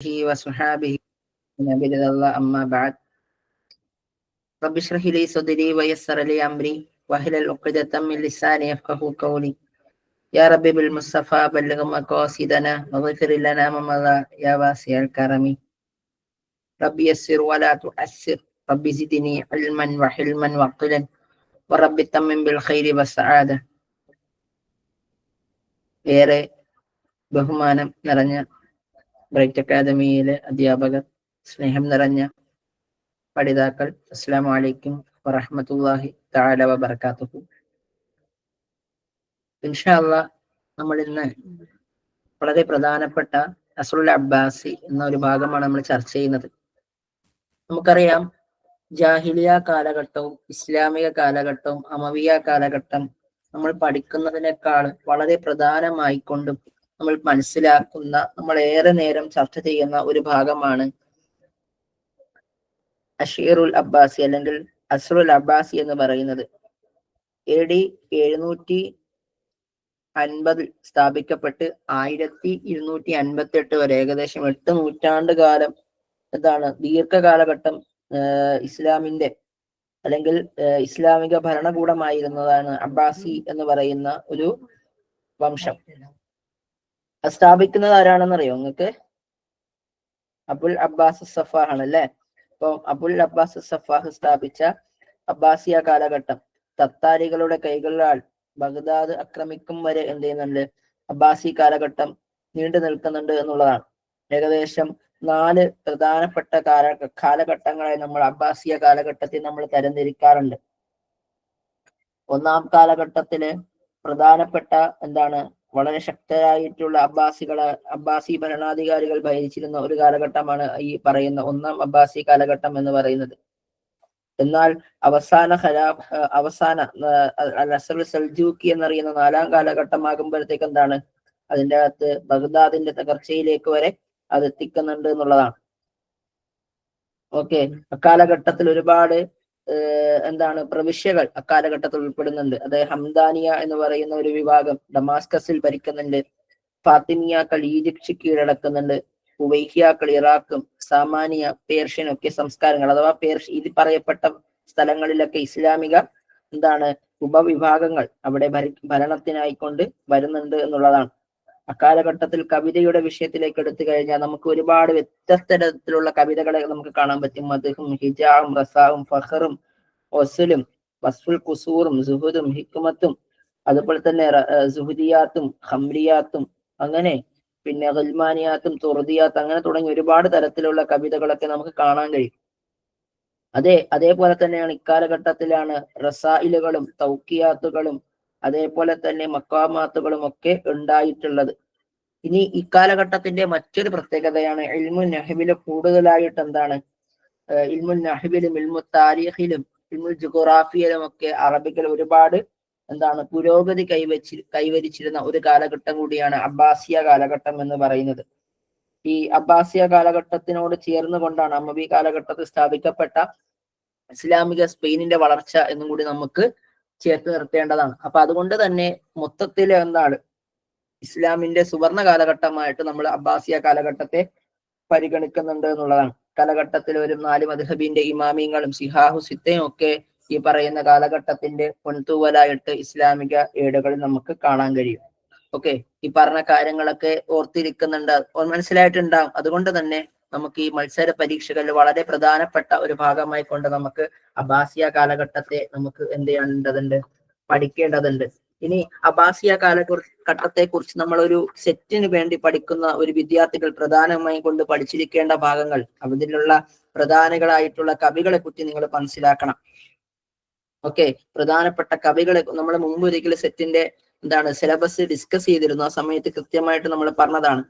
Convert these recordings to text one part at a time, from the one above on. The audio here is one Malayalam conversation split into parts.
وصحابه نبي الله أما بعد رب اشرح لي صدري ويسر لي أمري واحلل عقدة من لساني يفقهوا قولي يا رب بالمصطفى بلغ مقاصدنا واغفر لنا ما مضى يا واسع الكرم رب يسر ولا تؤسر رب زدني علما وحلما وعقلا ورب تمم بالخير والسعادة. ഏറെ ബഹുമാനം നിറഞ്ഞ ബ്രൈറ്റ് അക്കാദമിയിലെ അധ്യാപകർ, സ്നേഹം നിറഞ്ഞ പഠിതാക്കൾ, അസ്സലാമു അലൈക്കും വറഹ്മത്തുള്ളാഹി തആല വബറകാതുഹു. ഇൻഷാ അല്ലാഹ് നമ്മൾ ഇന്ന് വളരെ പ്രധാനപ്പെട്ട അസ്റുൽ അബ്ബാസി എന്ന ഒരു ഭാഗമാണ് നമ്മൾ ചർച്ച ചെയ്യുന്നത്. നമുക്കറിയാം, ജാഹിലിയ കാലഘട്ടവും ഇസ്ലാമിക കാലഘട്ടവും അമവിയ കാലഘട്ടം നമ്മൾ പഠിക്കുന്നതിനേക്കാൾ വളരെ പ്രധാനമായിക്കൊണ്ടും നമ്മൾ മനസ്സിലാക്കുന്ന, നമ്മൾ ഏറെ നേരം ചർച്ച ചെയ്യുന്ന ഒരു ഭാഗമാണ് അഷീറുൽ അബ്ബാസി അല്ലെങ്കിൽ അസ്റുൽ അബ്ബാസി എന്ന് പറയുന്നത്. AD 750 സ്ഥാപിക്കപ്പെട്ട് 1258 വരെ, ഏകദേശം 8 നൂറ്റാണ്ട് കാലം ദീർഘകാലഘട്ടം ഇസ്ലാമിന്റെ അല്ലെങ്കിൽ ഇസ്ലാമിക ഭരണകൂടമായിരുന്നതാണ് അബ്ബാസി എന്ന് പറയുന്ന ഒരു വംശം. അത് സ്ഥാപിക്കുന്നത് ആരാണെന്നറിയോ നിങ്ങൾക്ക്? അബുൽ അബ്ബാസ് സഫാഹ് ആണല്ലേ. അപ്പൊ അബുൽ അബ്ബാസ് സഫാഹ് സ്ഥാപിച്ച അബ്ബാസിയ കാലഘട്ടം തത്താരികളുടെ കൈകളാൽ ബഗ്ദാദ് ആക്രമിക്കും വരെ എന്ത് ചെയ്യുന്നുണ്ട്? അബ്ബാസി കാലഘട്ടം നീണ്ടു നിൽക്കുന്നുണ്ട് എന്നുള്ളതാണ്. ഏകദേശം 4 പ്രധാനപ്പെട്ട കാലഘട്ടങ്ങളായി നമ്മൾ അബ്ബാസിയ കാലഘട്ടത്തിൽ നമ്മൾ തരംതിരിക്കാറുണ്ട്. ഒന്നാം കാലഘട്ടത്തില് പ്രധാനപ്പെട്ട വളരെ ശക്തരായിട്ടുള്ള അബ്ബാസി ഭരണാധികാരികൾ ഭരിച്ചിരുന്ന ഒരു കാലഘട്ടമാണ് ഈ പറയുന്ന ഒന്നാം അബ്ബാസി കാലഘട്ടം എന്ന് പറയുന്നത്. എന്നാൽ അവസാന അൽ-അസ്റുൽ സൽജൂക്കി എന്നറിയുന്ന 4ാം കാലഘട്ടമാകുമ്പോഴത്തേക്ക് അതിന്റെ അകത്ത് ബഗ്ദാദിന്റെ തകർച്ചയിലേക്ക് വരെ അത് എത്തിക്കുന്നുണ്ട് എന്നുള്ളതാണ്. ഓക്കെ, അക്കാലഘട്ടത്തിൽ ഒരുപാട് പ്രവിശ്യകൾ അക്കാലഘട്ടത്തിൽ ഉൾപ്പെടുന്നുണ്ട്. അത് ഹംദാനിയ എന്ന് പറയുന്ന ഒരു വിഭാഗം ഡമാസ്കസിൽ ഭരിക്കുന്നുണ്ട്. ഫാത്തിമിയാക്കൾ ഈജിപ്റ്റ് കീഴടക്കുന്നുണ്ട്. ഉവൈഹിയാക്കൾ ഇറാഖും സാമാനിയ പേർഷ്യനും ഒക്കെ സംസ്കാരങ്ങൾ, അഥവാ ഇത് പറയപ്പെട്ട സ്ഥലങ്ങളിലൊക്കെ ഇസ്ലാമിക ഉപവിഭാഗങ്ങൾ അവിടെ ഭരണത്തിനായിക്കൊണ്ട് വരുന്നുണ്ട് എന്നുള്ളതാണ്. അക്കാലഘട്ടത്തിൽ കവിതയുടെ വിഷയത്തിലേക്ക് എടുത്തു കഴിഞ്ഞാൽ നമുക്ക് ഒരുപാട് വ്യത്യസ്ത തരത്തിലുള്ള കവിതകളെ നമുക്ക് കാണാൻ പറ്റും. മദ്ഹും ഹിജാവും റസാവും ഫഖറും വസ്ലും വസ്ഫുൽ ഖുസൂറും സുഹുദും ഹിക്മത്തും, അതുപോലെ തന്നെ സുഹുദിയാത്തും ഖംറിയാത്തും, അങ്ങനെ പിന്നെ ഗൽമാനിയാത്തും തുർദിയാത്ത്, അങ്ങനെ തുടങ്ങി ഒരുപാട് തരത്തിലുള്ള കവിതകളൊക്കെ നമുക്ക് കാണാൻ കഴിയും. അതേപോലെ തന്നെയാണ് ഇക്കാലഘട്ടത്തിലാണ് റസായിലുകളും തൗക്കിയാത്തുകളും അതേപോലെ തന്നെ മക്കാമാത്തുകളും ഒക്കെ ഉണ്ടായിട്ടുള്ളത്. ഇനി ഇക്കാലഘട്ടത്തിന്റെ മറ്റൊരു പ്രത്യേകതയാണ് ഇൽമുൻ നഹ്വില് കൂടുതലായിട്ട് ഇൽമുൻ നഹ്വിലും ഇൽമു താരീഖിലും ഇൽമുൽ ജുഗ്റാഫിയിലും ഒക്കെ അറബികൾ ഒരുപാട് പുരോഗതി കൈവരിച്ചിരുന്ന ഒരു കാലഘട്ടം കൂടിയാണ് അബ്ബാസിയ കാലഘട്ടം എന്ന് പറയുന്നത്. ഈ അബ്ബാസിയ കാലഘട്ടത്തിനോട് ചേർന്നുകൊണ്ടാണ് അമവി കാലഘട്ടത്തിൽ സ്ഥാപിക്കപ്പെട്ട ഇസ്ലാമിക സ്പെയിനിന്റെ വളർച്ച എന്നും കൂടി നമുക്ക് ചേർത്ത് നിർത്തേണ്ടതാണ്. അപ്പൊ അതുകൊണ്ട് തന്നെ മൊത്തത്തിൽ ഇസ്ലാമിന്റെ സുവർണ കാലഘട്ടമായിട്ട് നമ്മൾ അബ്ബാസിയ കാലഘട്ടത്തെ പരിഗണിക്കുന്നുണ്ട് എന്നുള്ളതാണ്. കാലഘട്ടത്തിൽ ഒരു 4 മദ്ഹബിന്റെ ഇമാമിങ്ങളും സിഹാഹു സിത്തയും ഒക്കെ ഈ പറയുന്ന കാലഘട്ടത്തിന്റെ പൊൻതൂവലായിട്ട് ഇസ്ലാമിക ഏടുകളിൽ നമുക്ക് കാണാൻ കഴിയും. ഓക്കെ, ഈ പറഞ്ഞ കാര്യങ്ങളൊക്കെ ഓർത്തിരിക്കുന്നുണ്ട്, മനസ്സിലായിട്ടുണ്ടാകും. അതുകൊണ്ട് തന്നെ നമുക്ക് ഈ മത്സര പരീക്ഷകളിൽ വളരെ പ്രധാനപ്പെട്ട ഒരു ഭാഗമായി കൊണ്ട് നമുക്ക് അബ്ബാസിയ കാലഘട്ടത്തെ നമുക്ക് എന്ത് ചെയ്യേണ്ടതുണ്ട്? പഠിക്കേണ്ടതുണ്ട്. ഇനി അബ്ബാസിയ കാലഘട്ടത്തെ കുറിച്ച് നമ്മളൊരു സെറ്റിന് വേണ്ടി പഠിക്കുന്ന ഒരു വിദ്യാർത്ഥികൾ പ്രധാനമായും കൊണ്ട് പഠിച്ചിരിക്കേണ്ട ഭാഗങ്ങൾ, അതിലുള്ള പ്രധാനികളായിട്ടുള്ള കവികളെ കുറിച്ച് നിങ്ങൾ മനസ്സിലാക്കണം. ഓക്കെ, പ്രധാനപ്പെട്ട കവികളെ നമ്മൾ മുമ്പ് ഒരിക്കലും സെറ്റിന്റെ സിലബസ് ഡിസ്കസ് ചെയ്തിരുന്നു. ആ സമയത്ത് കൃത്യമായിട്ട് നമ്മൾ പറഞ്ഞതാണ്.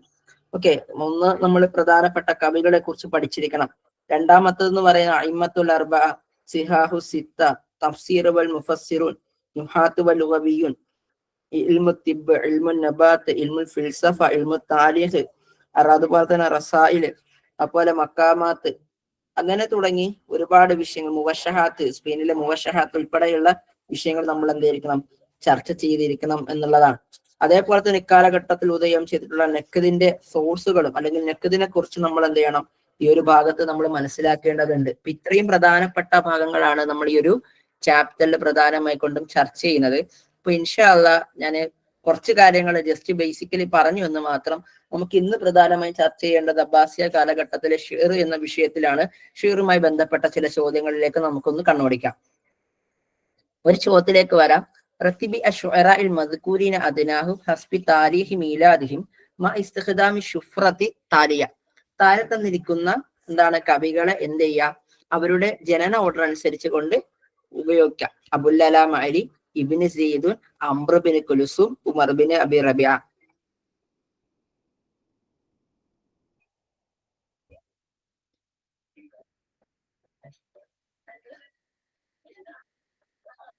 ഓക്കെ, ഒന്ന് നമ്മൾ പ്രധാനപ്പെട്ട കവികളെ കുറിച്ച് പഠിച്ചിരിക്കണം. രണ്ടാമത്തേതെന്ന് പറയുന്ന അഇമ്മത്തുൽ അർബഅ, സിഹാഹു സിത്ത, തഫ്സീർ വൽ മുഫസ്സിറുൻ, നുഹാത്ത് വൽ ലുഗവിയ്യുൻ, ഇൽമു തിബ്, ഇൽമു നബാത്ത്, ഇൽമു ഫിൽസഫ, ഇൽമു താരീഖ്, അതുപോലെ തന്നെ റസായില്, അതുപോലെ മക്കാമാത്ത്, അങ്ങനെ തുടങ്ങി ഒരുപാട് വിഷയങ്ങൾ, മുവശഹാത്ത്, സ്പെയിനിലെ മുവശഹാത്ത് ഉൾപ്പെടെയുള്ള വിഷയങ്ങൾ നമ്മൾ എന്തായിരിക്കണം? ചർച്ച ചെയ്തിരിക്കണം എന്നുള്ളതാണ്. അതേപോലെ തന്നെ ഇക്കാലഘട്ടത്തിൽ ഉദയം ചെയ്തിട്ടുള്ള നെക്കദിന്റെ സോഴ്സുകളും അല്ലെങ്കിൽ നെക്കദിനെ കുറിച്ച് നമ്മൾ എന്ത് ചെയ്യണം, ഈ ഒരു ഭാഗത്ത് നമ്മൾ മനസ്സിലാക്കേണ്ടതുണ്ട്. ഇപ്പൊ ഇത്രയും പ്രധാനപ്പെട്ട ഭാഗങ്ങളാണ് നമ്മൾ ഈ ഒരു ചാപ്റ്ററിൽ പ്രധാനമായി കൊണ്ടും ചർച്ച ചെയ്യുന്നത്. അപ്പൊ ഇൻഷാ അല്ലാഹ് ഞാൻ കുറച്ച് കാര്യങ്ങൾ ജസ്റ്റ് ബേസിക്കലി പറഞ്ഞു എന്ന് മാത്രം. നമുക്ക് ഇന്ന് പ്രധാനമായും ചർച്ച ചെയ്യേണ്ടത് അബ്ബാസിയ കാലഘട്ടത്തിലെ ഷിർ എന്ന വിഷയത്തിലാണ്. ഷിറുമായി ബന്ധപ്പെട്ട ചില ചോദ്യങ്ങളിലേക്ക് നമുക്കൊന്ന് കണ്ണോടിക്കാം. ഒരു ചോദ്യത്തിലേക്ക് വരാം. റത്തിബി അശ്ഉറാഇൽ മദ്കൂരീന അദ്നാഹു ഹസ്ബി താരീഖി മീലാദിഹിം മ ഇസ്തിഖ്ദാമി ശുഫ്രതി താലിയ. താഴെ തന്നിരിക്കുന്ന എന്താണ് കവികളെ എന്ത് ചെയ്യുക, അവരുടെ ജനന ഓർഡർ അനുസരിച്ച് കൊണ്ട് ഉപയോഗിക്കാം. Abul Alam Ali, Ibn Zaydun, Amr bin Kulthum, Umar bin Abi Rabia.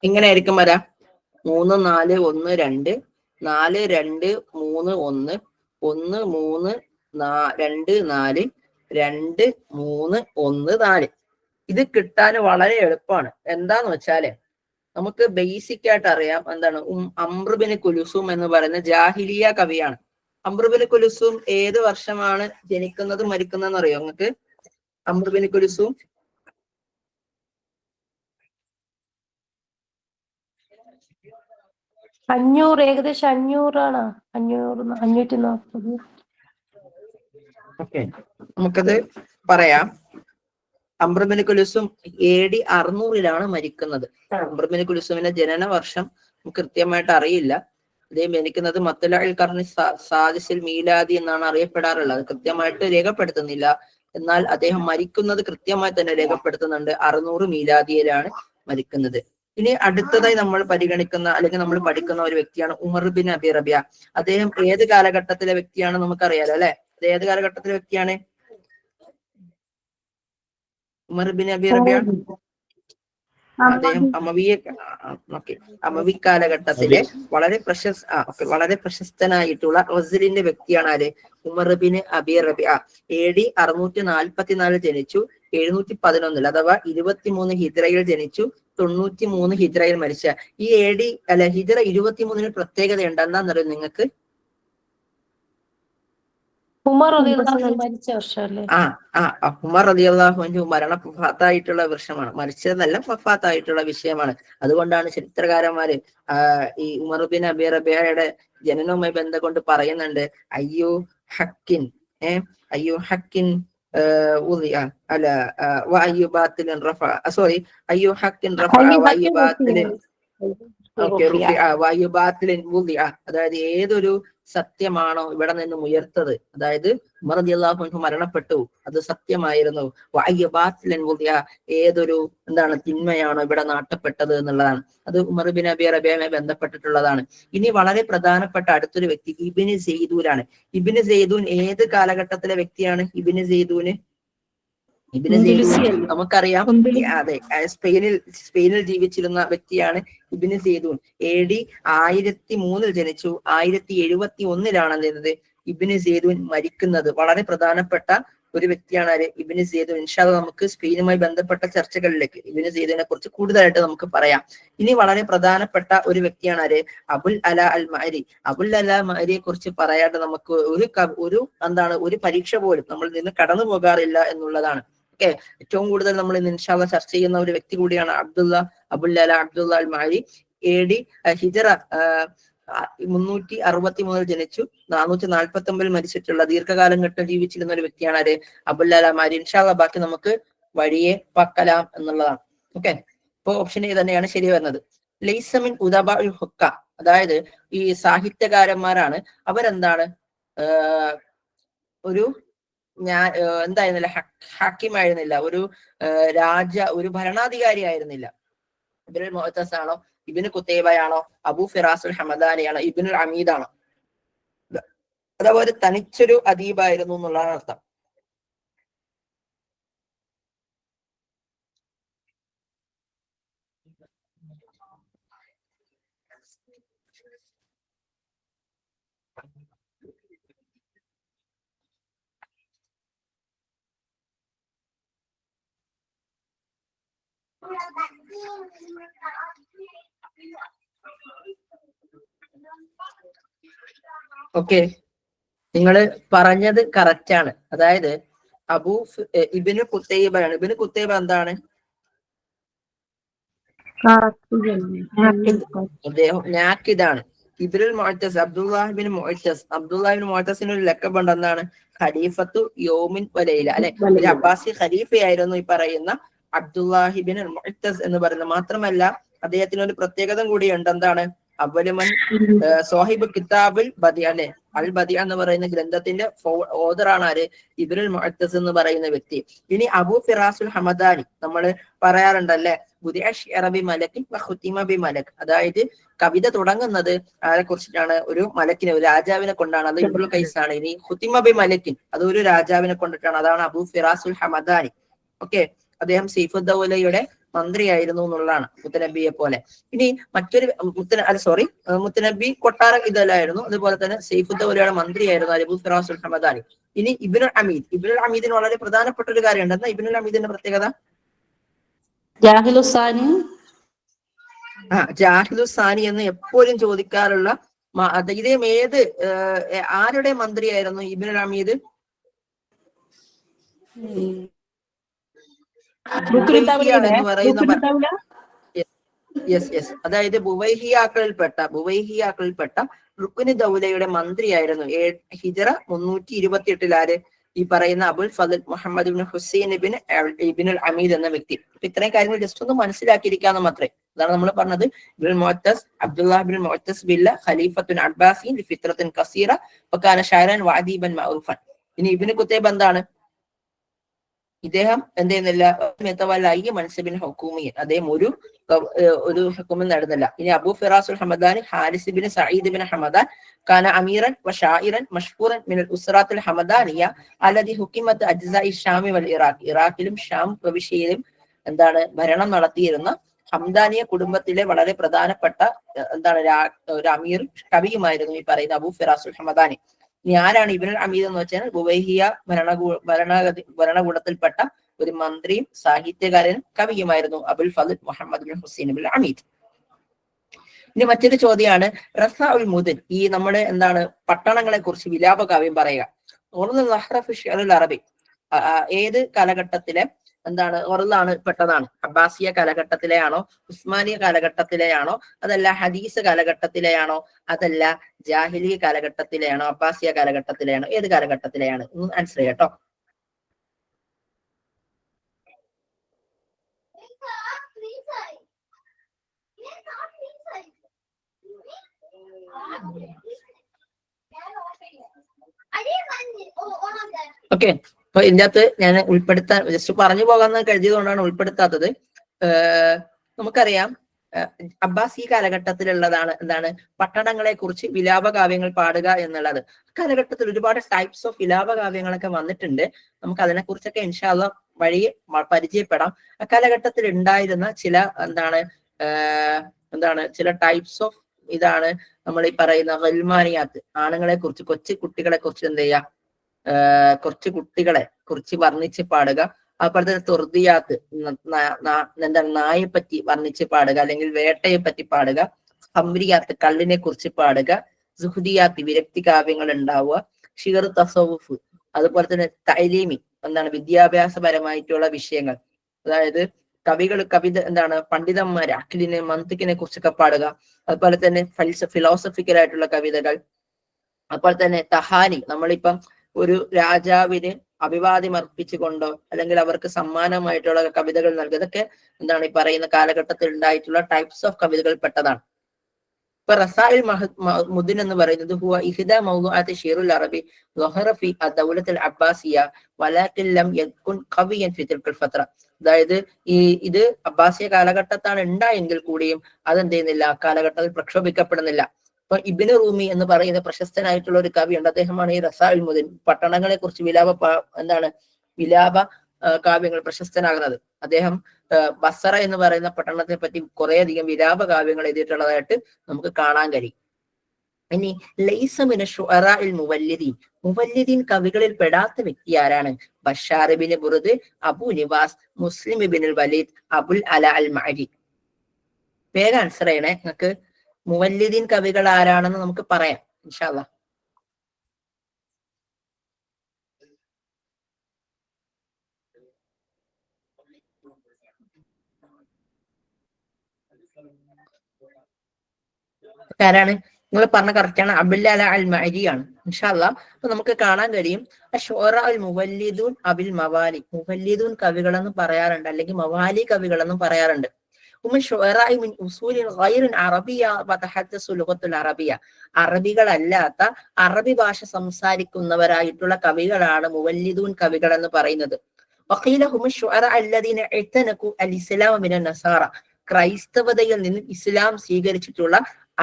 ഇങ്ങനെയായിരിക്കും വരാം. 3 4 1 2, 4 2 3 1, 1 3 2 4, 2 3 1 4. ഇത് കിട്ടാൻ വളരെ എളുപ്പമാണ്. എന്താന്ന് വെച്ചാല് നമുക്ക് ബേസിക് ആയിട്ട് അറിയാം എന്താണ്, അംർ ബിൻ കുൽസും എന്ന് പറയുന്ന ജാഹിലിയ കവിയാണ്. അംർ ബിൻ കുൽസും ഏത് വർഷമാണ് ജനിക്കുന്നതും മരിക്കുന്നതെന്ന് അറിയോ നിങ്ങൾക്ക്? അംർ ബിൻ കുൽസും ഏകദേശം 500 540. ഓക്കെ, നമുക്കത് പറയാം. അംർ ബിൻ കുൽസും AD 600 മരിക്കുന്നത്. അംർ ബിൻ കുൽസുമിന്റെ ജനന വർഷം കൃത്യമായിട്ട് അറിയില്ല. അദ്ദേഹം ജനിക്കുന്നത് മത്ലഉൽ ഖർനി സാദിസിൽ മീലാദി എന്നാണ് അറിയപ്പെടാറുള്ളത്. കൃത്യമായിട്ട് രേഖപ്പെടുത്തുന്നില്ല. എന്നാൽ അദ്ദേഹം മരിക്കുന്നത് കൃത്യമായി തന്നെ രേഖപ്പെടുത്തുന്നുണ്ട്. 600 മീലാദിയിലാണ് മരിക്കുന്നത്. ഇനി അടുത്തതായി നമ്മൾ പരിഗണിക്കുന്ന അല്ലെങ്കിൽ നമ്മൾ പഠിക്കുന്ന ഒരു വ്യക്തിയാണ് ഉമർ ബിൻ അബി റബിയ. അദ്ദേഹം ഏത് കാലഘട്ടത്തിലെ വ്യക്തിയാണ് നമുക്കറിയാലോ അല്ലെ? അത് ഏത് കാലഘട്ടത്തിലെ വ്യക്തിയാണ്? ഉമർ ബിൻ അബി റബിയ അദ്ദേഹം അമവി കാലഘട്ടത്തിലെ വളരെ പ്രശസ്തനായിട്ടുള്ള ഗസലിന്റെ വ്യക്തിയാണ് ആര്? Umar bin Abi Rabia. AD 644 ജനിച്ചു, 711 അഥവാ 23 ഹിജ്റയിൽ ജനിച്ചു, 93 ഹിജ്റയിൽ മരിച്ച. ഈ AD ഹിജ്റ 23 പ്രത്യേകതയുണ്ട്. എന്താണെന്നറിയോ നിങ്ങൾക്ക്? ഉമർ മരിച്ച വർഷമല്ലേ? ഉമർ റളിയല്ലാഹു അൻഹു വഫാത്തായിട്ടുള്ള വർഷമാണ്. മരിച്ചതല്ല, വഫാത്തായിട്ടുള്ള വിഷയമാണ്. അതുകൊണ്ടാണ് ചരിത്രകാരന്മാര് ഈ ഉമർ ബിൻ അബി റബിയയുടെ ജനനവുമായി ബന്ധപ്പെട്ട് പറയുന്നുണ്ട്, അയ്യോ ഹക്കിൻ അയ്യോ ഹക്കിൻ അല്ല അയ്യോ ബാത്തിലിൻ റഫ സോറി അയ്യോ ഹക്കിൻ റഫ അയ്യോ ബാത്തിലിൻ അതായത് ഏതൊരു സത്യമാണോ ഇവിടെ നിന്നും ഉയർത്തത്, അതായത് ഉമർ റളിയല്ലാഹു അൻഹു മരണപ്പെട്ടു, അത് സത്യമായിരുന്നു. ഏതൊരു എന്താണ് തിന്മയാണോ ഇവിടെ നാട്ടപ്പെട്ടത് എന്നുള്ളതാണ്. അത് ഉമർ ബിൻ അബി റബിയയുമായി ബന്ധപ്പെട്ടിട്ടുള്ളതാണ്. ഇനി വളരെ പ്രധാനപ്പെട്ട അടുത്തൊരു വ്യക്തി ഇബ്നു സൈദൂനാണ്. ഇബ്നു സൈദൂൻ ഏത് കാലഘട്ടത്തിലെ വ്യക്തിയാണ്? ഇബ്നു സൈദൂൻ നമുക്കറിയാം, അതെ, സ്പെയിനിൽ ജീവിച്ചിരുന്ന വ്യക്തിയാണ് ഇബ്നു സൈദൂൻ. AD 1003 ജനിച്ചു, 1071 എന്ത് ഇബ്നു സൈദൂൻ മരിക്കുന്നത്. വളരെ പ്രധാനപ്പെട്ട ഒരു വ്യക്തിയാണ് ആര്? ഇബ്നു സൈദൂൻ. ഇൻഷാ അല്ലാഹ് നമുക്ക് സ്പെയിനുമായി ബന്ധപ്പെട്ട ചർച്ചകളിലേക്ക് ഇബ്നു സൈദൂനെ കുറിച്ച് കൂടുതലായിട്ട് നമുക്ക് പറയാം. ഇനി വളരെ പ്രധാനപ്പെട്ട ഒരു വ്യക്തിയാണ് ആര്? അബുൽ അല അൽ മഅരി. അബുൽ അല മഅരിയെ കുറിച്ച് പറയാണ്ട് നമുക്ക് ഒരു പരീക്ഷ പോലും നമ്മളിൽ നിന്ന് കടന്നു പോകാറില്ല എന്നുള്ളതാണ്. ഏറ്റവും കൂടുതൽ നമ്മൾ ഇന്ന് ഇൻഷാ അല്ലാഹ് ചർച്ച ചെയ്യുന്ന ഒരു വ്യക്തി കൂടിയാണ് അബുൽ അല അബ്ദുള്ള അൽ മഅരി. AD ഹിജ്റ 363 ജനിച്ചു, 449 മരിച്ചിട്ടുള്ള ദീർഘകാലം ഘട്ടം ജീവിച്ചിരുന്ന ഒരു വ്യക്തിയാണ് ആര്? അബുൽ അല മഅരി. ഇൻഷാ അല്ലാഹ് ബാക്കി നമുക്ക് വഴിയെ പക്കലാം എന്നുള്ളതാണ്. ഓക്കെ, ഇപ്പൊ ഓപ്ഷൻ A തന്നെയാണ് ശരി വരുന്നത്. ലൈസമിൻ ഉദബഉൽ ഹുക്ക, അതായത് ഈ സാഹിത്യകാരന്മാരാണ്. അവരെന്താണ് ഒരു എന്തായിരുന്നില്ല, ഹക്കിമായിരുന്നില്ല, ഒരു ഭരണാധികാരി ആയിരുന്നില്ല. ഇബ്നുൽ മുഅ്തസ് ആണോ, ഇബ്നു ഖുതൈബയാണോ, അബൂ ഫിറാസുൽ ഹമദാനിയാണോ, ഇബ്നുൽ അമീദാണോ? അതേപോലെ തനിച്ചൊരു അദീബായിരുന്നു എന്നുള്ളതാണ് അർത്ഥം. ഓക്കെ, നിങ്ങൾ പറഞ്ഞത് കറക്റ്റ് ആണ്. അതായത് ഇബ്നു ഖുത്തൈബയാണ്. ഇബ്നു ഖുത്തൈബ എന്താണ്? അദ്ദേഹം നാക്കിദാണ്. ഇബ്നുൽ മുഅത്തസ് അബ്ദുല്ലാഹിബ്നു മുഅത്തസിന് ഒരു ലഖബ് ഉണ്ട്. എന്താണ്? ഖലീഫത്തു യൗമിൻ വലൈല, അല്ലെ? ഒരു അബ്ബാസി ഖലീഫയായിരുന്നു ഈ പറയുന്ന അബ്ദുല്ലാഹിബ്നുൽ മുഅത്തസ് എന്ന് പറയുന്നത്. മാത്രമല്ല അദ്ദേഹത്തിന് ഒരു പ്രത്യേകത കൂടിയുണ്ട്. എന്താണ്? അവലുമൻ സാഹിബ് കിതാബുൽ ബദിഅ, അല്ലെ? അൽ ബദിഅ എന്ന് പറയുന്ന ഗ്രന്ഥത്തിന്റെ ഓദറാണ് ആര്? ഇബ്നുൽ മുഅത്തസ് എന്ന് പറയുന്ന വ്യക്തി. ഇനി അബൂ ഫിറാസുൽ ഹമദാനി നമ്മൾ പറയാറുണ്ടല്ലേ, അതായത് കവിത തുടങ്ങുന്നത് ആരെ കുറിച്ചിട്ടാണ്? ഒരു മലക്കിനെ, ഒരു രാജാവിനെ കൊണ്ടാണ്. അത് ഇബ്നുൽ ഖൈസാണ്. ഇനി ഖുതിമ ബി മലക്കിൻ, അത് ഒരു രാജാവിനെ കൊണ്ടിട്ടാണ്. അതാണ് അബൂ ഫിറാസുൽ ഹമദാനി. ഓക്കെ, അദ്ദേഹം സൈഫുദ്ദൗലയുടെ മന്ത്രിയായിരുന്നു എന്നുള്ളതാണ്, മുത്തനബിയെ പോലെ. ഇനി മറ്റൊരു മുത്തനബി കൊട്ടാര ഇതല്ലായിരുന്നു. അതുപോലെ തന്നെ സൈഫുദ്ദൗലയുടെ മന്ത്രിയായിരുന്നു അബൂ ഫിറാസുൽ ഹമദാനി. ഇനി ഇബ്നുൽ അമീദിന് വളരെ പ്രധാനപ്പെട്ട ഒരു കാര്യമുണ്ട്. എന്താ ഇബ്നുൽ അമീദിന്റെ പ്രത്യേകത? ജാഹിലുസാനി എന്ന് എപ്പോഴും ചോദിക്കാറുള്ള ഇദ്ദേഹം ആരുടെ മന്ത്രിയായിരുന്നു ഇബ്നുൽ അമീദ്? എന്ന് പറയുന്ന അതായത് ബുവൈഹിയാക്കളിൽപ്പെട്ട റുക്ന് ദൗലയുടെ മന്ത്രിയായിരുന്നു. ഹിജറ 328 ആര്? ഈ പറയുന്ന അബുൽ ഫദൽ മുഹമ്മദ് ഇബ്നു ഹുസൈൻ ഇബ്നുൽ അമീദ് എന്ന വ്യക്തി. അപ്പൊ ഇത്രയും കാര്യങ്ങൾ ജസ്റ്റ് ഒന്ന് മനസ്സിലാക്കിയിരിക്കാന്ന് മാത്രമേ. അതാണ് നമ്മൾ പറഞ്ഞത്. ഇബ്നുൽ മുഅത്തസ് അബ്ദുല്ലാഹ് ഇബ്നുൽ മുഅത്തസ് ബില്ല ഖലീഫത്തുൻ അബ്ബാസിൻ ലിഫിത്രത്തിൻ കസീറ വകാന ഷാഇറൻ വഅദീബൻ മഅറൂഫൻ. ഇനി ഇബ്നു ഖുതൈബ എന്താണ്? ഇദ്ദേഹം എന്ത് ചെയ്യുന്നില്ല? മൻസബിൻ ഹുക്കൂമിയൻ, അദ്ദേഹം ഒരു ഹുക്മും നടന്നില്ല. ഇനി Abu Firasul Hamadani Haris bin Saeed bin Hamdan കാന അമീറൻ വശാഇറൻ മഷ്ഹൂറൻ മിനൽ ഉസ്റാത്തുൽ ഹമദാനിയ അല്ലദി ഹുക്കിമത്ത് അജ്സാഇ ഷാമി വൽ ഇറാഖ്. ഇറാഖിലും ഷാം പ്രവിശ്യയിലും എന്താണ് ഭരണം നടത്തിയിരുന്ന ഹംദാനിയ കുടുംബത്തിലെ വളരെ പ്രധാനപ്പെട്ട ഒരു അമീർ കവിയുമായിരുന്നു ഈ പറയുന്ന അബൂ ഫിറാസുൽ ഹമദാനി. ഇനി ആരാണ് ഇബ്നുൽ അമീദ് എന്ന് വെച്ചാൽ ബുവൈഹിയ ഭരണകൂടത്തിൽപ്പെട്ട ഒരു മന്ത്രിയും സാഹിത്യകാരനും കവിയുമായിരുന്നു അബുൽ ഫദൽ മുഹമ്മദ് ബിൻ ഹുസൈൻ ഇബ്നുൽ അമീദ്. ഇനി മറ്റൊരു ചോദ്യമാണ് റസാഉൽ മുദൻ. ഈ നമ്മുടെ പട്ടണങ്ങളെ കുറിച്ച് വിലാപകാവ്യം പറയുക. അറബി ഏത് കാലഘട്ടത്തിലെ ഒറലാണ് പെട്ടതാണ്? അബ്ബാസിയ കാലഘട്ടത്തിലെയാണോ? ഉസ്മാനിയ കാലഘട്ടത്തിലെയാണോ? അതല്ല ഹദീസ് കാലഘട്ടത്തിലെയാണോ? അതല്ല ജാഹിലിയ കാലഘട്ടത്തിലെയാണോ? അബ്ബാസിയ കാലഘട്ടത്തിലെയാണോ? ഏത് കാലഘട്ടത്തിലെയാണ്? ആൻസർ ചെയ്യാട്ടോ. ഓക്കെ, അപ്പൊ ഇതിന്റെ അകത്ത് ഞാൻ ഉൾപ്പെടുത്താൻ ജസ്റ്റ് പറഞ്ഞു പോകാന്ന് കരുതിയതുകൊണ്ടാണ് ഉൾപ്പെടുത്താത്തത്. നമുക്കറിയാം അബ്ബാസി കാലഘട്ടത്തിലുള്ളതാണ് പട്ടണങ്ങളെ കുറിച്ച് വിലാപകാവ്യങ്ങൾ പാടുക എന്നുള്ളത്. കാലഘട്ടത്തിൽ ഒരുപാട് ടൈപ്സ് ഓഫ് വിലാപകാവ്യങ്ങളൊക്കെ വന്നിട്ടുണ്ട്. നമുക്ക് അതിനെ കുറിച്ചൊക്കെ ഇൻഷാ അല്ലാഹ് വഴി പരിചയപ്പെടാം. അക്കാലഘട്ടത്തിൽ ഉണ്ടായിരുന്ന ചില ചില ടൈപ്സ് ഓഫ് നമ്മൾ ഈ പറയുന്ന ഗൽമാനിയാത്ത്, ആണുങ്ങളെ കുറിച്ച്, കൊച്ചു കുട്ടികളെ കുറിച്ച് കുറച്ച് കുട്ടികളെ കുറിച്ച് വർണ്ണിച്ച് പാടുക. അതുപോലെ തന്നെ തുർദിയാത്ത്, നായെ പറ്റി വർണ്ണിച്ച് പാടുക, അല്ലെങ്കിൽ വേട്ടയെ പറ്റി പാടുക. ഹംരിയാത്ത്, കള്ളിനെ കുറിച്ച് പാടുക. സുഹുദിയാത്ത്, വിരക്തി കാവ്യങ്ങൾ ഉണ്ടാവുക. ഷിഗർ തസവുഫ്, അതുപോലെ തന്നെ തൈലീമി, വിദ്യാഭ്യാസപരമായിട്ടുള്ള വിഷയങ്ങൾ. അതായത് കവിത പണ്ഡിതന്മാര് അഖിലിനെ മന്തിക്കിനെ കുറിച്ചൊക്കെ പാടുക. അതുപോലെ തന്നെ ഫിലോസഫിക്കൽ ആയിട്ടുള്ള കവിതകൾ. അതുപോലെ തന്നെ തഹാനി, നമ്മളിപ്പം ഒരു രാജാവിന് അഭിവാദ്യം അർപ്പിച്ചുകൊണ്ടോ അല്ലെങ്കിൽ അവർക്ക് സമ്മാനമായിട്ടുള്ള കവിതകൾ നൽകുക. ഇതൊക്കെ ഈ പറയുന്ന കാലഘട്ടത്തിൽ ഉണ്ടായിട്ടുള്ള ടൈപ്സ് ഓഫ് കവിതകൾ പെട്ടതാണ്. ഇപ്പൊ റസാഇൽ മുദിൻ എന്ന് പറയുന്നത് ഹുവ ഇഹ്ദാ മൗദൂഅത്തി ഷിറുൽ അറബി ളഹറ ഫി അദൗലത്തുൽ അബ്ബാസിയ വലാകിൻ ലം യകുൻ ഖവിയൻ ഫി തിൽകൽ ഫത്ര. അതായത് ഇത് അബ്ബാസിയ കാലഘട്ടത്താണ് ഉണ്ടായെങ്കിൽ കൂടിയും അതെന്ത് ചെയ്യുന്നില്ല, കാലഘട്ടത്തിൽ പ്രക്ഷോഭിക്കപ്പെടുന്നില്ല. അപ്പൊ ഇബ്നു റൂമി എന്ന് പറയുന്ന പ്രശസ്തനായിട്ടുള്ള ഒരു കവിയുണ്ട്. അദ്ദേഹമാണ് ഈ റസാഇൽ മുദിൻ പട്ടണങ്ങളെ കുറിച്ച് വിലാപ കാവ്യങ്ങൾ പ്രശസ്തനാകുന്നത്. അദ്ദേഹം ബസറ എന്ന് പറയുന്ന പട്ടണത്തെ പറ്റി കുറേയധികം വിലാപ കാവ്യങ്ങൾ എഴുതിയിട്ടുള്ളതായിട്ട് നമുക്ക് കാണാൻ കഴിയും. ഇനി ലൈസമിന് ഷുഅറാഇൽ മുവല്ലിദീൻ കവികളിൽ പെടാത്ത വ്യക്തി ആരാണ്? ബഷാർ ഇബ്നു ബുർദ്, അബു നിവാസ്, മുസ്ലിം ഇബ്നുൽ വലീദ്, അബുൽ അല അൽ മഅരി. വേഗം ആൻസർ ചെയ്യണേ. നിങ്ങൾക്ക് മുവല്ലിദീൻ കവികൾ ആരാണെന്ന് നമുക്ക് പറയാം ഇൻഷാ അല്ലാഹ്. ആരാണ്? നിങ്ങൾ പറഞ്ഞ കറക്റ്റാണ്, അബുല്ലാല അൽ മഅരിയാണ്. ഇൻഷാ അല്ലാഹ് അപ്പൊ നമുക്ക് കാണാൻ കഴിയും അശ്ശുഅറാ അൽ മുവല്ലിദൂൻ അബിൽ മവാലി. മുവല്ലിദൂൻ കവികൾ എന്ന് പറയാറുണ്ട്, അല്ലെങ്കിൽ മവാലി കവികൾ എന്നും പറയാറുണ്ട്. അറബികളല്ലാത്ത അറബി ഭാഷ സംസാരിക്കുന്നവരായിട്ടുള്ള കവികളാണ് മുവല്ലിദൂൻ കവികൾ എന്ന് പറയുന്നത്. ക്രൈസ്തവതയിൽ നിന്ന് ഇസ്ലാം സ്വീകരിച്ചിട്ടുള്ള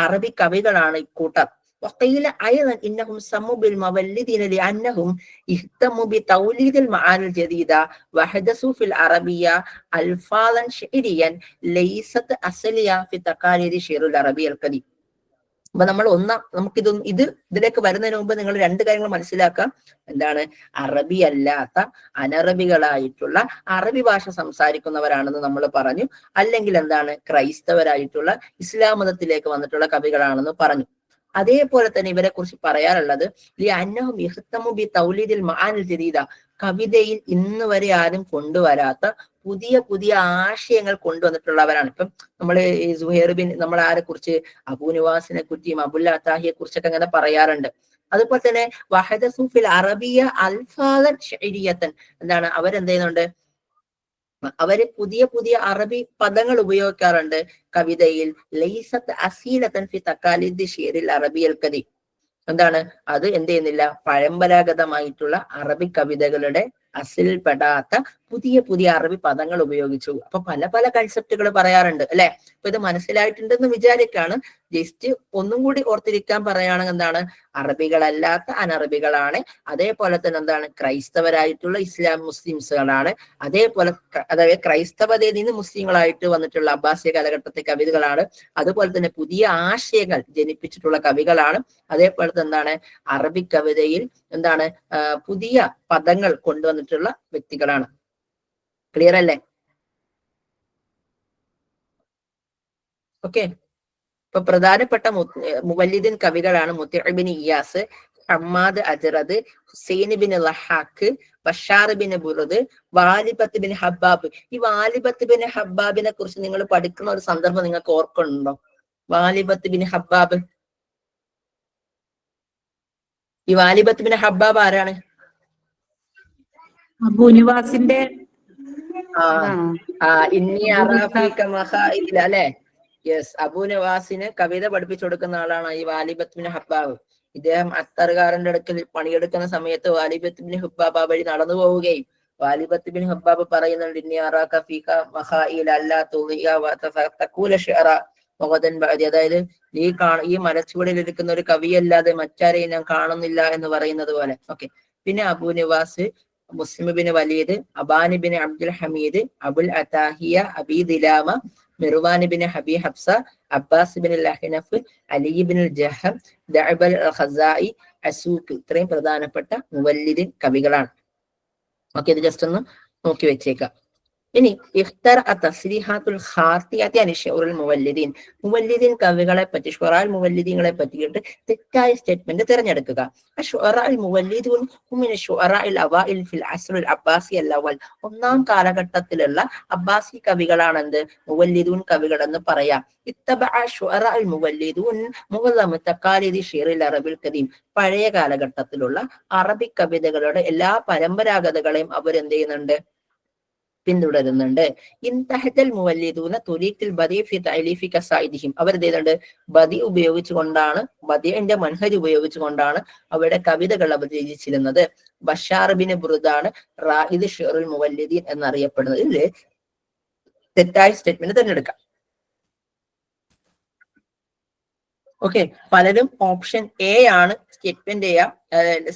അറബി കവികളാണ് ഇക്കൂട്ടർ. وقيل أيضا إنهم سموا بالمولدين لأنهم اهتموا بتوليد المعاني الجديدة وحدثوا في العربية ألفاظا شعريا ليست أصلية في تقاليد شعر العربي القديم. അപ്പൊ നമ്മൾ ഇതിലേക്ക് വരുന്നതിന് മുമ്പ് നിങ്ങൾ രണ്ട് കാര്യങ്ങൾ മനസ്സിലാക്കാം. എന്താണ്? അറബി അല്ലാത്ത അനറബികളായിട്ടുള്ള അറബി ഭാഷ സംസാരിക്കുന്നവരാണെന്ന് നമ്മൾ പറഞ്ഞു. അല്ലെങ്കിൽ എന്താണ്? ക്രൈസ്തവരായിട്ടുള്ള ഇസ്ലാം മതത്തിലേക്ക് വന്നിട്ടുള്ള കവികളാണെന്ന് പറഞ്ഞു. അതേപോലെ തന്നെ ഇവരെ കുറിച്ച് പറയാറുള്ളത് കവിതയിൽ ഇന്ന് വരെ ആരും കൊണ്ടുവരാത്ത പുതിയ പുതിയ ആശയങ്ങൾ കൊണ്ടുവന്നിട്ടുള്ളവരാണ്. ഇപ്പം നമ്മള് സുഹൈർ ബിൻ, നമ്മൾ ആരെ കുറിച്ച്, അബൂ നുവാസിനെ കുറിച്ചും അബുൽ അത്താഹിയെ കുറിച്ചൊക്കെ അങ്ങനെ പറയാറുണ്ട്. അതുപോലെ തന്നെ വഹദസു ഫിൽ അറബിയ അൽഫാദൻ ശഅരിയത്തൻ, എന്താണ്? അവരെന്ത് ചെയ്യുന്നുണ്ട്? അവര് പുതിയ പുതിയ അറബി പദങ്ങൾ ഉപയോഗിക്കാറുണ്ട് കവിതയിൽ. ലൈസത്ത് അസീലത്തൻ ഫി തഖാലിദി ശിഅറിൽ അറബിയൽ കദീം, എന്താണ്? അത് എന്ത് ചെയ്യുന്നില്ല? പരമ്പരാഗതമായിട്ടുള്ള അറബി കവിതകളുടെ അസിൽപ്പെടാത്ത പുതിയ പുതിയ അറബി പദങ്ങൾ ഉപയോഗിച്ചു. അപ്പൊ പല പല കൺസെപ്റ്റുകൾ പറയാറുണ്ട് അല്ലെ? അപ്പൊ ഇത് മനസ്സിലായിട്ടുണ്ടെന്ന് വിചാരിക്കാണ്. ജസ്റ്റ് ഒന്നും കൂടി ഓർത്തിരിക്കാൻ പറയുകയാണെങ്കിൽ എന്താണ്? അറബികളല്ലാത്ത അനറബികളാണ്. അതേപോലെ തന്നെ എന്താണ്? ക്രൈസ്തവരായിട്ടുള്ള ഇസ്ലാം മുസ്ലിംസുകളാണ്. അതേപോലെ അതായത് ക്രൈസ്തവതയിൽ നിന്ന് മുസ്ലിങ്ങളായിട്ട് വന്നിട്ടുള്ള അബ്ബാസിയ കാലഘട്ടത്തെ കവിതകളാണ്. അതുപോലെ തന്നെ പുതിയ ആശയങ്ങൾ ജനിപ്പിച്ചിട്ടുള്ള കവികളാണ്. അതേപോലെ തന്നെ എന്താണ്? അറബി കവിതയിൽ എന്താണ്? പുതിയ പദങ്ങൾ കൊണ്ടുവന്നിട്ടുള്ള വ്യക്തികളാണ്. ക്ലിയർ അല്ലേ? ഓക്കെ. ഇപ്പൊ പ്രധാനപ്പെട്ട മുവല്ലിദീൻ കവികളാണ് Muti bin Iyas, Hammad Ajrad, Husain bin Lahaq, Bashar bin Burd, Walibat bin Habbab. ഈ വാലിബത്ത് ബിൻ ഹബ്ബാബിനെ കുറിച്ച് നിങ്ങൾ പഠിക്കുന്ന ഒരു സന്ദർഭം നിങ്ങൾക്ക് ഓർക്കുന്നുണ്ടോ? വാലിബത്ത് ബിൻ ഹബ്ബാബ്. ഈ വാലിബത്ത് ബിൻ ഹബ്ബാബ് ആരാണ്? അബൂ നുവാസിന്റെ അല്ലെ? യെസ്, അബൂ നവാസിന് കവിത പഠിപ്പിച്ചു കൊടുക്കുന്ന ആളാണ് ഈ വാലിബത്ത് ബിൻ ഹബ്ബാബ്. ഇദ്ദേഹം അത്തറുകാരന്റെ അടുക്കൽ പണിയെടുക്കുന്ന സമയത്ത് വാലിബത്ത് ബിൻ ഹബ്ബാബ് വഴി നടന്നു പോവുകയും വാലിബത്ത് ബിൻ ഹബ്ബാബ് പറയുന്നുണ്ട്, അതായത് ഈ മരച്ചുവടിൽ ഇരിക്കുന്ന ഒരു കവിയല്ലാതെ മറ്റാരെയും ഞാൻ കാണുന്നില്ല എന്ന് പറയുന്നത് പോലെ. ഓക്കെ. പിന്നെ Abu Nawas, Muslim bin Walid, Abani bin Abdul Hamid, Abul Atahiya, Abi Dilama, Mirwan bin Habi Habsa, Abbas bin Ahnaf, Ali bin Jahm, Dabal Khazai, Asukh. ഇത്രയും പ്രധാനപ്പെട്ട മുവല്ലിദീൻ കവികളാണ്. ഓക്കെ, ഇത് ജസ്റ്റ് ഒന്ന് നോക്കി വെച്ചേക്കാം. ഇനി മുവല്ലിദീൻ കവികളെ പറ്റി, ഷുഅറാ മുവല്ലിദീങ്ങളെ പറ്റിയിട്ട് തെറ്റായ സ്റ്റേറ്റ്മെന്റ് തിരഞ്ഞെടുക്കുക. ഒന്നാം കാലഘട്ടത്തിലുള്ള അബ്ബാസി കവികളാണ് എന്ത്? മുവല്ലിദൂൻ കവികൾ എന്ന് പറയാം. പഴയ കാലഘട്ടത്തിലുള്ള അറബി കവിതകളുടെ എല്ലാ പരമ്പരാഗതകളെയും അവരെന്ത് ചെയ്യുന്നുണ്ട്? പിന്തുടരുന്നുണ്ട്. ഇൻതഹജൽ മുവല്ലിദൂന തുരീഖിൽ ബദീ ഫി തഅലീഫി ഖസായിദിഹിം. അവർ എന്ത് ചെയ്യുന്നുണ്ട്? ബദീ ഉപയോഗിച്ചുകൊണ്ടാണ്, ബദീഇന്റെ മൻഹജ് ഉപയോഗിച്ചുകൊണ്ടാണ് അവരുടെ കവിതകൾ അവർ രചിച്ചിരുന്നത്. ബഷാർ ബിൻ ബുർദാണ് റായിദ് ഷിഅറുൽ മുവല്ലിദീൻ എന്നറിയപ്പെടുന്നത്. ഇതില് തെറ്റായ സ്റ്റേറ്റ്മെന്റ് തിരഞ്ഞെടുക്കാം. ഓക്കെ, പലരും ഓപ്ഷൻ എ ആണ് സ്റ്റേറ്റ്മെന്റ്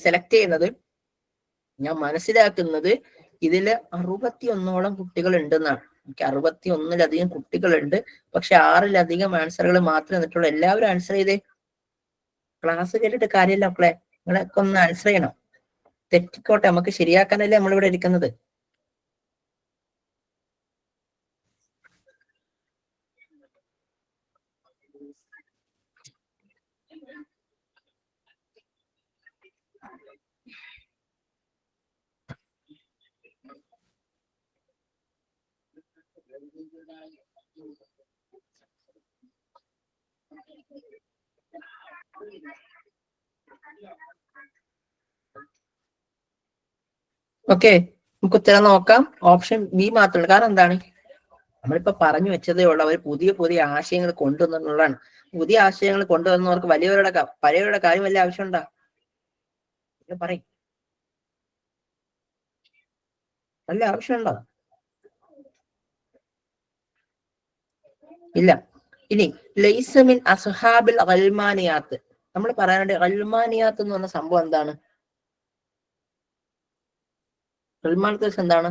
സെലക്ട് ചെയ്യുന്നത്. ഞാൻ മനസ്സിലാക്കുന്നത് ഇതില് 61ഓളം കുട്ടികൾ ഉണ്ടെന്നാണ്. എനിക്ക് 61ലധികം കുട്ടികളുണ്ട്. പക്ഷെ 6ലധികം ആൻസറുകൾ മാത്രമേ എന്നിട്ടുള്ളൂ. എല്ലാവരും ആൻസർ ചെയ്തേ. ക്ലാസ് കേട്ടിട്ട് കാര്യമില്ല മക്കളെ, നിങ്ങളൊക്കെ ഒന്ന് ആൻസർ ചെയ്യണം. തെറ്റിക്കോട്ടെ, നമുക്ക് ശരിയാക്കാനല്ലേ നമ്മളിവിടെ ഇരിക്കുന്നത്. ഓക്കെ, നമുക്ക് ഉത്തരം നോക്കാം. ഓപ്ഷൻ ബി മാത്രമല്ല. കാരണം എന്താണ്, നമ്മളിപ്പോ പറഞ്ഞു വെച്ചതേ ഉള്ളൂ, അവർ പുതിയ പുതിയ ആശയങ്ങൾ കൊണ്ടുവന്നുള്ളതാണ്. പുതിയ ആശയങ്ങൾ കൊണ്ടുവന്നവർക്ക് പഴയവരുടെ കാര്യം വലിയ ആവശ്യമുണ്ടോ? പറയും, നല്ല ആവശ്യമുണ്ടോ? ഇല്ല. ഇനി ലൈസമിൻ അസ്ഹാബിൽ അൽമാനിയാത്ത്, നമ്മൾ പറയാനുണ്ട് അൽമാനിയാത്ത് എന്ന് പറഞ്ഞ സംഭവം എന്താണ്? അൽമാനത്ത് എന്താണ്?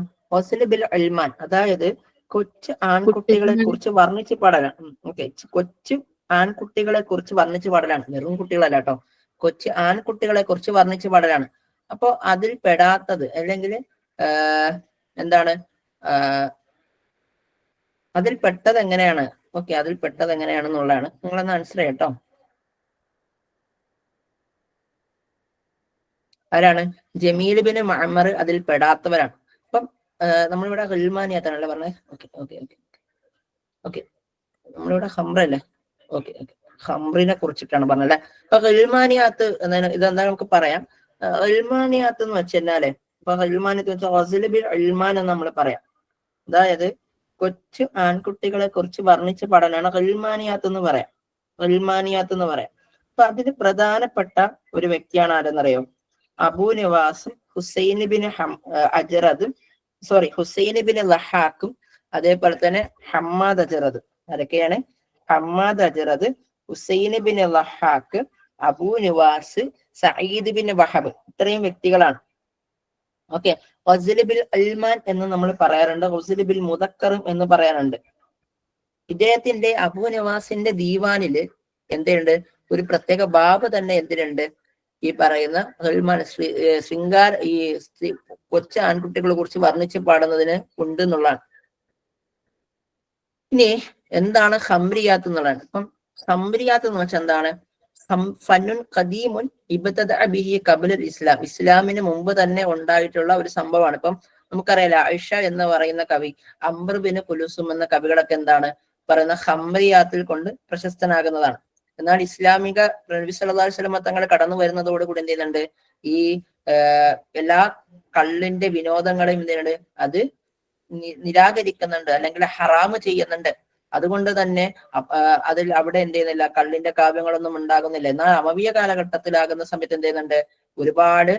ബിൽ അൽമാൻ, അതായത് കൊച്ചു ആൺകുട്ടികളെ കുറിച്ച് വർണ്ണിച്ച് പാടലാണ്. ഓക്കെ, കൊച്ചു ആൺകുട്ടികളെ കുറിച്ച് വർണ്ണിച്ച് പാടലാണ്, വെറും കുട്ടികളല്ല കേട്ടോ, കൊച്ചു ആൺകുട്ടികളെ കുറിച്ച് വർണ്ണിച്ച് പാടലാണ്. അപ്പോ അതിൽ പെടാത്തത് അല്ലെങ്കിൽ എന്താണ്, അതിൽ പെട്ടത് എങ്ങനെയാണ്? ഓക്കെ, അതിൽ പെട്ടത് എങ്ങനെയാണെന്നുള്ളതാണ്. നിങ്ങളൊന്ന് മനസ്സിലായി കേട്ടോ. ആരാണ്? ജമീൽ ബിൻ മഅ്മർ അതിൽ പെടാത്തവരാണ്. അപ്പം നമ്മളിവിടെ ഗൽമാനിയാത്താണല്ലേ പറഞ്ഞത്? ഓക്കെ ഓക്കെ ഓക്കെ ഓക്കെ, നമ്മളിവിടെ ഹംറല്ലേ? ഓക്കെ ഓക്കെ, ഹംറിനെ കുറിച്ചിട്ടാണ് പറഞ്ഞല്ലേ. അപ്പൊ ഗൽമാനിയാത്ത് ഇതെന്താ നമുക്ക് പറയാം. ഗൽമാനിയാത്ത് എന്ന് വെച്ചാലേ, ഇപ്പൊ ഗൽമാനിയത്ത് വെച്ചാൽ ഗസ്ൽ ബിൽ അൽമാൻ എന്ന് നമ്മൾ പറയാം. അതായത് കൊച്ചു ആൺകുട്ടികളെ കുറിച്ച് വർണ്ണിച്ച പഠനമാണ് ഗൽമാനിയാത്ത് എന്ന് പറയാം. ഗൽമാനിയാത്ത് എന്ന് പറയാം. അപ്പൊ അതിന് പ്രധാനപ്പെട്ട ഒരു വ്യക്തിയാണ് ആരെന്നറിയോ? Abu നവാസും Hussain bin Hussein bin ലഹാക്കും അതേപോലെ തന്നെ ഹമ്മാദ് അജറദ്. ആരൊക്കെയാണ്? Hammad അജറദ്, Hussain bin ലഹാക്ക്, Abu Nawaz, Saeed bin Wahab, ഇത്രയും വ്യക്തികളാണ്. ഓക്കെ, ഗസ്ൽ ബിൽ അൽമാൻ എന്ന് നമ്മൾ പറയാറുണ്ട്, ഗസ്ൽ ബിൽ മുദക്കറും എന്ന് പറയാറുണ്ട്. ഇദ്ദേഹത്തിന്റെ അബൂ നവാസിന്റെ ദീവാനില് എന്തുണ്ട്? ഒരു പ്രത്യേക ബാബ് തന്നെ എന്തിനുണ്ട്? ഈ പറയുന്ന ശൃംഗാര, ഈ കൊച്ചു ആൺകുട്ടികളെ കുറിച്ച് വർണ്ണിച്ച് പാടുന്നതിന് ഉണ്ട് എന്നുള്ളതാണ്. ഇനി എന്താണ് ഖംറിയാത്ത് എന്നുള്ളതാണ്. ഇപ്പം ഖംറിയാത്ത് എന്ന് വെച്ചാൽ എന്താണ്? ഫന്നുൻ ഖദീമുൻ ഇബ്തദഅ ബിഹി ഖബ്ലൽ ഇസ്ലാം, ഇസ്ലാമിന് മുമ്പ് തന്നെ ഉണ്ടായിട്ടുള്ള ഒരു സംഭവമാണ്. ഇപ്പം നമുക്കറിയാലോ, ആയിഷ എന്ന് പറയുന്ന കവി, അംർ ബിൻ കുലുസും എന്ന കവികളൊക്കെ എന്താണ് പറയുന്ന ഖംറിയാത്തിൽ കൊണ്ട് പ്രശസ്തനാകുന്നതാണ്. എന്നാൽ ഇസ്ലാമിക നബി സല്ലല്ലാഹു അലൈഹി വസല്ലം തങ്ങൾ കടന്നു വരുന്നതോടുകൂടി എന്ത് ചെയ്യുന്നുണ്ട്? ഈ എല്ലാ കള്ളിന്റെ വിനോദങ്ങളെയും എന്ത് ചെയ്യുന്നുണ്ട്? അത് നിരാകരിക്കുന്നുണ്ട്, അല്ലെങ്കിൽ ഹറാമ് ചെയ്യുന്നുണ്ട്. അതുകൊണ്ട് തന്നെ അവിടെ എന്ത് ചെയ്യുന്നില്ല, കള്ളിന്റെ കാവ്യങ്ങളൊന്നും ഉണ്ടാകുന്നില്ല. എന്നാൽ അമവിയ കാലഘട്ടത്തിലാകുന്ന സമയത്ത് എന്ത് ചെയ്യുന്നുണ്ട്? ഒരുപാട്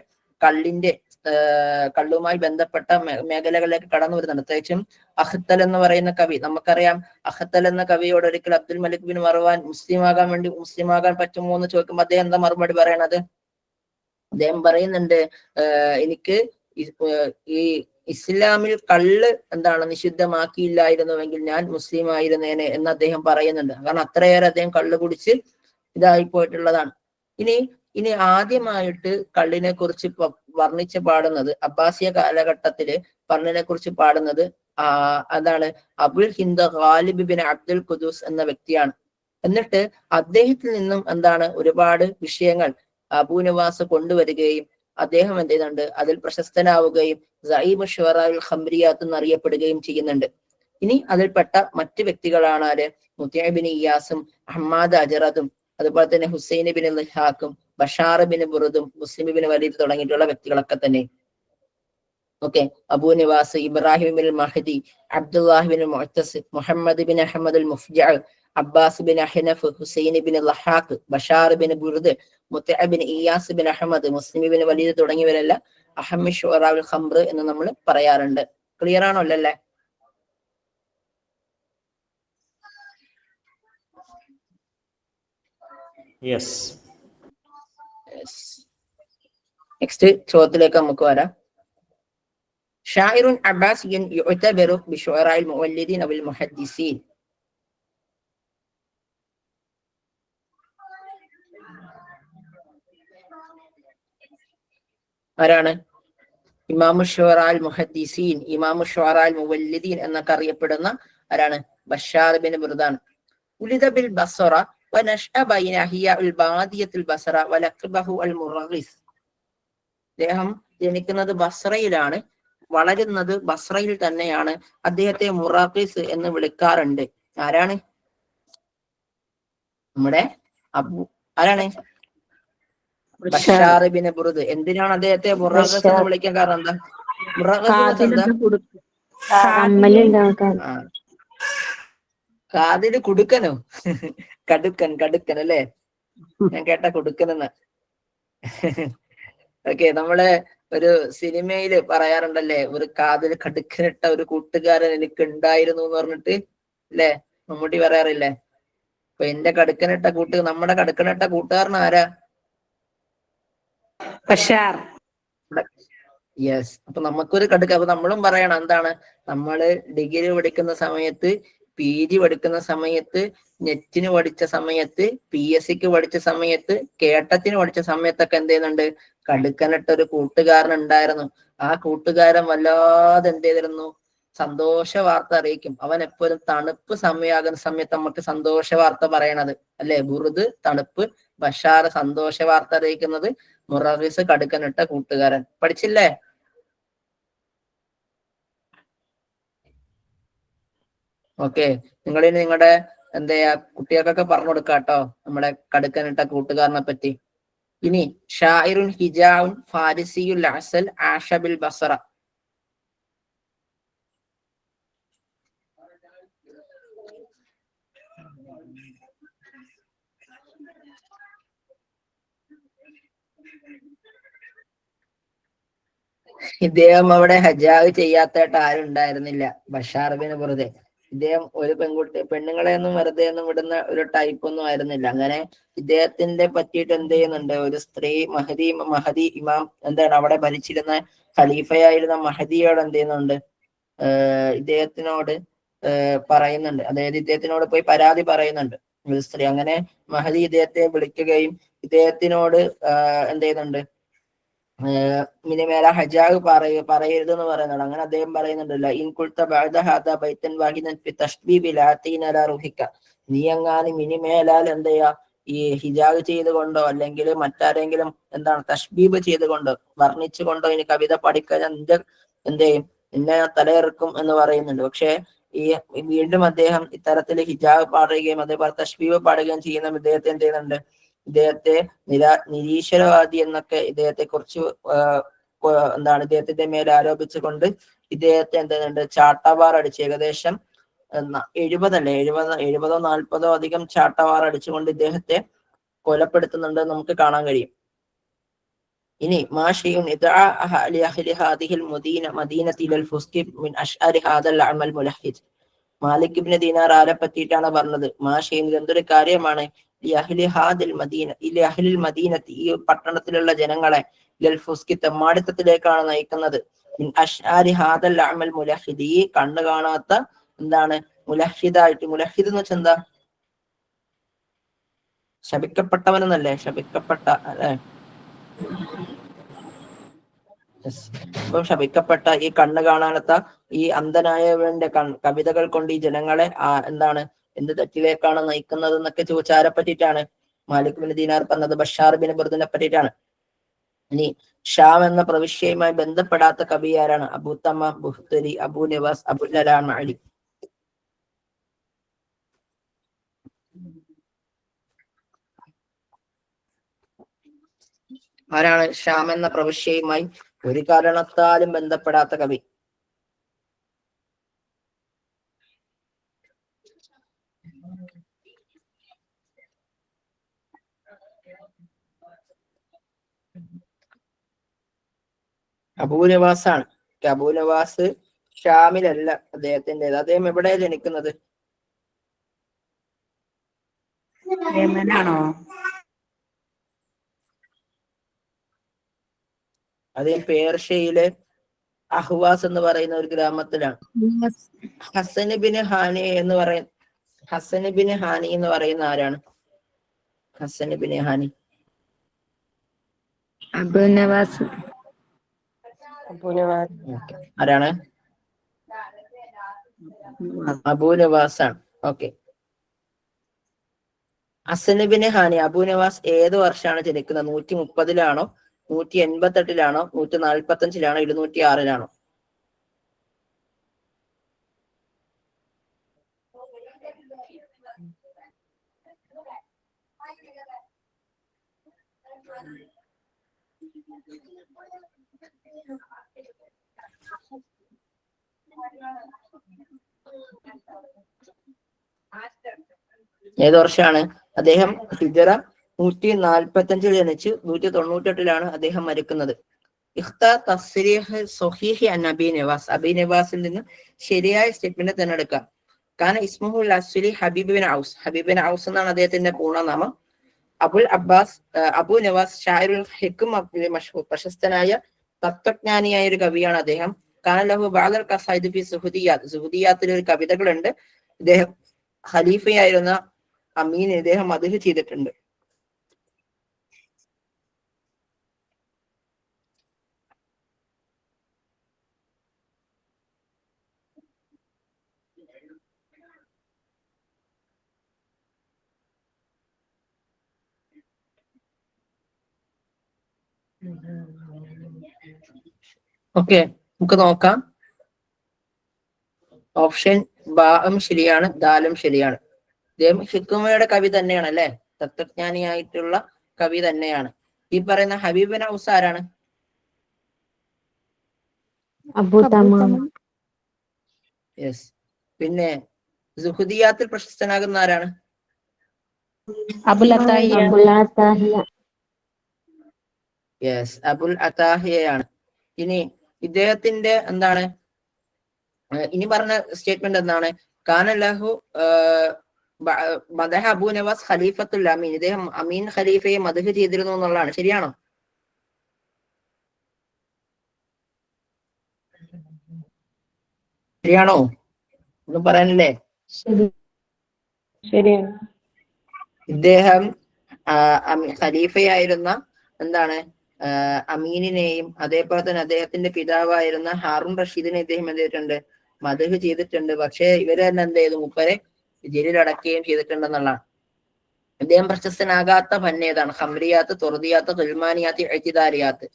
കള്ളുമായി ബന്ധപ്പെട്ട മേഖലകളിലേക്ക് കടന്നു വരുന്നുണ്ട്. പ്രത്യേകിച്ചും അഖ്തൽ എന്ന് പറയുന്ന കവി, നമുക്കറിയാം. അഖ്തൽ എന്ന കവിയോട് ഒരിക്കൽ അബ്ദുൽ മലിക് ബിൻ മർവാൻ മുസ്ലിം ആകാൻ പറ്റുമോ എന്ന് ചോദിക്കുമ്പോൾ അദ്ദേഹം എന്താ മറുപടി പറയണത്? അദ്ദേഹം പറയുന്നുണ്ട്, എനിക്ക് ഈ ഇസ്ലാമിൽ കള്ള് എന്താണ് നിഷിദ്ധമാക്കിയില്ലായിരുന്നുവെങ്കിൽ ഞാൻ മുസ്ലിം ആയിരുന്നേനെ എന്ന് അദ്ദേഹം പറയുന്നുണ്ട്. കാരണം അത്രയേറെ അദ്ദേഹം കള്ള് കുടിച്ച് ഇതായി പോയിട്ടുള്ളതാണ്. ഇനി ആദ്യമായിട്ട് കള്ളിനെ കുറിച്ച് വർണ്ണിച്ച് പാടുന്നത്, അബ്ബാസിയ കാലഘട്ടത്തില് കള്ളിനെ കുറിച്ച് പാടുന്നത് അതാണ് അബുൽ ഹിന്ദ് ഗാലിബ് ബിൻ അബ്ദുൽ ഖുദൂസ് എന്ന വ്യക്തിയാണ്. എന്നിട്ട് അദ്ദേഹത്തിൽ നിന്നും എന്താണ് ഒരുപാട് വിഷയങ്ങൾ അബൂ നവാസ് കൊണ്ടുവരികയും അദ്ദേഹം എന്ത് ചെയ്യുന്നുണ്ട്? അതിൽ പ്രശസ്തനാവുകയും സഈബ് ഷുഅറാഉൽ ഖംറിയാത്ത് എന്നറിയപ്പെടുകയും ചെയ്യുന്നുണ്ട്. ഇനി അതിൽപ്പെട്ട മറ്റു വ്യക്തികളാണ് ആര്? മുത്തഇ ബിൻ ഇയാസും ഹമ്മാദ് അജറദും അതുപോലെ തന്നെ ഹുസൈൻ ബിൻ ലഹാക്കും ബഷാർ ബിൻ ബുറുദും മുസ്ലിം ബിൻ വലീദ് തുടങ്ങിയിട്ടുള്ള വ്യക്തികളൊക്കെ തന്നെ. Okay, Abu Nawas, Ibrahim bin Mahdi, Abdullahi bin Mutasim, Muhammad bin Ahmad al Mufja, Abbas bin Ahnaf, Husain bin Lahaq, Bashar bin Burud, Muti bin Iyas bin Ahmad, Muslim bin Walid തുടങ്ങിയവരെല്ലാം അഹമ്മി ഷുഅറാഉൽ ഖംർ എന്ന് നമ്മൾ പറയാറുണ്ട്. ക്ലിയർ ആണോ? അല്ലല്ലേ? നെക്സ്റ്റ് ചോദ്യത്തിലേക്ക് നമുക്ക് വരാം. ഷാഇറുൻ അബ്ബാസിയൻ യുഅ്തബറു ബിശുഅറാഇൽ മുവല്ലിദീൻ അവൽ മുഹദ്ദിസീൻ. ആരാണ്? ഇമാമു ഷുഅറാഇൽ മുഹദ്ദിസീൻ, ഇമാമു ഷുഅറാഇൽ മുവല്ലിദീൻ എന്നൊക്കെ അറിയപ്പെടുന്ന ആരാണ്? Bashar bin Burdan. ഉലിദ ബിൽ ബസ്റ വനഷ്അ ബൈന അഹിയാഉൽ ബാദിയത്തുൽ ബസ്റ വലഖബഹു അൽ മുറഗ്ഗിസ്. അദ്ദേഹം ജനിക്കുന്നത് ബസ്റയിലാണ്. വളരുന്നത് ബസ്രയിൽ തന്നെയാണ്. അദ്ദേഹത്തെ മുറാഖിസ് എന്ന് വിളിക്കാറുണ്ട്. ആരാണ്? നമ്മുടെ ആരാണ്? ബഷാർ ഇബ്നു ബുർദ്. എന്തിനാണ് അദ്ദേഹത്തെ മുറാഖിസ് എന്ന് വിളിക്കാൻ കാരണം എന്താ? മുറാഖിസ് എന്താ? കാതില് കുടുക്കനോ? കടുക്കൻ അല്ലേ? ഞാൻ കേട്ട കുടുക്കനെന്ന്. ഓക്കെ, നമ്മള് ഒരു സിനിമയില് പറയാറുണ്ടല്ലേ, ഒരു കാതിൽ കടുക്കനിട്ട ഒരു കൂട്ടുകാരൻ എനിക്ക് ഉണ്ടായിരുന്നു എന്ന് പറഞ്ഞിട്ട്, അല്ലേ? മമ്മൂട്ടി പറയാറില്ലേ? അപ്പൊ എന്റെ കടുക്കനിട്ട നമ്മുടെ കടുക്കനിട്ട കൂട്ടുകാരൻ ആരാ? ബഷാർ. യെസ്. അപ്പൊ നമുക്കൊരു അപ്പൊ നമ്മളും പറയണം എന്താണ്, നമ്മള് ഡിഗ്രി പഠിക്കുന്ന സമയത്ത്, PG പഠിക്കുന്ന സമയത്ത്, നെറ്റിന് പഠിച്ച സമയത്ത്, PSCക്ക് പഠിച്ച സമയത്ത്, കേട്ടത്തിന് പഠിച്ച സമയത്തൊക്കെ എന്ത് ചെയ്യുന്നുണ്ട്, കടുക്കനിട്ട ഒരു കൂട്ടുകാരൻ ഉണ്ടായിരുന്നു. ആ കൂട്ടുകാരൻ വല്ലാതെ എന്ത് ചെയ്തിരുന്നു, സന്തോഷ വാർത്ത അറിയിക്കും. അവൻ എപ്പോഴും തണുപ്പ് സമയമാകുന്ന സമയത്ത് നമുക്ക് സന്തോഷ വാർത്ത പറയണത് അല്ലെ? ബുറുദ് തണുപ്പ്, ബഷാർ സന്തോഷ വാർത്ത അറിയിക്കുന്നത്, മുററിസ് കടുക്കനിട്ട കൂട്ടുകാരൻ. പഠിച്ചില്ലേ? ഓക്കെ, നിങ്ങളിനി നിങ്ങളുടെ എന്താ കുട്ടികൾക്കൊക്കെ പറഞ്ഞു കൊടുക്കാം കേട്ടോ നമ്മുടെ കടുക്കനിട്ട കൂട്ടുകാരനെ പറ്റി. ഇനി ഷാഇറുൻ ഹിജാഉൻ ഫാരിസിയുൽ അസൽ ആഷബിൽ ബസറ. ഇദ്ദേഹം അവിടെ ഹജാവ് ചെയ്യാത്തായിട്ട് ആരും ഉണ്ടായിരുന്നില്ല. ബഷാർ ഇബ്നു ബുർദ് ഇദ്ദേഹം ഒരു പെണ്ണുങ്ങളെ ഒന്നും വെറുതെ ഒന്നും വിടുന്ന ഒരു ടൈപ്പ് ഒന്നും ആയിരുന്നില്ല. അങ്ങനെ ഇദ്ദേഹത്തിന്റെ പറ്റിയിട്ട് എന്ത് ചെയ്യുന്നുണ്ട്, ഒരു സ്ത്രീ മഹദി ഇമാം എന്താണ് അവിടെ ഭരിച്ചിരുന്ന ഖലീഫയായിരുന്ന മഹദിയോട് എന്ത് ചെയ്യുന്നുണ്ട്, ഇദ്ദേഹത്തിനോട് പറയുന്നുണ്ട്. അതായത് ഇദ്ദേഹത്തിനോട് പോയി പരാതി പറയുന്നുണ്ട് ഒരു സ്ത്രീ. അങ്ങനെ മഹദി ഇദ്ദേഹത്തെ വിളിക്കുകയും ഇദ്ദേഹത്തിനോട് എന്ത് ചെയ്യുന്നുണ്ട്, മിനിമേല ഹജാവ് പറയരുത് എന്ന് പറയുന്നുണ്ട്. അങ്ങനെ അദ്ദേഹം പറയുന്നുണ്ടല്ലോ, നീ എങ്ങാനും മിനിമേലാൽ എന്ത് ചെയ്യാ, ഈ ഹിജാബ് ചെയ്തുകൊണ്ടോ അല്ലെങ്കിൽ മറ്റാരെങ്കിലും എന്താണ് തഷ്ബീബ് ചെയ്തുകൊണ്ടോ വർണ്ണിച്ചുകൊണ്ടോ ഇനി കവിത പഠിക്കാൻ എന്ത് ചെയ്യും, നിന്നെ തലയിറക്കും എന്ന് പറയുന്നുണ്ട്. പക്ഷെ ഈ വീണ്ടും അദ്ദേഹം ഇത്തരത്തിൽ ഹിജാബ് പാടുകയും അതേപോലെ തഷ്ബീബ് പാടുകയും ചെയ്യുന്ന ഇദ്ദേഹത്തെ എന്ത് ചെയ്യുന്നുണ്ട്, ഇദ്ദേഹത്തെ നിരീശ്വരവാദി എന്നൊക്കെ ഇദ്ദേഹത്തെ കുറിച്ച് എന്താണ് ഇദ്ദേഹത്തിന്റെ മേൽ ആരോപിച്ചുകൊണ്ട് ഇദ്ദേഹത്തെ എന്തുണ്ട് ചാട്ടവാർ അടിച്ച് ഏകദേശം 70 40 അധികം ചാട്ടവാർ അടിച്ചുകൊണ്ട് ഇദ്ദേഹത്തെ കൊലപ്പെടുത്തുന്നുണ്ട് നമുക്ക് കാണാൻ കഴിയും. ഇനി മാലിക് ഇബ്നു ദീനാർ ആരെ പറ്റിയിട്ടാണ് പറഞ്ഞത്? എന്തൊരു കാര്യമാണ്, ഈ പട്ടണത്തിലുള്ള ജനങ്ങളെ തെമ്മാടിത്തത്തിലേക്കാണ് നയിക്കുന്നത്. ഈ കണ്ണു കാണാത്ത എന്താണ് മുലഹിദായിട്ട്, മുലഹിദ് എന്ന് വെച്ചാൽ എന്താ? ശപിക്കപ്പെട്ടവനെന്നല്ലേ? ശപിക്കപ്പെട്ട അല്ലെ? അപ്പം ശപിക്കപ്പെട്ട ഈ കണ്ണ് കാണാത്ത ഈ അന്ധനായവന്റെ കവിതകൾ കൊണ്ട് ഈ ജനങ്ങളെ എന്താണ് എന്ത് തെറ്റിലേക്കാണ് നയിക്കുന്നത് എന്നൊക്കെ ചോദിച്ചാരെ പറ്റിയിട്ടാണ് മാലിക് ബിൻ ദീനാർ പറഞ്ഞത്? ബഷാർ ബിൻ ബുർദിനെ പറ്റിയിട്ടാണ്. ഇനി ഷാം എന്ന പ്രവിശ്യയുമായി ബന്ധപ്പെടാത്ത കവി ആരാണ്? അബൂ തമാം, ബുഖ്തരി, അബൂ നവാസ്, അബുൽ അലാ മഅലി. ആരാണ് ഷാം എന്ന പ്രവിശ്യയുമായി ഒരു കാരണത്താലും ബന്ധപ്പെടാത്ത കവി? അബൂ നവാസ് ആണ്. അബൂ നവാസ് ഷാമിലല്ല അദ്ദേഹത്തിൻ്റെത്. അദ്ദേഹം എവിടെയാണ് ജനിക്കുന്നത്? യമനാണോ? അദ്ദേഹം പേർഷ്യയിലെ അഹ്വാസ് എന്ന് പറയുന്ന ഒരു ഗ്രാമത്തിലാണ്. ഹസൻ ബിൻ ഹാനി എന്ന് പറയുന്ന ആരാണ്? ഹസൻ ബിൻ ഹാനി. അബൂ നവാസ്. ആരാണ്? അബൂ നവാസ് ആണ്. ഓക്കെ. ഹസൻ ബിൻ ഹാനി അബൂ നവാസ് ഏത് വർഷമാണ് ജനിക്കുന്നത്? 130-ലാണോ 188-ലാണോ 145-ലാണോ 206-ലാണോ? ഏത് വർഷമാണ് അദ്ദേഹം? ഹിജറ 145 ജനിച്ച് 198 അദ്ദേഹം മരിക്കുന്നത്. അബി നവാസിൽ നിന്ന് ശരിയായ സ്റ്റേറ്റ്മെന്റ് തിരഞ്ഞെടുക്കാം. കാന ഇസ്മുഹുൽ അസ്ലി ഹബീബ് ബിൻ ഔസ്. ഹബീബ് ബിൻ ഔസ് എന്നാണ് അദ്ദേഹത്തിന്റെ പൂർണ്ണനാമം. അബുൽ അബ്ബാസ് അബു നവാസ് ഷാഇറുൽ ഹിക്മ മഷ്ഹൂർ, പ്രശസ്തനായ തത്വജ്ഞാനിയായ ഒരു കവിയാണ് അദ്ദേഹം. കാന ലഹു ബഅദൽ ഖസൈദ് ഫി സുഹുദിയാത്ത്. സുഹുദിയാത്തിൽ ഒരു കവിതകളുണ്ട്. ഇദ്ദേഹം ഖലീഫയായിരുന്ന അമീൻ ഇദ്ദേഹം മദ്ഹ് ചെയ്തിട്ടുണ്ട്. ഓക്കെ, നമുക്ക് നോക്കാം. ഓപ്ഷൻ ബാം ശരിയാണ്, ദാലും ശരിയാണ്. ഇദ്ദേഹം ഹിക്മയുടെ കവി തന്നെയാണ് അല്ലെ, തത്വജ്ഞാനിയായിട്ടുള്ള കവി തന്നെയാണ്. ഈ പറയുന്ന ഹബീബ് ബിൻ ഔസ് ആരാണ്? യെസ്. പിന്നെ സുഹുദിയാത്തിൽ പ്രശസ്തനാകുന്ന ആരാണ്? യെസ്, അബുൽ അതാഹിയയാണ്. ഇനി ഇദ്ദേഹത്തിന്റെ എന്താണ് ഇനി പറഞ്ഞ സ്റ്റേറ്റ്മെന്റ് എന്താണ്? കാന ലഹു മദഹ അബൂ നവാസ് ഖലീഫത്തുൽ അമീൻ. ഇദ്ദേഹം അമീൻ ഖലീഫയെ മദ്ഹ് ചെയ്തിരുന്നു എന്നുള്ളതാണ്. ശരിയാണോ? ശരിയാണോ? ഒന്നും പറയാനില്ലേ? ശരിയാണ്. ഇദ്ദേഹം ഖലീഫയായിരുന്ന എന്താണ് അമീനിനെയും അതേപോലെ തന്നെ അദ്ദേഹത്തിന്റെ പിതാവായിരുന്ന ഹാറൂൺ റഷീദിനെ ഇദ്ദേഹം എന്ത് ചെയ്തിട്ടുണ്ട്? മദ്ഹ് ചെയ്തിട്ടുണ്ട്. പക്ഷെ ഇവര് തന്നെ എന്ത് ചെയ്തു? മൂപ്പരെ ജയിലിലടക്കുകയും ചെയ്തിട്ടുണ്ടെന്നുള്ളതാണ്. ഇദ്ദേഹം പ്രശസ്തനാകാത്ത ഫന്ന് ഏതാണ്? ഖംറിയാത്ത്, തുർദിയാത്ത്, ഗുൽമാനിയാത്ത്, ഇഅ്തിദാരിയാത്ത്.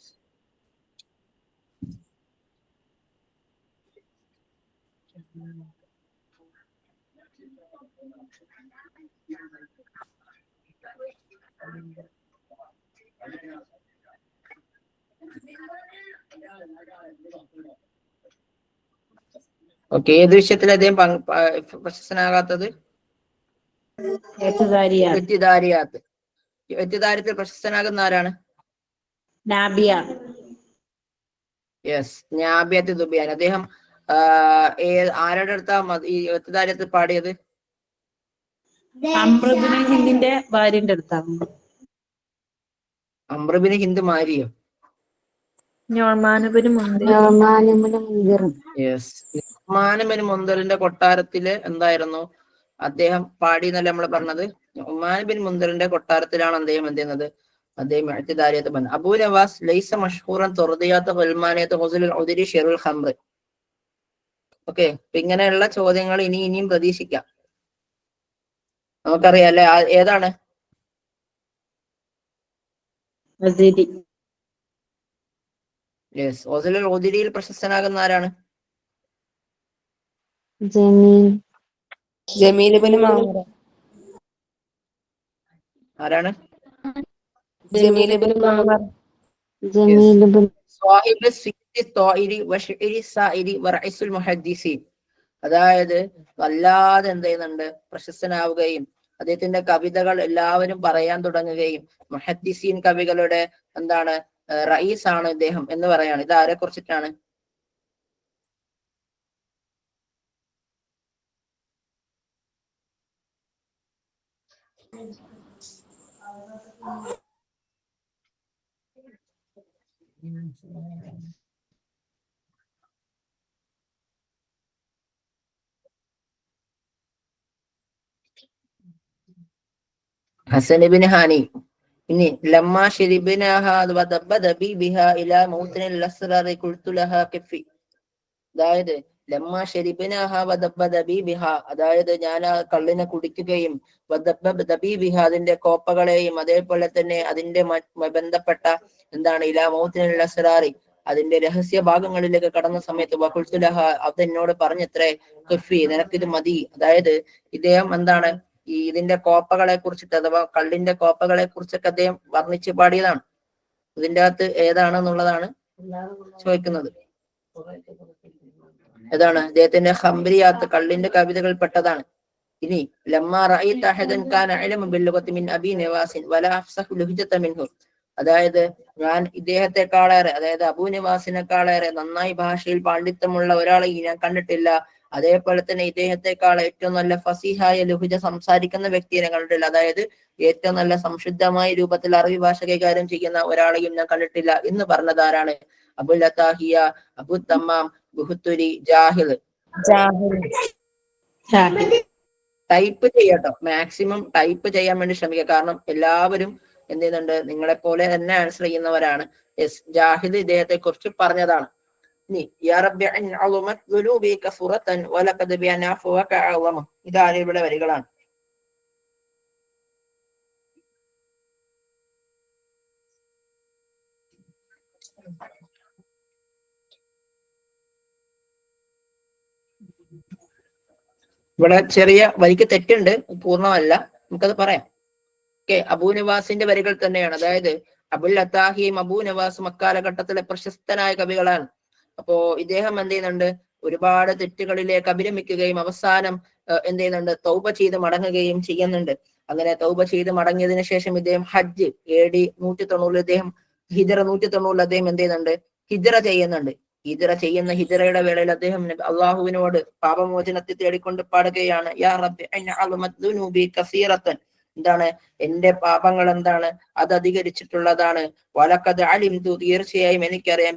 ഓക്കെ, ഏത് വിഷയത്തിൽ അദ്ദേഹം പ്രശസ്തനാകാത്തത്? ഇഅ്തിദാരിയാത്ത്. ഇഅ്തിദാരിയത്തിൽ പ്രശസ്തനാകുന്ന ആരാണ്? നാബിയ. യെസ്, നാബിയത്ത് ദുബിയാൻ. അദ്ദേഹം ആരുടെ അടുത്താ ഈ ഇഅ്തിദാരിയത്ത് പാടിയത്? അംർ ഇബ്നു ഹിന്ദിന്റെ ഭാര്യന്റെ അടുത്താണ്. അംർ ഇബ്നു ഹിന്ദ് മാരിയോ? Numan Ibn Mundir. Yes, Numan Ibn മുൻദിറിന്റെ കൊട്ടാരത്തില് എന്തായിരുന്നു അദ്ദേഹം പാടി എന്നല്ല നമ്മൾ പറഞ്ഞത്? നുഅ്മാൻ ഇബ്നു മുൻദിറിന്റെ കൊട്ടാരത്തിലാണ് അദ്ദേഹം എന്ത് ചെയ്യുന്നത്? അദ്ദേഹം ഇഅ്തിദാരിയത്ത് പറഞ്ഞു. അബൂ നവാസ് ലൈസ മഷ്ഹൂറൻ തുർദിയാത്ത് ഗുൽമാനിയത്ത് ഗുസ്ലുൽ ഉദ്രി ഷെറുൽ ഖംർ. ഓക്കെ, അപ്പൊ ഇങ്ങനെയുള്ള ചോദ്യങ്ങൾ ഇനിയും പ്രതീക്ഷിക്കാം. നമുക്കറിയാം അല്ലെ ഏതാണ്? യെസ്, ഗുസ്ലുൽ ഉദ്രിയിൽ പ്രശസ്തനാകുന്ന ആരാണ്? ജമീൽ ഇബ്നു മാമൂറ. ആരാണ്? ജമീൽ ഇബ്നു മാമൂറ. സ്വാഹിബ് സിത്തി ത്വാഇരി വശഇരി സാഇരി വറഇസുൽ മുഹദ്ദിസീൻ. അതായത് വല്ലാതെ എന്ത് ചെയ്യുന്നുണ്ട്? പ്രശസ്തനാവുകയും അദ്ദേഹത്തിന്റെ കവിതകൾ എല്ലാവരും പറയാൻ തുടങ്ങുകയും മുഹദ്ദിസീൻ കവികളുടെ എന്താണ് റഈസ് ആണ് ഇദ്ദേഹം എന്ന് പറയാണ്. ഇത് ആരെ കുറിച്ചിട്ടാണ്? ഹസൻ ഇബ്നു ഹാനി. ഇനി ലമ്മാ ശരിബ്നാഹാ വദബ്ബദബി ബിഹാ ഇലാ മൗത്തിനിൽ അസ്റാറി ഖുൽതു ലഹാ കഫി. അതായത് ലമ്മാ ശരിബ്നാഹാ വദബ്ബദബി ബിഹാ, അതായത് ഞാൻ ആ കള്ളിനെ കുടിക്കുകയും വദബ്ബദബി ബിഹാ അതിന്റെ കോപ്പകളെയും അതേപോലെ തന്നെ അതിന്റെ ബന്ധപ്പെട്ട എന്താണ് ഇലാ മൗത്തിനിൽ അസ്റാറി അതിന്റെ രഹസ്യ ഭാഗങ്ങളിലേക്ക് കടന്ന സമയത്ത് വഖുൽതു ലഹാ, അത് എന്നോട് പറഞ്ഞത്രേ കഫി, നിനക്കിത് മതി. അതായത് ഇദ്ദേഹം എന്താണ് ഈ ഇതിന്റെ കോപ്പകളെ കുറിച്ചിട്ട് അഥവാ കള്ളിന്റെ കോപ്പകളെ കുറിച്ചൊക്കെ അദ്ദേഹം വർണ്ണിച്ച് പാടിയതാണ്. ഇതിന്റെ അകത്ത് ഏതാണെന്നുള്ളതാണ് ചോദിക്കുന്നത്. ഏതാണ്? അദ്ദേഹത്തിന്റെ ഖംറിയാത്ത്, കള്ളിന്റെ കവിതകൾ പെട്ടതാണ്. ഇനി ലമ്മാ റഅയ്ത അഹദൻ കാന ഇൽമു ബിൽലുഗതി മിൻ അബി നവാസിൻ വലാ അഫ്സഹു ലുഹ്ജത മിൻഹു. അതായത് ഞാൻ ഇദ്ദേഹത്തെക്കാളേറെ, അതായത് അബൂ നവാസിനെക്കാളേറെ നന്നായി ഭാഷയിൽ പാണ്ഡിത്യമുള്ള ഒരാളെ ഞാൻ കണ്ടിട്ടില്ല. അതേപോലെ തന്നെ ഇദ്ദേഹത്തെക്കാൾ ഏറ്റവും നല്ല ഫസീഹായ ലുഹജ സംസാരിക്കുന്ന വ്യക്തിയെ കണ്ടിട്ടില്ല. അതായത് ഏറ്റവും നല്ല സംശുദ്ധമായ രൂപത്തിൽ അറബി ഭാഷ കൈകാര്യം ചെയ്യുന്ന ഒരാളെയും ഞാൻ കണ്ടിട്ടില്ല എന്ന് പറഞ്ഞതാരാണ്? Abul Atahiya, Abu Tammam, Buhturi, Jahil. Type ചെയ്യട്ടോ, മാക്സിമം ടൈപ്പ് ചെയ്യാൻ വേണ്ടി ശ്രമിക്കുക. കാരണം എല്ലാവരും എന്ത് ചെയ്യുന്നുണ്ട്, നിങ്ങളെ പോലെ തന്നെ ആൻസർ ചെയ്യുന്നവരാണ്. ജാഹിദ് ഇദ്ദേഹത്തെ കുറിച്ച് പറഞ്ഞതാണ്. ഇതാണ് ഇവിടെ വരികളാണ്. ഇവിടെ ചെറിയ വരിക്ക് തെറ്റുണ്ട്, പൂർണ്ണമല്ല, നമുക്കത് പറയാം. അബൂ നവാസിന്റെ വരികൾ തന്നെയാണ്. അതായത് അബുൽ അത്താഹിയും അബൂ നവാസും അക്കാലഘട്ടത്തിലെ പ്രശസ്തനായ കവികളാണ്. അപ്പോ ഇദ്ദേഹം എന്ത് ചെയ്യുന്നുണ്ട്, ഒരുപാട് തെറ്റുകളിലേക്ക് അഭിരമിക്കുകയും അവസാനം എന്ത് ചെയ്യുന്നുണ്ട്, തൗബ ചെയ്ത് മടങ്ങുകയും ചെയ്യുന്നുണ്ട്. അങ്ങനെ തൗബ ചെയ്ത് മടങ്ങിയതിനു ശേഷം ഇദ്ദേഹം ഹജ്ജ് AD 190 ഇദ്ദേഹം ഹിജറ 190 അദ്ദേഹം എന്ത് ചെയ്യുന്നുണ്ട്, ഹിജറ ചെയ്യുന്നുണ്ട്. ഹിജറയുടെ വേളയിൽ അദ്ദേഹം അള്ളാഹുവിനോട് പാപമോചനത്തെ തേടിക്കൊണ്ട് പാടുകയാണ്, യാ റബ്ബി ദുനൂബി കസീറത്തൻ. എന്താണ്? എന്റെ പാപങ്ങൾ എന്താണ്, അത് അധികരിച്ചിട്ടുള്ളതാണ്. വലഖദ് അലിംതു, തീർച്ചയായും എനിക്കറിയാം,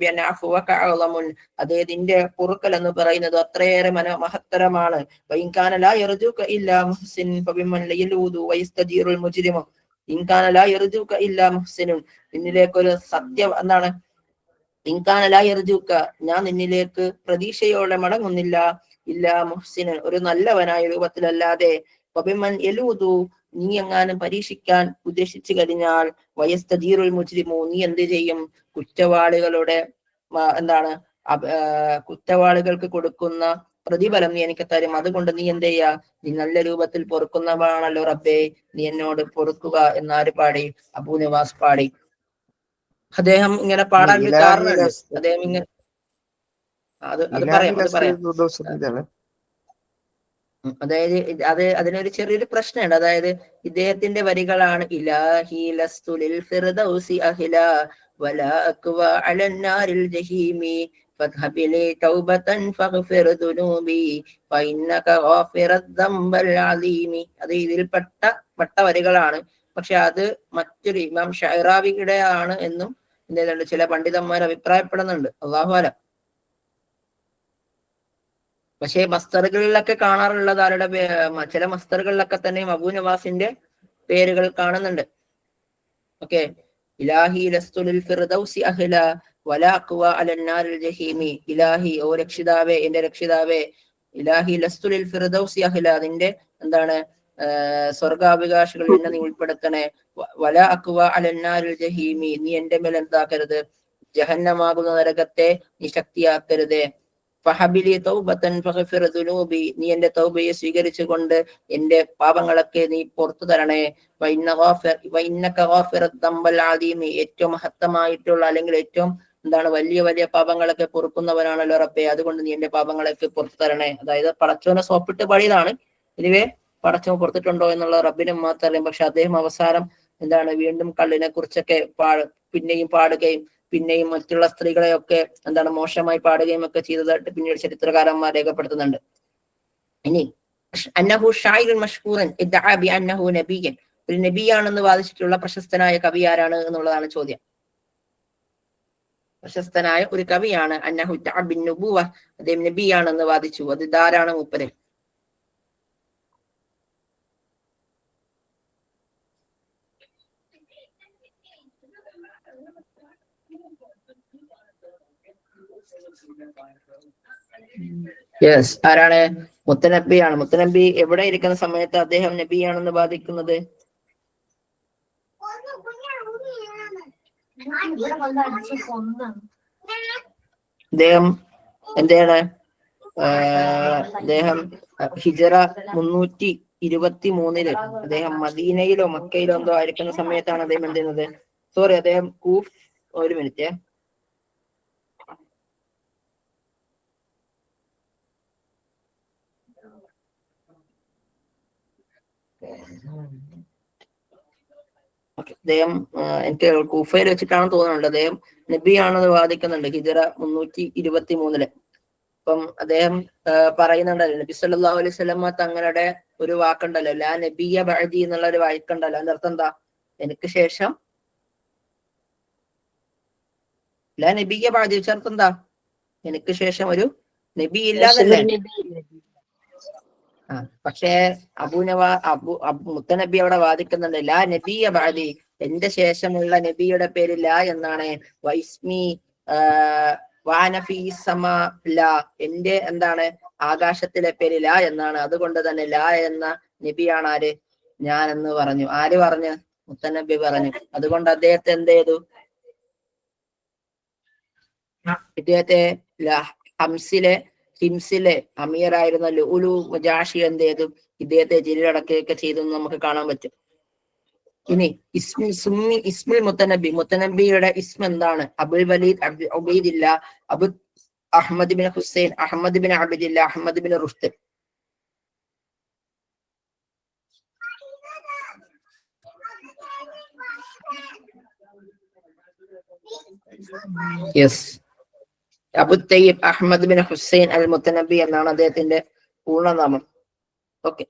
അതേ നിന്റെ പൊറുക്കൽ എന്ന് പറയുന്നത് അത്രയേറെ മഹത്തരമാണ്. വഇൻകാന ലാ യർജൂക ഇല്ലാ മുഹ്സിൻ ഫബിമൻ യലൂദു വയസ്തജീറുൽ മുജ്രിമു. ഇൻകാന ലാ യർജൂക ഇല്ലാ മുഹ്സിനുൻ, നിന്നിലേക്കൊരു സത്യം എന്താണ്, ഇൻകാന ലാ യർജൂക, ഞാൻ നിന്നിലേക്ക് പ്രതീക്ഷയോടെ മടങ്ങുന്നില്ല, ഇല്ലാ മുഹ്സിനൻ, ഒരു നല്ലവനായ രൂപത്തിലല്ലാതെ. ഫബിമൻ യലൂദു, നീ എങ്ങാനും പരീക്ഷിക്കാൻ ഉദ്ദേശിച്ചു കഴിഞ്ഞാൽ, വയസ്തജീറുൽ മുജ്രിമു, നീ എന്ത് ചെയ്യും, കുറ്റവാളികളുടെ എന്താണ് കുറ്റവാളികൾക്ക് കൊടുക്കുന്ന പ്രതിഫലം നീ എനിക്ക് തരും. അതുകൊണ്ട് നീ എന്ത് ചെയ്യാ, നീ നല്ല രൂപത്തിൽ പൊറുക്കുന്നവനാണല്ലോ റബ്ബേ, നീ എന്നോട് പൊറുക്കുക എന്നാര് പാടി? അബൂ നവാസ് പാടി. അദ്ദേഹം ഇങ്ങനെ പാടാൻ ഒരു കാരണമുണ്ട്. അദ്ദേഹം ഇങ്ങനെ അത് പറയാം. അതായത് അതിനൊരു ചെറിയൊരു പ്രശ്നമുണ്ട്. അതായത് ഇദ്ദേഹത്തിന്റെ വരികളാണ് ഇലാഹി ലസ്തു ലിൽ ഫിർദൗസി അഹ്ലാ വലാ അക്വ അലന്നാരിൽ ജഹീമി ഫദ്ഹബിലി തൗബതൻ ഫഗ്ഫിർ ദുനൂബി ഫഇന്നക ഗാഫിറദ് ദംബൽ അലീമി. അത് ഇതിൽപ്പെട്ട വരികളാണ്. പക്ഷെ അത് മറ്റൊരു ഇമാം ഷഅറാവിയുടെ ആണ് എന്നും എന്തുണ്ട് ചില പണ്ഡിതന്മാർ അഭിപ്രായപ്പെടുന്നുണ്ട്. അല്ലാഹു അലം. പക്ഷേ മസ്തറുകളിലൊക്കെ കാണാറുള്ളത് ആരുടെ ചില മസ്തറുകളിലൊക്കെ തന്നെ അബൂ നവാസിന്റെ പേരുകൾ കാണുന്നുണ്ട്. ഓക്കെ, ഇലാഹി ലസ്തു ലിൽ ഫിർദൗസി അഹ്ലാ വലാ അഖ്വ അലന്നാരിൽ ജഹീമി. ഇലാഹി, ഓ രക്ഷിതാവേ, എന്റെ രക്ഷിതാവേ, ഇലാഹി ലസ്തു ലിൽ ഫിർദൗസി അഹ്ലാ, നിന്റെ എന്താണ് സ്വർഗാവകാശികളിൽ എന്നെ നീ ഉൾപ്പെടുത്തണേ. വലാ അഖ്വ അലന്നാരിൽ ജഹീമി, നീ എന്റെ മേൽ എന്താക്കരുത്, ജഹന്നമാകുന്ന നരകത്തെ നീ ശക്തിയാക്കരുതേ. ഫഹബിലി തൗബതൻ ഫഗ്ഫിർ ദുനൂബി, നീ എന്റെ തൗബയെ സ്വീകരിച്ചുകൊണ്ട് എന്റെ പാപങ്ങളൊക്കെ നീ പുറത്തു തരണേ. വഇന്നക ഗാഫിറദ് ദംബൽ അലീമി, ഏറ്റവും മഹത്തമായിട്ടുള്ള അല്ലെങ്കിൽ ഏറ്റവും എന്താണ് വലിയ വലിയ പാപങ്ങളൊക്കെ പൊറുക്കുന്നവനാണല്ലോ റബ്ബേ, അതുകൊണ്ട് നീ എന്റെ പാപങ്ങളൊക്കെ പുറത്തു തരണേ. അതായത് പടച്ചോനെ സോപ്പിട്ട് പാടിയതാണ്. ഇനിവേ പടച്ചോൻ പുറത്തിട്ടുണ്ടോ എന്നുള്ള റബ്ബിനും മാത്രം അറിയാം. പക്ഷെ അദ്ദേഹം അവസാനം എന്താണ് വീണ്ടും കള്ളിനെ കുറിച്ചൊക്കെ പിന്നെയും പാടുകയും പിന്നെയും മറ്റുള്ള സ്ത്രീകളെയൊക്കെ എന്താണ് മോശമായി പാടുകയും ഒക്കെ ചെയ്തതായിട്ട് പിന്നീട് ചരിത്രകാരന്മാർ രേഖപ്പെടുത്തുന്നുണ്ട്. ഇനി അന്നഹു ഷായിറുൻ മഷ്ഹൂറൻ ഇദ്ദഅ ബിഅന്നഹു നബിയ്യൻ, ഒരു നബിയാണെന്ന് വാദിച്ചിട്ടുള്ള പ്രശസ്തനായ കവി ആരാണ് എന്നുള്ളതാണ് ചോദ്യം. പ്രശസ്തനായ ഒരു കവിയാണ് അന്നഹു ഇദ്ദഅ ബിന്നുബുവ, അദ്ദേഹം നബിയാണെന്ന് വാദിച്ചു. അത് ഇതാരാണ്? മൂപ്പര്. യെസ്, ആരാണ്? മുത്തനബിയാണ്. മുത്തനബി എവിടെ ഇരിക്കുന്ന സമയത്ത് അദ്ദേഹം നബിയാണെന്ന് വാദിക്കുന്നത്? അദ്ദേഹം എന്താണ് അദ്ദേഹം ഹിജറ 323 അദ്ദേഹം മദീനയിലോ മക്കയിലോ എന്തോ ആയിരിക്കുന്ന സമയത്താണ് അദ്ദേഹം എന്ത് ചെയ്യുന്നത്, അദ്ദേഹം ഒരു മിനിറ്റ്. അദ്ദേഹം എനിക്ക് കൂഫയിൽ വെച്ചിട്ടാണെന്ന് തോന്നുന്നുണ്ട്. അദ്ദേഹം നബിയാണെന്ന് വാദിക്കുന്നുണ്ട് ഹിജറ 323. അപ്പം അദ്ദേഹം പറയുന്നുണ്ടല്ലോ, നബി സല്ലല്ലാഹു അലൈഹി വസല്ലമ തങ്ങളുടെ ഒരു വാക്കുണ്ടല്ലോ, ലാ നബിയ ബഅദി എന്നുള്ള ഒരു വാക്കുണ്ടല്ലോ. അതിന്റെ അർത്ഥം എന്താ? എനിക്ക് ശേഷം ലാ നബിയ ബഅദി അർത്ഥം എന്താ? എനിക്ക് ശേഷം ഒരു നബി ഇല്ലാന്നല്ലേ? പക്ഷേ മുത്തനബി അവിടെ വാദിക്കുന്നുണ്ട്, ലാ നബിയ ബഅദി, എന്റെ ശേഷമുള്ള നബിയുടെ പേര് ലാ എന്നാണ്. വൈസ്മി വാനഫി സമ ലാ, എന്റെ എന്താണ് ആകാശത്തിലെ പേര് ലാ എന്നാണ്. അതുകൊണ്ട് തന്നെ ലാ എന്ന നബിയാണ് ആര്? ഞാൻ എന്ന് പറഞ്ഞു. ആര് പറഞ്ഞു? മുത്തനബി പറഞ്ഞു. അതുകൊണ്ട് അദ്ദേഹത്തെ എന്ത് ചെയ്തു? ഇദ്ദേഹത്തെ ഹിംസിലെ അമീറായിരുന്ന ലുലു മുജാഷി എന്ത് ചെയ്തു? ഇദ്ദേഹത്തെ ജയിലിലടക്കുകയൊക്കെ ചെയ്തെന്ന് നമുക്ക് കാണാൻ പറ്റും. ഇനി ഇസ്മുൽ മുത്തനബിയുടെ ഇസ്മ എന്താണ്? Abul Walid Ubaidilla Abu Ahmad bin Husain Ahmad bin Abdilla Ahmad bin Rushd. Yes, Abu Tayyib Ahmad bin Husain al Mutanabbi എന്നാണ് അദ്ദേഹത്തിന്റെ പൂർണ്ണനാമം. ഓക്കെ.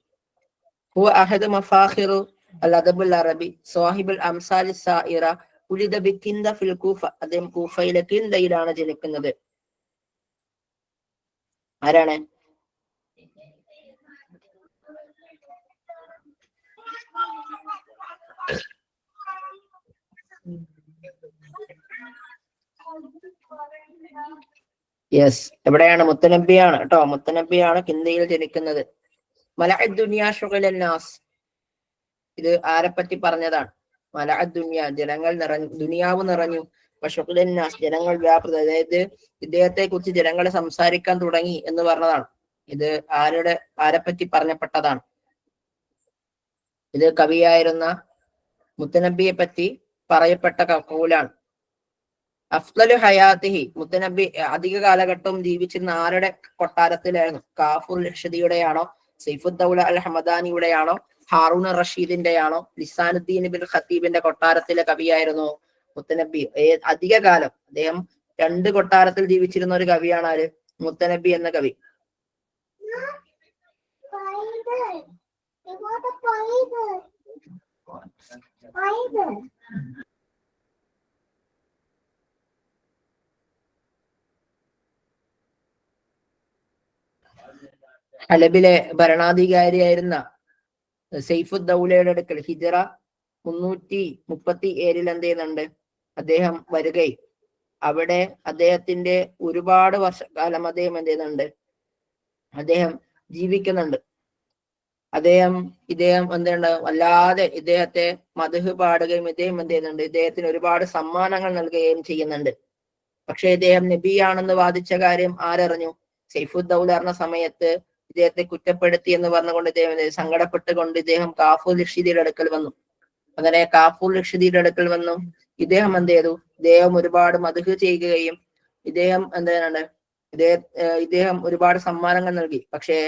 ഹുവ അഹദ് മഫാഖിറു അൽ അദബുൽ അറബി സാഹിബുൽ അംസാൽ സായിറ ഉലിദ ബികിന്ദ ഫിൽ കൂഫ. അദ്ദേഹം കൂഫയിലെ കിന്ദയിലാണ് ജനിക്കുന്നത്. ആരാണ്? യെസ്, എവിടെയാണ്? മുത്തനബിയാണ് കേട്ടോ. മുത്തനബിയാണ് കിന്ദയിൽ ജനിക്കുന്നത്. മലഅദ് ദുനിയ ശുഗലൻ നാസ്, ഇത് ആരെപ്പറ്റി പറഞ്ഞതാണ്? മലഅദ് ദുനിയ, ജനങ്ങൾ നിറഞ്ഞു, ദുനിയാവ് നിറഞ്ഞു. ശുഗലൻ നാസ്, ജനങ്ങൾ വ്യാപൃത. അതായത് ഇദ്ദേഹത്തെ കുറിച്ച് ജനങ്ങൾ സംസാരിക്കാൻ തുടങ്ങി എന്ന് പറഞ്ഞതാണ്. ഇത് ആരെപ്പറ്റി പറഞ്ഞപ്പെട്ടതാണ്? ഇത് കവിയായിരുന്ന മുത്തനബിയെ പറ്റി പറയപ്പെട്ട കൗലാണ്. അഫ്ളലു ഹയാത്തിഹി, മുത്തനബി അധിക കാലഘട്ടവും ജീവിച്ചിരുന്ന ആരുടെ കൊട്ടാരത്തിലായിരുന്നു? കാഫുർ ലക്ഷദിയുടെയാണോ? സൈഫുദ്ദൗല അൽ ഹമദാനിയുടെയാണോ? ഹാറൂൺ റഷീദിന്റെയാണോ? ലിസാനുദ്ദീൻ ബിൻ ഖത്തീബിന്റെ കൊട്ടാരത്തിലെ കവിയായിരുന്നു മുത്തനബി. അധിക കാലം അദ്ദേഹം 2 കൊട്ടാരത്തിൽ ജീവിച്ചിരുന്ന ഒരു കവിയാണ് ആര്? മുത്തനബി എന്ന കവി. ഹലബിലെ ഭരണാധികാരിയായിരുന്ന സൈഫുദ്ദൗലയുടെ അടുക്കൽ ഹിജറ 337 എന്ത് ചെയ്യുന്നുണ്ട്? അദ്ദേഹം വരികയും അവിടെ അദ്ദേഹത്തിന്റെ ഒരുപാട് വർഷക്കാലം അദ്ദേഹം എന്ത് ചെയ്യുന്നുണ്ട്? അദ്ദേഹം ജീവിക്കുന്നുണ്ട്. ഇദ്ദേഹം എന്തുണ്ട്? വല്ലാതെ ഇദ്ദേഹത്തെ മദ്ഹ് പാടുകയും ഇദ്ദേഹം എന്ത് ചെയ്യുന്നുണ്ട്? ഇദ്ദേഹത്തിന് ഒരുപാട് സമ്മാനങ്ങൾ നൽകുകയും ചെയ്യുന്നുണ്ട്. പക്ഷെ ഇദ്ദേഹം നബിയാണെന്ന് വാദിച്ച കാര്യം ആരറിഞ്ഞു? സൈഫുദ്ദൗല അറിഞ്ഞ സമയത്ത് ഇദ്ദേഹത്തെ കുറ്റപ്പെടുത്തി എന്ന് പറഞ്ഞുകൊണ്ട് ഇദ്ദേഹം സങ്കടപ്പെട്ടുകൊണ്ട് ഇദ്ദേഹം കാഫൂർ ലക്ഷദിയുടെ അടുക്കൽ വന്നു. അങ്ങനെ കാഫൂർ ലക്ഷദിയുടെ അടുക്കൽ വന്നു ഇദ്ദേഹം എന്ത് ചെയ്തു? ഇദ്ദേഹം ഒരുപാട് മദ്ഹ് ചെയ്യുകയും ഇദ്ദേഹം ഒരുപാട് സമ്മാനങ്ങൾ നൽകി. പക്ഷേ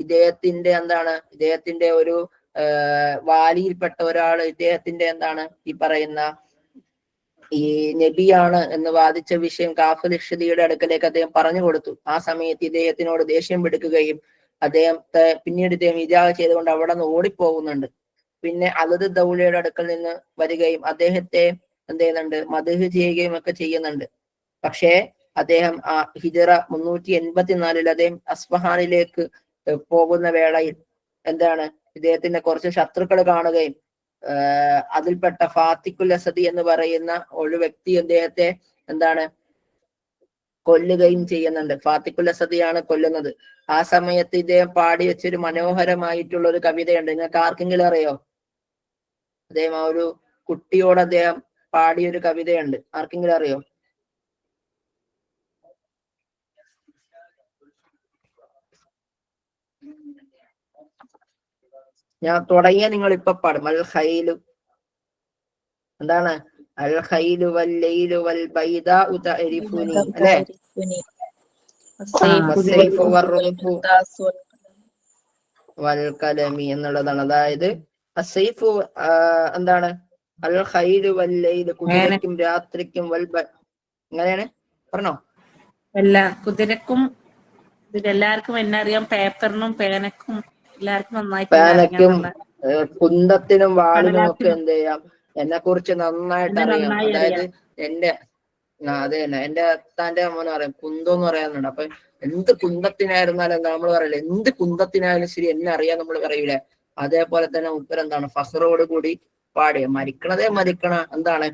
ഇദ്ദേഹത്തിന്റെ ഒരു വാലിയിൽപ്പെട്ട ഒരാൾ ഇദ്ദേഹത്തിന്റെ ഈ പറയുന്ന ഈ നബിയാണ് എന്ന് വാദിച്ച വിഷയം കാഫിർ ലക്ഷദിയുടെ അടുക്കലേക്ക് അദ്ദേഹം പറഞ്ഞു കൊടുത്തു. ആ സമയത്ത് ഇദ്ദേഹത്തിനോട് ദേഷ്യം പിടിക്കുകയും പിന്നീട് ഇദ്ദേഹം ഇജാഹ ചെയ്തുകൊണ്ട് അവിടെ നിന്ന് ഓടിപ്പോകുന്നുണ്ട്. പിന്നെ അലദ് ദൗലയുടെ അടുക്കൽ നിന്ന് വരികയും അദ്ദേഹത്തെ എന്ത് ചെയ്യുന്നുണ്ട്? മദ്ഹ് ചെയ്യുകയും ഒക്കെ ചെയ്യുന്നുണ്ട്. പക്ഷേ അദ്ദേഹം ഹിജറ 384 അദ്ദേഹം അസ്ഫഹാനിലേക്ക് പോകുന്ന വേളയിൽ ഇദ്ദേഹത്തിന്റെ കുറച്ച് ശത്രുക്കൾ കാണുകയും അതിൽപ്പെട്ട ഫാത്തിഖുൽ അസദി എന്ന് പറയുന്ന ഒരു വ്യക്തി അദ്ദേഹത്തെ കൊല്ലുകയും ചെയ്യുന്നുണ്ട്. ഫാത്തിഖുൽ അസദിയാണ് കൊല്ലുന്നത്. ആ സമയത്ത് ഇദ്ദേഹം പാടി വെച്ചൊരു മനോഹരമായിട്ടുള്ള ഒരു കവിതയുണ്ട്. നിങ്ങൾക്ക് ആർക്കെങ്കിലും അറിയോ? അദ്ദേഹം ആ ഒരു കുട്ടിയോട് അദ്ദേഹം പാടിയൊരു കവിതയുണ്ട്. ആർക്കെങ്കിലും അറിയോ? ഞാൻ തുടങ്ങിയ നിങ്ങൾ ഇപ്പൊ പാടും. മൽ ഖൈലു അൽ ഖൈലു വൽ ലൈലു വൽ ബൈദാഉ തഅരിഫുനി അല്ലേ? വസ്സൈഫു വറുംഹു വൽ കലമി എന്നുള്ളതാണ്. അതായത് അസൈഫു എന്താണ്? അൽ ഖൈലു വൽ ലൈലു കുതിരയ്ക്കും രാത്രിക്കും അങ്ങനെയാണ് പറഞ്ഞോ? കുതിരക്കും എല്ലാവർക്കും എന്നെ അറിയാം, പേപ്പറിനും പേനക്കും എല്ലാവർക്കും നന്നായിട്ട് പേനക്കും കുന്തത്തിനും വാളിനും ഒക്കെ എന്ത് ചെയ്യാം, എന്നെ കുറിച്ച് നന്നായിട്ട് അറിയാം. അതായത് എന്റെ അത് തന്നെ എന്റെ അത്താന്റെ മോനെ അറിയാം, കുന്തം എന്ന് പറയാനുണ്ട്. അപ്പൊ എന്ത് കുന്തത്തിനായിരുന്നാലും എന്താ നമ്മൾ പറയില്ലേ, എന്ത് കുന്തത്തിനായാലും ശരി എന്നെ അറിയാൻ നമ്മൾ പറയൂലേ, അതേപോലെ തന്നെ ഉത്തരം എന്താണ്? ഫസറോട് കൂടി പാടിയ മരിക്കണ എന്താണ്?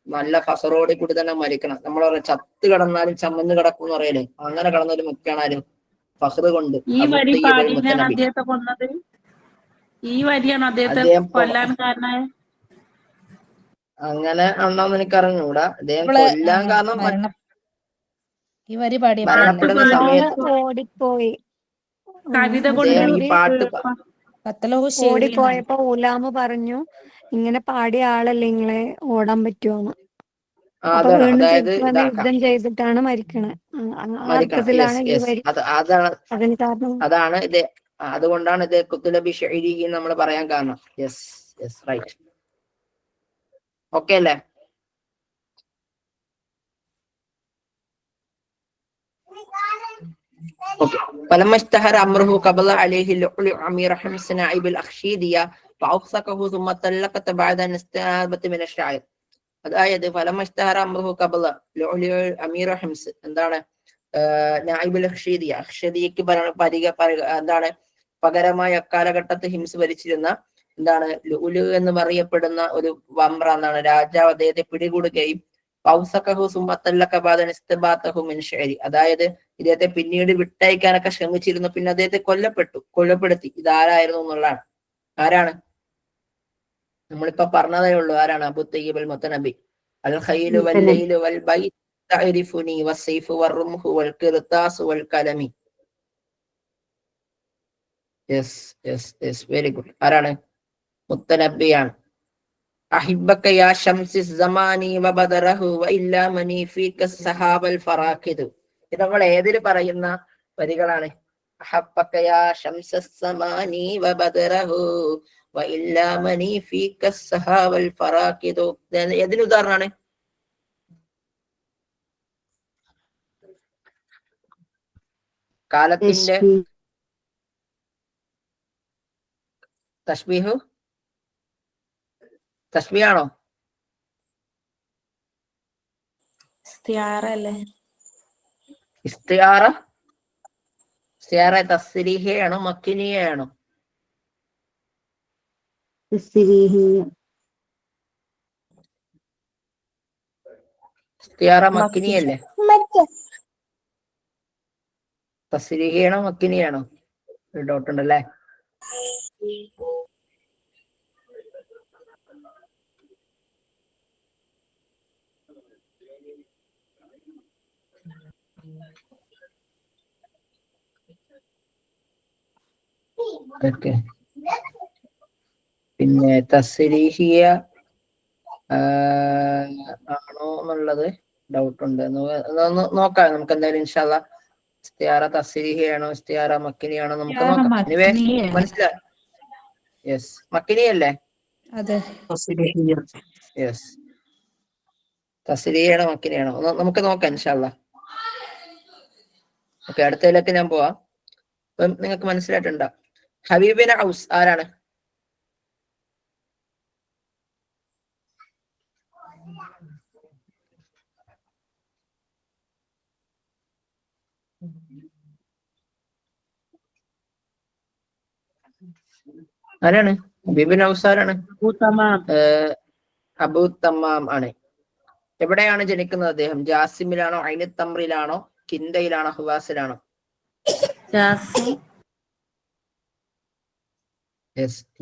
നല്ല ഫസറോട് കൂടി തന്നെ മരിക്കണം. നമ്മൾ പറയാം ചത്ത് കിടന്നാലും ചമ്മന്ന് കിടക്കും എന്ന് പറയലേ, അങ്ങനെ കിടന്നൊരു മുഖ്യാണാലും ഫസറ് കൊണ്ട് ഈ വരി പാടിയാണ് അദ്ദേഹത്തെ കൊന്നത്. ഈ വരിയാണ് അദ്ദേഹത്തെ കൊല്ലാൻ കാരണമായ. അങ്ങനെ ഉണ്ടോന്ന് എനിക്ക് അറിഞ്ഞൂടാ. അദ്ദേഹം കൊല്ലാൻ കാരണം ഈ വരി പാടിയ മരണപ്പെടുന്ന സമയത്ത് ഓടിപ്പോയി. കവിത അദ്ദേഹം ഈ പാട്ട് ഓടിപ്പോയപ്പോ ഉലാമ പറഞ്ഞു, ഇങ്ങനെ പാടിയ ആളല്ലേ നിങ്ങളെ ഓടാൻ പറ്റുമോന്ന്. അപ്പൊ വീണ്ടും തിരിച്ചു വന്ന് യുദ്ധം ചെയ്തിട്ടാണ് മരിക്കണത്. ആ അർത്ഥത്തിലാണ് ഈ വരി. അതിന് കാരണം അതാണ് ഇത്. അതുകൊണ്ടാണ് ഇത് കുത്തുലബി ഷഈരിഹി നമ്മൾ പറയാൻ കാരണം. Yes yes right. ഓക്കെ അല്ലേ? فلما اشتهر أمره قبض عليه اللؤلؤ أمير حمص نائب الأخشيدية فأوثقه ثم طلقت بعد الاستنابة من الشاعر. അതായത് ഫലമസ്തഹറ അമ്രുഹു ഖബള ലുഅ്ലുഉ അമീർ ഹിംസ് എന്താണ്? നായിബുൽ അഖ്ഷീദിയ, അഖ്ഷദിയക്ക് എന്താണ് പകരമായി അക്കാലഘട്ടത്ത് ഹിംസ് ഭരിച്ചിരുന്ന എന്താണ് ലുഅ്ലു എന്ന് പറയപ്പെടുന്ന ഒരു വമ്ര എന്താണ് രാജാവ് അദ്ദേഹത്തെ പിടികൂടുകയും അതായത് ഇദ്ദേഹത്തെ പിന്നീട് വിട്ടയക്കാനൊക്കെ ശ്രമിച്ചിരുന്നു. പിന്നെ അദ്ദേഹത്തെ കൊല്ലപ്പെടുത്തി. ഇതാരായിരുന്നു എന്നുള്ളതാണ്. ആരാണ്? നമ്മളിപ്പോ പറഞ്ഞതേ ഉള്ളൂ. ആരാണ്? അബൂ തയ്യിബ് അൽ മുത്തനബി. അൽ ഖൈലു വൽ ലൈലു വൽ ബൈത് തഅരിഫുനി വസ്സൈഫു വറുംഹു വൽ ഖിർതാസു വൽ കലമി. Yes yes yes, very good. ആരാണ്? മുത്തനബിയാണ്. അഹിബ്ബക യാ ശംസി സമാനി വബദറഹു വഇല്ലാ മനി ഫീക സഹാബൽ ഫറാഖിദു. ഇത് നമ്മൾ ഏതിൽ പറയുന്ന വരികളാണ്? അഹബ്ബക യാ ശംസ സമാനി വബദറഹു വഇല്ലാ മനി ഫീക സഹാബൽ ഫറാഖിദു. ഏതിന് ഉദാഹരണമാണ്? കാലത്തിന്റെ തശ്ബീഹു തശ്ബീഹാണോ? ഇസ്തിആറ അല്ലേ? ഇസ്തിആറ തസ്രീഹിയാണോ മക്കിനിയാണോ? ഇസ്തിആറ മക്കിനിയല്ലേ? തസ്രീഹിയാണോ മക്കിനിയാണോ? ഒരു ഡൗട്ട് ഉണ്ടല്ലേ? ഓക്കെ. പിന്നെ തസ്രീഹിയ ആണോ എന്നുള്ളത് ഡൗട്ട് ഉണ്ട്. നോക്കാം നമുക്ക് എന്തായാലും ഇൻഷാ അല്ലാഹ്. ഇസ്തിആറ തസ്രീഹിയാണോ ഇസ്തിആറ മക്കിനിയാണോ നമുക്ക് നോക്കാം. മനസ്സിലായി? യെസ്, മക്കിനിയല്ലേ? അതെ. യെസ്, തസ്രീഹിയാണോ മക്കിനിയാണോ നമുക്ക് നോക്കാം ഇൻഷാ അല്ലാഹ്. ഓക്കെ, അടുത്തതിലേക്ക് ഞാൻ പോവാം. അപ്പം നിങ്ങൾക്ക് മനസ്സിലായിട്ടുണ്ടോ? ഹബീബിൻ ഔസ് ആരാണ്? ആരാണ് ഹബീബിൻ ഔസ്? ആരാണ്? അബൂ തമ്മാം ആണ്. എവിടെയാണ് ജനിക്കുന്നത് അദ്ദേഹം? ജാസിമിലാണോ ഐനി തമ്രിലാണോ കിന്തയിലാണോ ഹുവാസിലാണോ?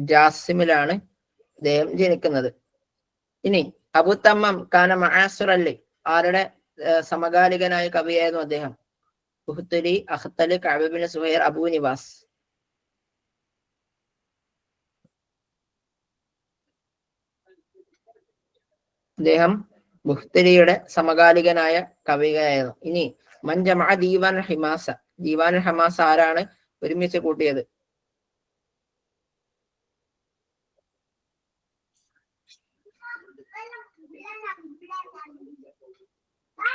ജാസിമിലാണ് അദ്ദേഹം ജനിക്കുന്നത്. ഇനി അബൂ തമ്മാം കാന മഅസുറല്ലി, ആരുടെ സമകാലികനായ കവിയായിരുന്നു അദ്ദേഹം? ബുഹ്തുരി, അഖ്തല്, കഅബ് ബിൻ സുഹൈർ, അബൂ നിവാസ്. അദ്ദേഹം ബുഖ്തരിയുടെ സമകാലികനായ കവിയായിരുന്നു. ഇനി മൻജമഅ ദീവാൻ ഹിമാസ, ദീവാൻ ഹമാസ ആരാണ് ഒരുമിച്ച് കൂട്ടിയത്?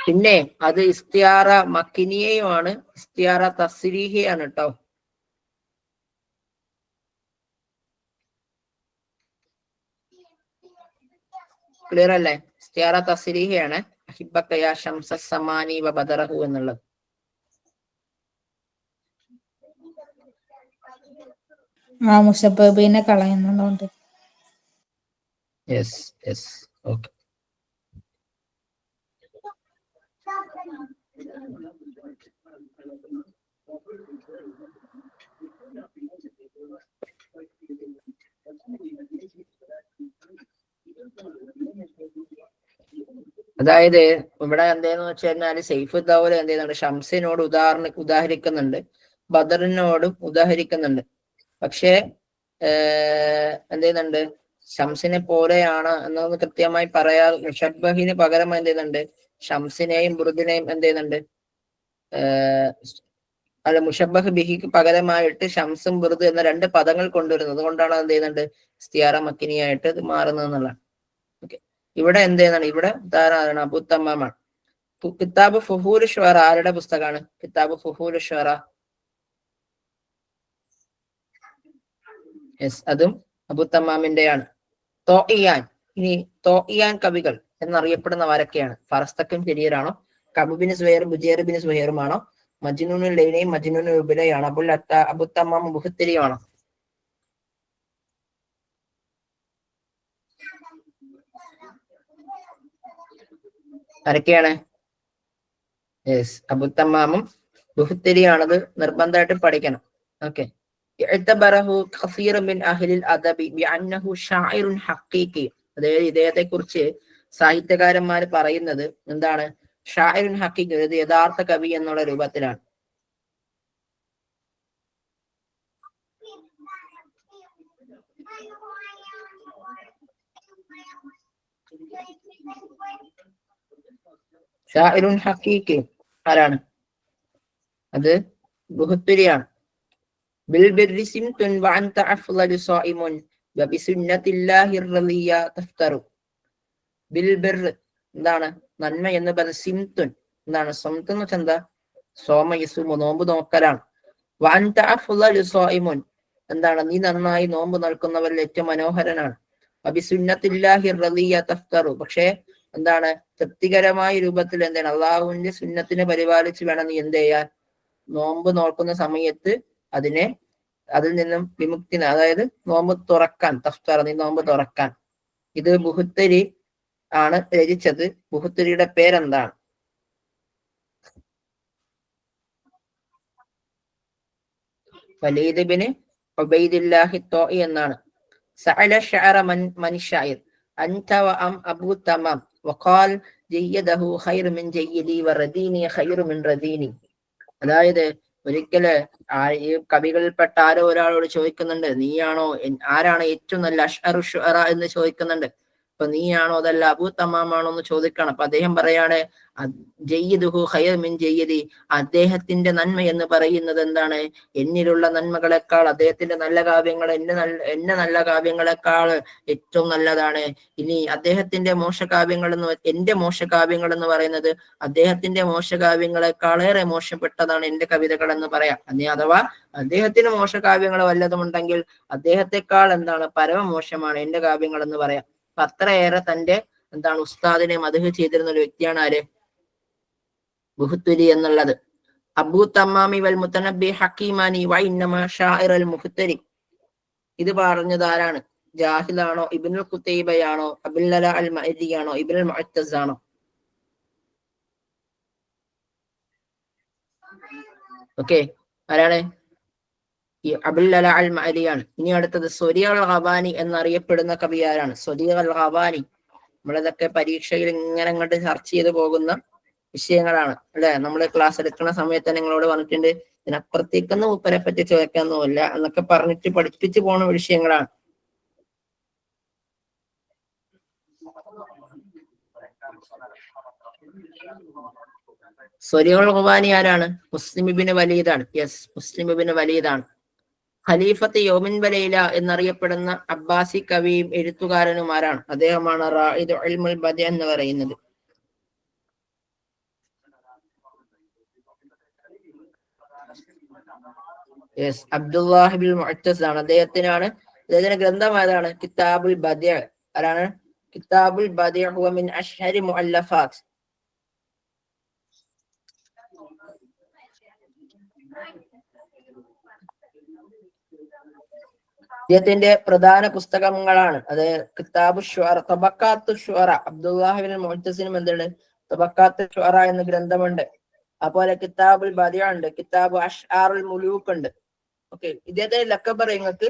പിന്നെ അത് ഇസ്തിയാറ മക്കിനിയയുമാണ്, ഇസ്തിയാറ തസ്രീഹിയാണ് കേട്ടോ. ക്ലിയർ അല്ലേ? ഇസ്തിയാറ തസ്രീഹിയാണ് അഹിബ്ബക യാ ശംസ സമാനി വ ബദറഹു എന്നുള്ളത്. മുഷബ്ബഹിനെ കളയുന്നതുകൊണ്ട്. Yes yes okay. അതായത് ഇവിടെ എന്താന്ന് വെച്ച് കഴിഞ്ഞാല് സൈഫ് ദൗല എന്ത് ചെയ്യുന്നുണ്ട്? ഷംസിനോട് ഉദാഹരിക്കുന്നുണ്ട്, ബദറിനോടും ഉദാഹരിക്കുന്നുണ്ട്. പക്ഷേ എന്ത് ചെയ്യുന്നുണ്ട്? ഷംസിനെ പോലെയാണ് എന്നൊന്ന് കൃത്യമായി പറയാ. മുഷബ്ബഹിന് പകരം എന്ത് ചെയ്യുന്നുണ്ട്? ഷംസിനെയും ബുറുദിനെയും എന്ത് ചെയ്യുന്നുണ്ട്? അല്ല, മുഷബ്ബഹ് ബിഹിക്ക് പകരമായിട്ട് ഷംസും ബുറുദ് എന്ന രണ്ട് പദങ്ങൾ കൊണ്ടുവരുന്നത് കൊണ്ടാണ് എന്ത് ചെയ്യുന്നുണ്ട്? ഇസ്തിയാറ മക്കിനിയായിട്ട് ഇത് മാറുന്നത് എന്നുള്ളതാണ്. ഓക്കെ, ഇവിടെ എന്ത് ചെയ്യുന്നതാണ്? ഇവിടെ ധാരാളമാണ് അബൂ തമ്മാമാണ്. കിതാബ് ഫുഹൂൽ ഷുഅറ ആരുടെ പുസ്തകമാണ്? കിതാബ് ഫുഹൂൽ ഷുഅറ. യെസ്, അതും അബൂ തമ്മാമിന്റെയാണ്. തോഇയാൻ, ഇനി തോഇയാൻ കവികൾ എന്നറിയപ്പെടുന്ന ആരൊക്കെയാണ്? ഫറസ്തക്കും ശരീരാണോ? കബുബിന് സുഹൈറും ബുജൈർ ബിൻ സുഹൈറുമാണോ? മജ്നൂനുൽ ലൈലയും മജ്നൂനുൽ ഉബലയാണോ? അബൂ തമ്മാം ബുഖ്തരിയാണോ? ആരൊക്കെയാണ്? യെസ്, അബൂ തമ്മാമും ബുഖ്തരിയാണത് നിർബന്ധമായിട്ട് പഠിക്കണം. ഓക്കെ. അതായത് ഇദ്ദേഹത്തെ കുറിച്ച് സാഹിത്യകാരന്മാർ പറയുന്നത് എന്താണ്? ഷാഇറുൻ ഹഖീഖ്, അതായത് യഥാർത്ഥ കവി എന്നുള്ള രൂപത്തിലാണ്. ഷാഇറുൻ ഹഖീഖ് ആരാണ്? അത് ബുഖ്തരിയാണ്. ബിൽബിർരി സിംതുൻ വഅൻത അഫ്ളലു സായിമുൻ വബിസുന്നത്തില്ലാഹിർ റളിയ തഫ്തറു. ബിൽബിർ എന്താണ്? നന്മ എന്ന് പറഞ്ഞ സിംതുൻ എന്താണ്? സംത്ത് എന്ന് വെച്ചാൽ എന്താ? സോമയസുമു, നോമ്പ് നോക്കലാണ്. വഅൻത അഫ്ളലു സായിമുൻ എന്താണ്? നീ നന്നായി നോമ്പ് നോക്കുന്നവരിൽ ഏറ്റവും മനോഹരനാണ്. വബിസുന്നത്തില്ലാഹിർ റളിയ തഫ്തറു, പക്ഷേ എന്താണ്? തൃപ്തികരമായ രൂപത്തിൽ എന്താണ്? അള്ളാഹുവിന്റെ സുന്നത്തിനെ പരിപാലിച്ച് വേണം നീ എന്ത് ചെയ്യാൻ? നോമ്പ് നോക്കുന്ന സമയത്ത് അതിൽ നിന്നും വിമുക്തി, അതായത് നോമ്പ് തുറക്കാൻ. തഫ്തറ, നീ നോമ്പ് തുറക്കാൻ. ഇത് ബുഖ്തരി ആണ് രചിച്ചത്. ബുഖ്തരിയുടെ പേരെന്താണ്? വലീദ് ബിൻ ഉബൈദില്ലാഹി തോഇ എന്നാണ്. സഅല ശഅറ മൻ ശായിർ അൻത വ അം അബൂ തമാം വഖാൽ ജയ്യദഹു ഖൈറു മിൻ ജയ്യിദി വറദീനി ഖൈറു മിൻ റദീനി. അതായത് ഒരിക്കല് ഈ കവികളിൽപ്പെട്ട ആരോ ഒരാളോട് ചോദിക്കുന്നുണ്ട്, നീയാണോ, ആരാണ് ഏറ്റവും നല്ല അഷ്അറു ശുഅറ എന്ന് ചോദിക്കുന്നുണ്ട്. അപ്പൊ നീയാണോ അതല്ല അബൂ തമാമാണോ എന്ന് ചോദിക്കണം. അപ്പൊ അദ്ദേഹം പറയാണ് ജയ്യിദുഹു ഖൈറു മിൻ ജയ്യിദി, അദ്ദേഹത്തിന്റെ നന്മ എന്ന് പറയുന്നത് എന്താണ്? എന്നിലുള്ള നന്മകളെക്കാൾ അദ്ദേഹത്തിന്റെ നല്ല കാവ്യങ്ങൾ എന്നെ നല്ല കാവ്യങ്ങളെക്കാൾ ഏറ്റവും നല്ലതാണ്. ഇനി അദ്ദേഹത്തിന്റെ മോശകാവ്യങ്ങൾ എന്റെ മോശകാവ്യങ്ങൾ എന്ന് പറയുന്നത് അദ്ദേഹത്തിന്റെ മോശകാവ്യങ്ങളെക്കാളേറെ മോശപ്പെട്ടതാണ് എന്റെ കവിതകൾ എന്ന് പറയാം. അഥവാ അദ്ദേഹത്തിന് മോശകാവ്യങ്ങൾ വല്ലതുമുണ്ടെങ്കിൽ അദ്ദേഹത്തെക്കാൾ എന്താണ്? പരമമോശമാണ് എന്റെ കാവ്യങ്ങൾ എന്ന് പറയാം. അപ്പൊ അത്രയേറെ തന്റെ എന്താണ്? ഉസ്താദിനെ മദ്ഹ് ചെയ്തിരുന്ന ഒരു വ്യക്തിയാണ് ആര്? ബുഖ്തരി എന്നുള്ളത്. അബൂ തമ്മാമി വൽ മുതനബ്ബി ഹക്കീമാനി വ ഇന്നമാ ഷാഇറൽ മുഖ്തരി. ഇത് പറഞ്ഞത് ആരാണ്? ജാഹിലാണോ? ഇബ്നുൽ ഖുതൈബയാണോ? അബുൽ അല അൽ മഅരിയാണോ? ഇബ്നുൽ മുഅത്തസ് ആണോ? ഓക്കെ, ആരാണ്? ഈ അബുൽ അല അൽ മഅരിയാണ്. ഇനി അടുത്തത് സ്വരിയ അൽ ഖവാനി എന്നറിയപ്പെടുന്ന കവി ആരാണ്? സ്വരിയ അൽ ഖവാനി. നമ്മളിതൊക്കെ പരീക്ഷയിൽ ഇങ്ങനെ അങ്ങോട്ട് ചർച്ച ചെയ്ത് പോകുന്ന വിഷയങ്ങളാണ് അല്ലെ? നമ്മൾ ക്ലാസ് എടുക്കുന്ന സമയത്ത് നിങ്ങളോട് പറഞ്ഞിട്ടുണ്ട് ഇതിനപ്പുറത്തേക്കൊന്നും ഉപ്പരെ പറ്റി ചോദിക്കാനൊന്നുമില്ല എന്നൊക്കെ പറഞ്ഞിട്ട് പഠിപ്പിച്ചു പോണ വിഷയങ്ങളാണ്. സ്വരിഉൽ ഖുവാനി ആരാണ്? മുസ്ലിം ഇബ്നു വലീദാണ്. യെസ്, മുസ്ലിം ഇബ്നു വലീദാണ്. ഖലീഫത്ത് യൗമിൻ വലൈല എന്നറിയപ്പെടുന്ന അബ്ബാസി കവിയും എഴുത്തുകാരനും ആരാണ്? അദ്ദേഹമാണ് റായിദ് ഇൽമുൽ ബദി എന്ന് പറയുന്നത്. യെസ്, അബ്ദുല്ലാഹി ബിൻ മുഅത്തസ് ആണ്. അദ്ദേഹത്തിന്റെ ഗ്രന്ഥം ഏതാണ്? കിതാബുൽ ബദി. ആരാണ്? കിതാബുൽ ബദി ഹുവ മിൻ അഷ്ഹരി മുഅല്ലഫാത്ത്. അദ്ദേഹത്തിന്റെ പ്രധാന പുസ്തകങ്ങളാണ് അത് കിതാബു ശുഅറ, തബഖാത്തു ശുഅറ. അബ്ദുല്ലാഹി ബിൻ മുഅത്തസിനും എന്താണ്? തബഖാത്തു ശുഅറ എന്ന ഗ്രന്ഥമുണ്ട്. അതുപോലെ കിതാബുൽ ബദി ഉണ്ട്, കിതാബു അഷ്ആറുൽ മുലൂക്ക് ഉണ്ട്. ഓക്കെ, ഇദ്ദേഹത്തിന്റെ ലഖബ് അറിയാം നിങ്ങൾക്ക്?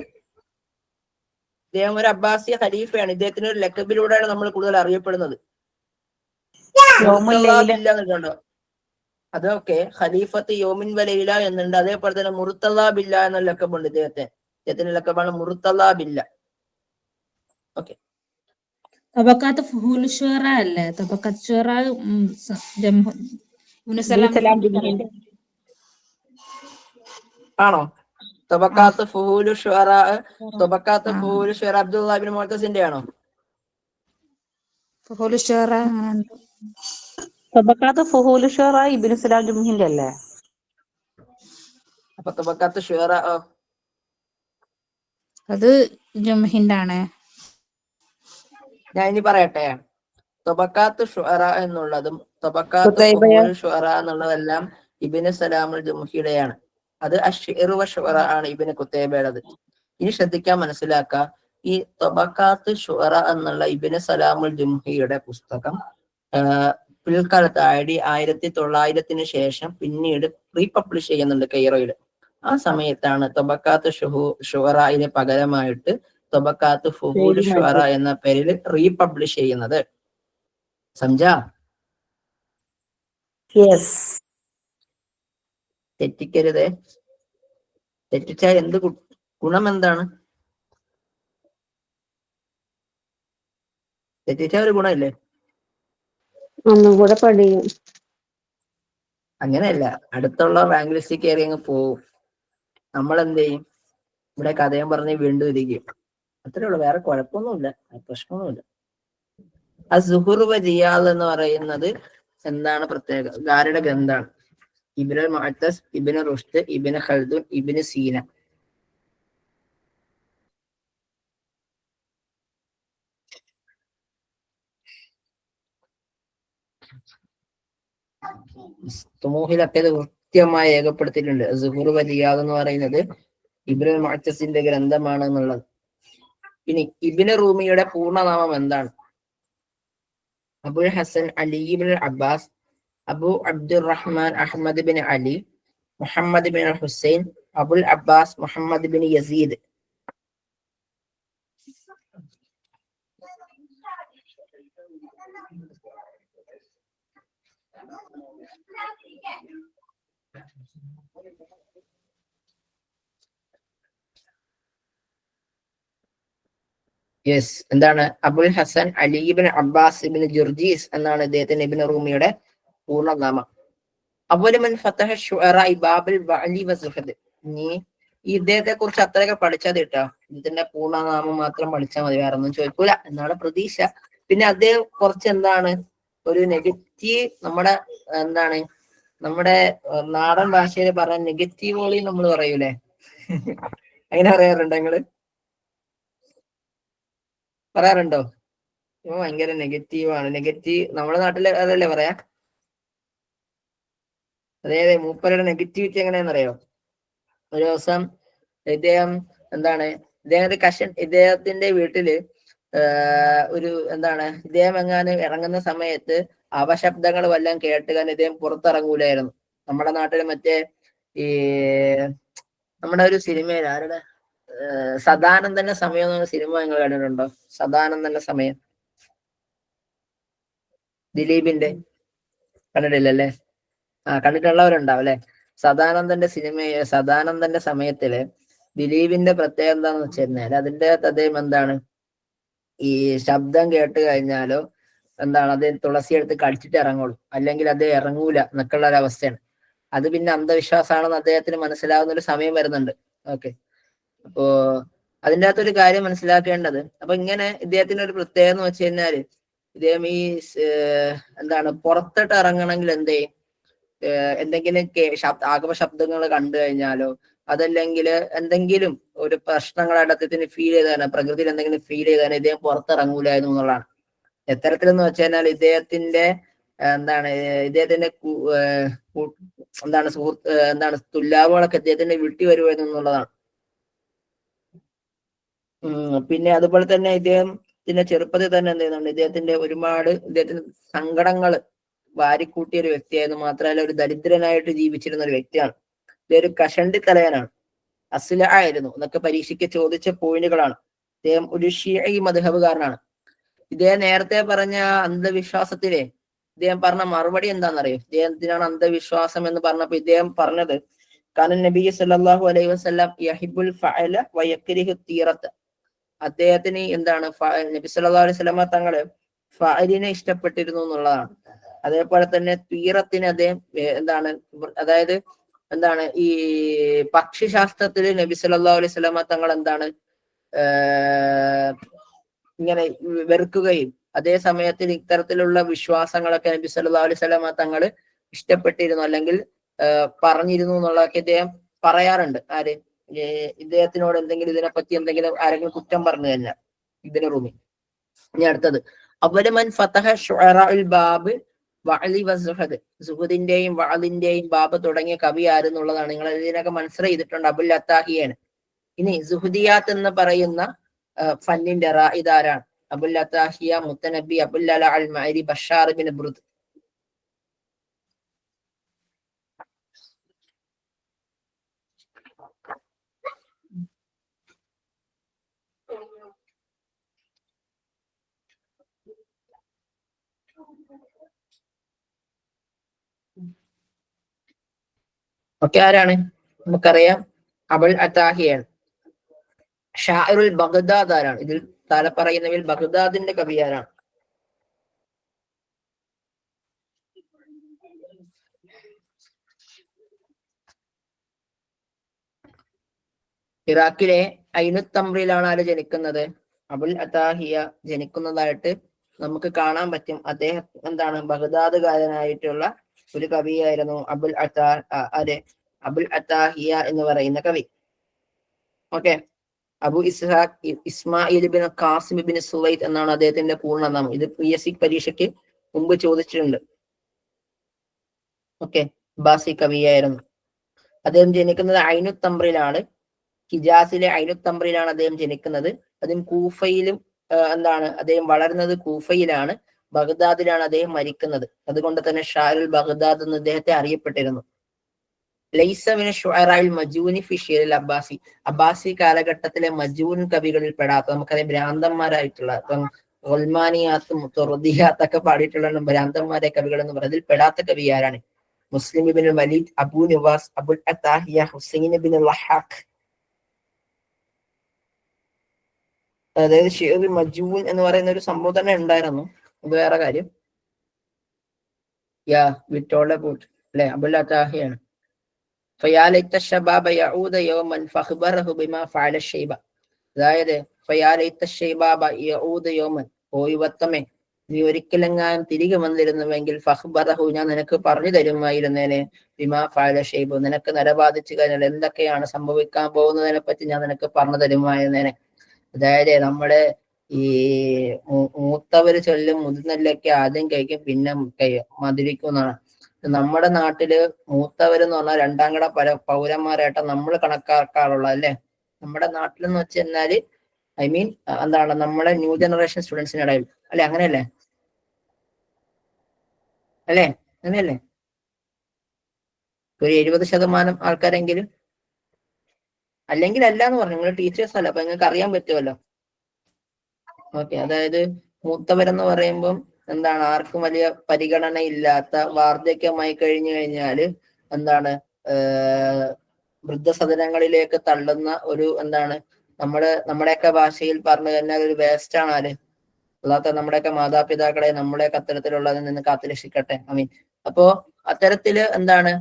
ഇദ്ദേഹം ഒരു അബ്ബാസി ഖലീഫയാണ്. ഇദ്ദേഹത്തിന്റെ ഒരു ലഖബിലൂടെയാണ് നമ്മൾ കൂടുതൽ അറിയപ്പെടുന്നത്. കണ്ടോ? അതൊക്കെ ഖലീഫത്ത് യൗമിൻ വലൈല എന്നുണ്ട്. അതേപോലെ തന്നെ മുർത്തള ബില്ല എന്ന ലഖബുണ്ട് ഇദ്ദേഹത്തിന്റെ ലഖബാണ് മുർത്തള ബില്ല. ഓക്കെ, തബക്കാത്ത് ഫുഹൂൽ ശുഅറ അല്ലേ? തബക്കാത്ത് ശുഅറ ആണോ? തബക്കാത്ത് ഫുഹൂൽ ശുഅറ, തബക്കാത്ത് ഫുഹൂൽ ശുഅറ അബ്ദുല്ലാഹി ഇബ്നു മുഅത്തസിന്റെ ആണോ? ഫുഹൂൽ ശുഅറ തബക്കാത്ത് ഫുഹൂൽ ശുഅറ ഇബ്നു സലാം ജുംഹിന്റെ അല്ലേ? അപ്പൊ തബക്കാത്ത് ശുഅറ അത് ജുംഹിന്റെ ആണ്. ഞാൻ ഇനി പറയട്ടെ. തബക്കാത്ത് ശുഅറ എന്നുള്ളതും തബക്കാത്ത് ഫുഹൂൽ ശുഅറ എന്നുള്ളതെല്ലാം ഇബ്നു സലാമുൽ ജുംഹിയുടെയാണ്. അത് അശ്ശിർ വ ശുഅറ ആണ് ഇബ്നു ഖുതൈബയുടേത്. ഇനി ശ്രദ്ധിക്കാൻ മനസ്സിലാക്കുക, ഈ തബക്കാത്ത് ശുഅറ എന്നുള്ള ഇബ്നു സലാമുൽ ജുംഹിയുടെ പുസ്തകം പിൽക്കാലത്ത് 1900 ശേഷം പിന്നീട് റീപബ്ലിഷ് ചെയ്യുന്നുണ്ട് കൈറോയിൽ. ആ സമയത്താണ് തബക്കാത്ത് ശുഅറയിന് പകരമായിട്ട് തബക്കാത്ത് ഫുഹൂൽ ശുഅറ എന്ന പേരിൽ റീപബ്ലിഷ് ചെയ്യുന്നത്. സംജാ? തെറ്റിക്കരുതേ. തെറ്റിച്ചാൽ എന്ത് ഗുണം എന്താണ്? തെറ്റിച്ചാൽ ഒരു ഗുണമില്ലേ? ഒന്നുകൂടെ പഠിക്കും. അങ്ങനെയല്ല, അടുത്തുള്ള റാങ്ക് ലിസ്റ്റിൽ കയറി അങ്ങ് പോവും. നമ്മൾ എന്ത് ചെയ്യും? ഇവിടെ കഥയും പറഞ്ഞ് വീണ്ടും ഇരിക്കും. അത്രേ ഉള്ളൂ, വേറെ കുഴപ്പമൊന്നുമില്ല, പ്രശ്നമൊന്നുമില്ല. അസ്സുഹുർ വ റിയാദ് എന്ന് പറയുന്നത് എന്താണ് പ്രത്യേകത? ആരുടെ ഗ്രന്ഥാണ്? ഇബ്നുൽ മുഅത്തസ്, ഇബ്നു റുഷ്ദ്, ഇബ്നു ഖൽദൂൻ, ഇബ്നു സീന. തുമൂഹിലൊക്കെ ഇത് കൃത്യമായി രേഖപ്പെടുത്തിയിട്ടുണ്ട്. അസ്സുഹുർ വ റിയാദ് എന്ന് പറയുന്നത് ഇബ്നുൽ മുഅത്തസിന്റെ ഗ്രന്ഥമാണ് എന്നുള്ളത്. ഇനി ഇബ്നു റൂമിയുടെ പൂർണ്ണനാമം എന്താണ്? Abul Hasan Ali Ibnul Abbas, Abu Abdurrahman Ahmad bin Ali, Muhammad bin Husain, Abul Abbas Muhammad bin Yazid. Yes, എന്താണ്? Abul Hasan Ali Ibn Abbas Ibn Jurjis എന്നാണ് ഇദ്ദേഹത്തിന്റെ ഇബ്നു റൂമിയുടെ പൂർണ്ണനാമം. അവലു മൻ ഫതഹ ശുഅറ ബാബുൽ വഅലി വസുഹദ്. ഇനി ഇദ്ദേഹത്തെ കുറിച്ച് അത്രയൊക്കെ പഠിച്ചാൽ കേട്ടോ, ഇതിന്റെ പൂർണ്ണനാമം മാത്രം പഠിച്ചാൽ മതി, വേറെ ഒന്നും ചോദിക്കൂല എന്നാണ് പ്രതീക്ഷ. പിന്നെ അദ്ദേഹം കുറച്ച് എന്താണ് ഒരു നെഗറ്റീവ്, നമ്മുടെ നാടൻ ഭാഷയിൽ പറഞ്ഞ നെഗറ്റീവ് ഓളി നമ്മൾ പറയൂലേ, അങ്ങനെ പറയാറുണ്ടോ നിങ്ങള്? പറയാറുണ്ടോ? ഭയങ്കര നെഗറ്റീവാണ്. നെഗറ്റീവ് നമ്മുടെ നാട്ടില് അതല്ലേ പറയാ? അതെ, മൂപ്പരുടെ നെഗറ്റിവിറ്റി എങ്ങനെയാണെന്നറിയോ? ഒരു ദിവസം ഇദ്ദേഹം ഇദ്ദേഹത്തിന്റെ വീട്ടില് ഇദ്ദേഹം എങ്ങാനും ഇറങ്ങുന്ന സമയത്ത് അപശബ്ദങ്ങൾ വല്ലതും കേട്ടുകാൻ ഇദ്ദേഹം പുറത്തിറങ്ങൂലായിരുന്നു. നമ്മുടെ നാട്ടില് മറ്റേ നമ്മുടെ ഒരു സിനിമയിൽ ആരുടെ സദാനന്ദന്റെ സമയം എന്ന സിനിമ നിങ്ങൾ കണ്ടിട്ടുണ്ടോ? സദാനന്ദന്റെ സമയം, ദിലീപിന്റെ. കണ്ടിട്ടില്ലല്ലേ? കണ്ടിട്ടുള്ളവരുണ്ടാവും അല്ലെ? സദാനന്ദന്റെ സമയത്തില് ദിലീപിന്റെ പ്രത്യേകത എന്താണെന്ന് വെച്ച് കഴിഞ്ഞാൽ അതിന്റെ അദ്ദേഹം ഈ ശബ്ദം കേട്ട് കഴിഞ്ഞാലോ എന്താണ് അദ്ദേഹം തുളസി എടുത്ത് കടിച്ചിട്ട് ഇറങ്ങുള്ളൂ, അല്ലെങ്കിൽ അദ്ദേഹം ഇറങ്ങൂല എന്നൊക്കെയുള്ള ഒരു അവസ്ഥയാണ്. അത് പിന്നെ അന്ധവിശ്വാസമാണെന്ന് അദ്ദേഹത്തിന് മനസ്സിലാവുന്ന ഒരു സമയം വരുന്നുണ്ട്. ഓക്കെ, അപ്പോ അതിൻ്റെ അകത്തൊരു കാര്യം മനസ്സിലാക്കേണ്ടത്, അപ്പൊ ഇങ്ങനെ ഇദ്ദേഹത്തിന്റെ ഒരു പ്രത്യേകത എന്ന് വെച്ച് കഴിഞ്ഞാല് ഇദ്ദേഹം ഈ എന്താണ് പുറത്തോട്ട് ഇറങ്ങണമെങ്കിൽ എന്തെങ്കിലും ആഗമ ശബ്ദങ്ങൾ കണ്ടു കഴിഞ്ഞാലോ അതല്ലെങ്കിൽ എന്തെങ്കിലും ഒരു പ്രശ്നങ്ങളായിട്ട് അദ്ദേഹത്തിന് ഫീൽ ചെയ്താനോ പ്രകൃതിയിൽ എന്തെങ്കിലും ഫീൽ ചെയ്താനോ ഇദ്ദേഹം പുറത്തിറങ്ങൂലായിരുന്നു എന്നുള്ളതാണ്. എത്തരത്തിലെന്ന് വെച്ച് കഴിഞ്ഞാൽ ഇദ്ദേഹത്തിന്റെ ഇദ്ദേഹത്തിന്റെ തുല്ലാവുകളൊക്കെ ഇദ്ദേഹത്തിന്റെ വിട്ടി വരുമായിരുന്നു എന്നുള്ളതാണ്. പിന്നെ അതുപോലെ തന്നെ ഇദ്ദേഹത്തിന്റെ ചെറുപ്പത്തിൽ തന്നെ എന്ത് ചെയ്യുന്നുണ്ട്, ഇദ്ദേഹത്തിന്റെ സങ്കടങ്ങൾ വാരിക്കൂട്ടിയ ഒരു വ്യക്തിയായിരുന്നു. മാത്രമല്ല ഒരു ദരിദ്രനായിട്ട് ജീവിച്ചിരുന്ന ഒരു വ്യക്തിയാണ്. ഇദ്ദേഹം ഒരു കഷണ്ടി തലയനാണ്, അസ്ല ആയിരുന്നു എന്നൊക്കെ പരീക്ഷയ്ക്ക് ചോദിച്ച പോയിന്റുകളാണ്. ഇദ്ദേഹം ഒരു ഷിഈ മദ്ഹബുകാരനാണ്. ഇദ്ദേഹം നേരത്തെ പറഞ്ഞ അന്ധവിശ്വാസത്തിലെ ഇദ്ദേഹം പറഞ്ഞ മറുപടി എന്താണെന്നറിയോ? ഇദ്ദേഹത്തിനാണ് അന്ധവിശ്വാസം എന്ന് പറഞ്ഞപ്പോ ഇദ്ദേഹം പറഞ്ഞത്, കാരണം നബി സല്ലല്ലാഹു അലൈഹി വസല്ലം യഹിബുൽ ഫഅല വയക്രിഹു തീറത്ത്. അദ്ദേഹത്തിന് നബി സല്ലല്ലാഹു അലൈഹി വസല്ലമ തങ്ങള് ഫഅലിനെ ഇഷ്ടപ്പെട്ടിരുന്നു എന്നുള്ളതാണ്. അതേപോലെ തന്നെ തീറത്തിന് അദ്ദേഹം അതായത് ഈ പക്ഷിശാസ്ത്രത്തില് നബി സല്ലല്ലാഹു അലൈഹി വസല്ലമ തങ്ങൾ ഇങ്ങനെ വെറുക്കുകയും അതേ സമയത്തിൽ ഇത്തരത്തിലുള്ള വിശ്വാസങ്ങളൊക്കെ നബി സല്ലല്ലാഹു അലൈഹി വസല്ലമ തങ്ങൾ ഇഷ്ടപ്പെട്ടിരുന്നു, അല്ലെങ്കിൽ പറഞ്ഞിരുന്നു എന്നുള്ളതൊക്കെ ഇദ്ദേഹം പറയാറുണ്ട്. ആര് ഇദ്ദേഹത്തിനോട് ഇതിനെപ്പറ്റി എന്തെങ്കിലും ആരെങ്കിലും കുറ്റം പറഞ്ഞു കഴിഞ്ഞാൽ ഇതിന് റൂമി. ഇനി അടുത്തത് അവലമൻ ഫതഹ ശുഅറാഉൽ ബാബ് വഅലി വസുഹദ്, സുഹദിന്റെയും വഅലിന്റെയും ബാബ് തുടങ്ങിയ കവി ആരെന്നുള്ളതാണ്. നിങ്ങൾ ഇതിനൊക്കെ മനസ്സിലായി ചെയ്തിട്ടുണ്ട്, അബുൽ അത്താഹിയാണ്. ഇനി സുഹദിയാത്ത് എന്ന് പറയുന്ന ഫന്നിന്റെ റായിദ് ആരാണ്? അബുൽ അത്താഹിയ, മുത്തനബി, അബുൽ അല അൽ മഅരി, ബഷാർ ബിൻ ബുർദ്. ഒക്കെ ആരാണ്? നമുക്കറിയാം, അബുൽ അത്താഹിയാണ്. ഷാഇറുൽ ബഗ്ദാദ് ആരാണ്? ഇതിൽ താഴെ പറയുന്നവയിൽ ബഗ്ദാദിന്റെ കവി ആരാണ്? ഇറാഖിലെ ഐനുത്തംറിലാണ് ആര് ജനിക്കുന്നത്? അബുൽ അത്താഹിയ ജനിക്കുന്നതായിട്ട് നമുക്ക് കാണാൻ പറ്റും. അദ്ദേഹം ബഗ്ദാദുകാരനായിട്ടുള്ള ഒരു കവിയായിരുന്നു അബുൽ അത്താഹിയ എന്ന് പറയുന്ന കവി. Okay, Abu Ishaq Ismail bin Qasim bin Suwaid എന്നാണ് അദ്ദേഹത്തിന്റെ പൂർണ്ണനാമം. ഇത് PSC പരീക്ഷയ്ക്ക് മുമ്പ് ചോദിച്ചിട്ടുണ്ട്. ഓക്കെ, ബാസി കവിയായിരുന്നു. അദ്ദേഹം ജനിക്കുന്നത് ഐനുത്തംറിലാണ്, ഹിജാസിലെ ഐനുത്തംറിലാണ് അദ്ദേഹം ജനിക്കുന്നത്. അതും കൂഫയിലും അദ്ദേഹം വളർന്നത് കൂഫയിലാണ്, ബഗ്ദാദിലാണ് അദ്ദേഹം മരിക്കുന്നത്. അതുകൊണ്ട് തന്നെ ഷാഇറുൽ ബഗ്ദാദ് എന്ന് അദ്ദേഹത്തെ അറിയപ്പെട്ടിരുന്നു. ലൈസ മിന ശുഅറാഇൽ മജൂനി ഫി ഷിഅറിൽ അബ്ബാസി, അബ്ബാസി കാലഘട്ടത്തിലെ മജൂൻ കവികളിൽ പെടാത്ത, നമുക്കറിയാം ഭ്രാന്തന്മാരായിട്ടുള്ള ഗുൽമാനിയാത്തും തുർദിയാത്തൊക്കെ പാടിയിട്ടുള്ള ഭ്രാന്തന്മാരെ കവികൾ എന്ന് പറയുന്നതിൽ പെടാത്ത കവി ആരാണ്? മുസ്ലിം ഇബ്നുൽ വലീദ്, അബൂ നിവാസ്, അബുൽ അത്താഹിയ, ഹുസൈൻ ഇബ്നുൽ ലഹാഖ്. അതായത് ഷിഅർ മജൂൻ എന്ന് പറയുന്ന ഒരു സംഭവം തന്നെ ഉണ്ടായിരുന്നു, അത് വേറെ കാര്യം. അല്ലെ, അബുൽ അത്താഹിയാണ്. അതായത് നീ ഒരിക്കലെങ്ങാനും തിരികെ വന്നിരുന്നുവെങ്കിൽ ഫഖ്ബറഹു, ഞാൻ നിനക്ക് പറഞ്ഞു തരുമായിരുന്നേനെ, ബിമാ ഫഅല ഷൈബ, നിനക്ക് നരബാധിച്ചു കഴിഞ്ഞാൽ എന്തൊക്കെയാണ് സംഭവിക്കാൻ പോകുന്നതിനെ പറ്റി ഞാൻ നിനക്ക് പറഞ്ഞു തരുമായിരുന്നേനെ. അതായത് നമ്മുടെ ഈ മൂത്തവര് ചൊല്ലും മുതിർന്നല്ലൊക്കെ ആദ്യം കഴിക്കും പിന്നെ മധുരിക്കും എന്നാണ്. നമ്മുടെ നാട്ടില് മൂത്തവരെന്ന് പറഞ്ഞാൽ രണ്ടാം കട പൗരന്മാരായിട്ട് നമ്മൾ കണക്കാക്കാറുള്ളത് അല്ലെ. നമ്മുടെ നാട്ടിലെന്ന് വെച്ച് കഴിഞ്ഞാല് നമ്മുടെ ന്യൂ ജനറേഷൻ സ്റ്റുഡൻസിന് ഇടയിൽ അല്ലെ, അങ്ങനെയല്ലേ അങ്ങനെയല്ലേ? ഒരു 70% ആൾക്കാരെങ്കിലും, അല്ലെങ്കിൽ അല്ല എന്ന് പറഞ്ഞു, നിങ്ങൾ ടീച്ചേഴ്സ് അല്ല, അപ്പൊ നിങ്ങൾക്ക് അറിയാൻ പറ്റുമല്ലോ. ഓക്കെ, അതായത് മൂത്തവരെന്ന് പറയുമ്പം ആർക്കും വലിയ പരിഗണന ഇല്ലാത്ത, വാർദ്ധക്യമായി കഴിഞ്ഞു കഴിഞ്ഞാല് വൃദ്ധസദനങ്ങളിലേക്ക് തള്ളുന്ന ഒരു നമ്മുടെയൊക്കെ ഭാഷയിൽ പറഞ്ഞു കഴിഞ്ഞാൽ ഒരു വേസ്റ്റ് ആണ് ആര്? അല്ലാത്ത നമ്മുടെയൊക്കെ മാതാപിതാക്കളെ നമ്മുടെയൊക്കെ അത്തരത്തിലുള്ളതിൽ നിന്ന് കാത്തുരക്ഷിക്കട്ടെ. അമീൻ. അപ്പോ അത്തരത്തില് എന്താണ്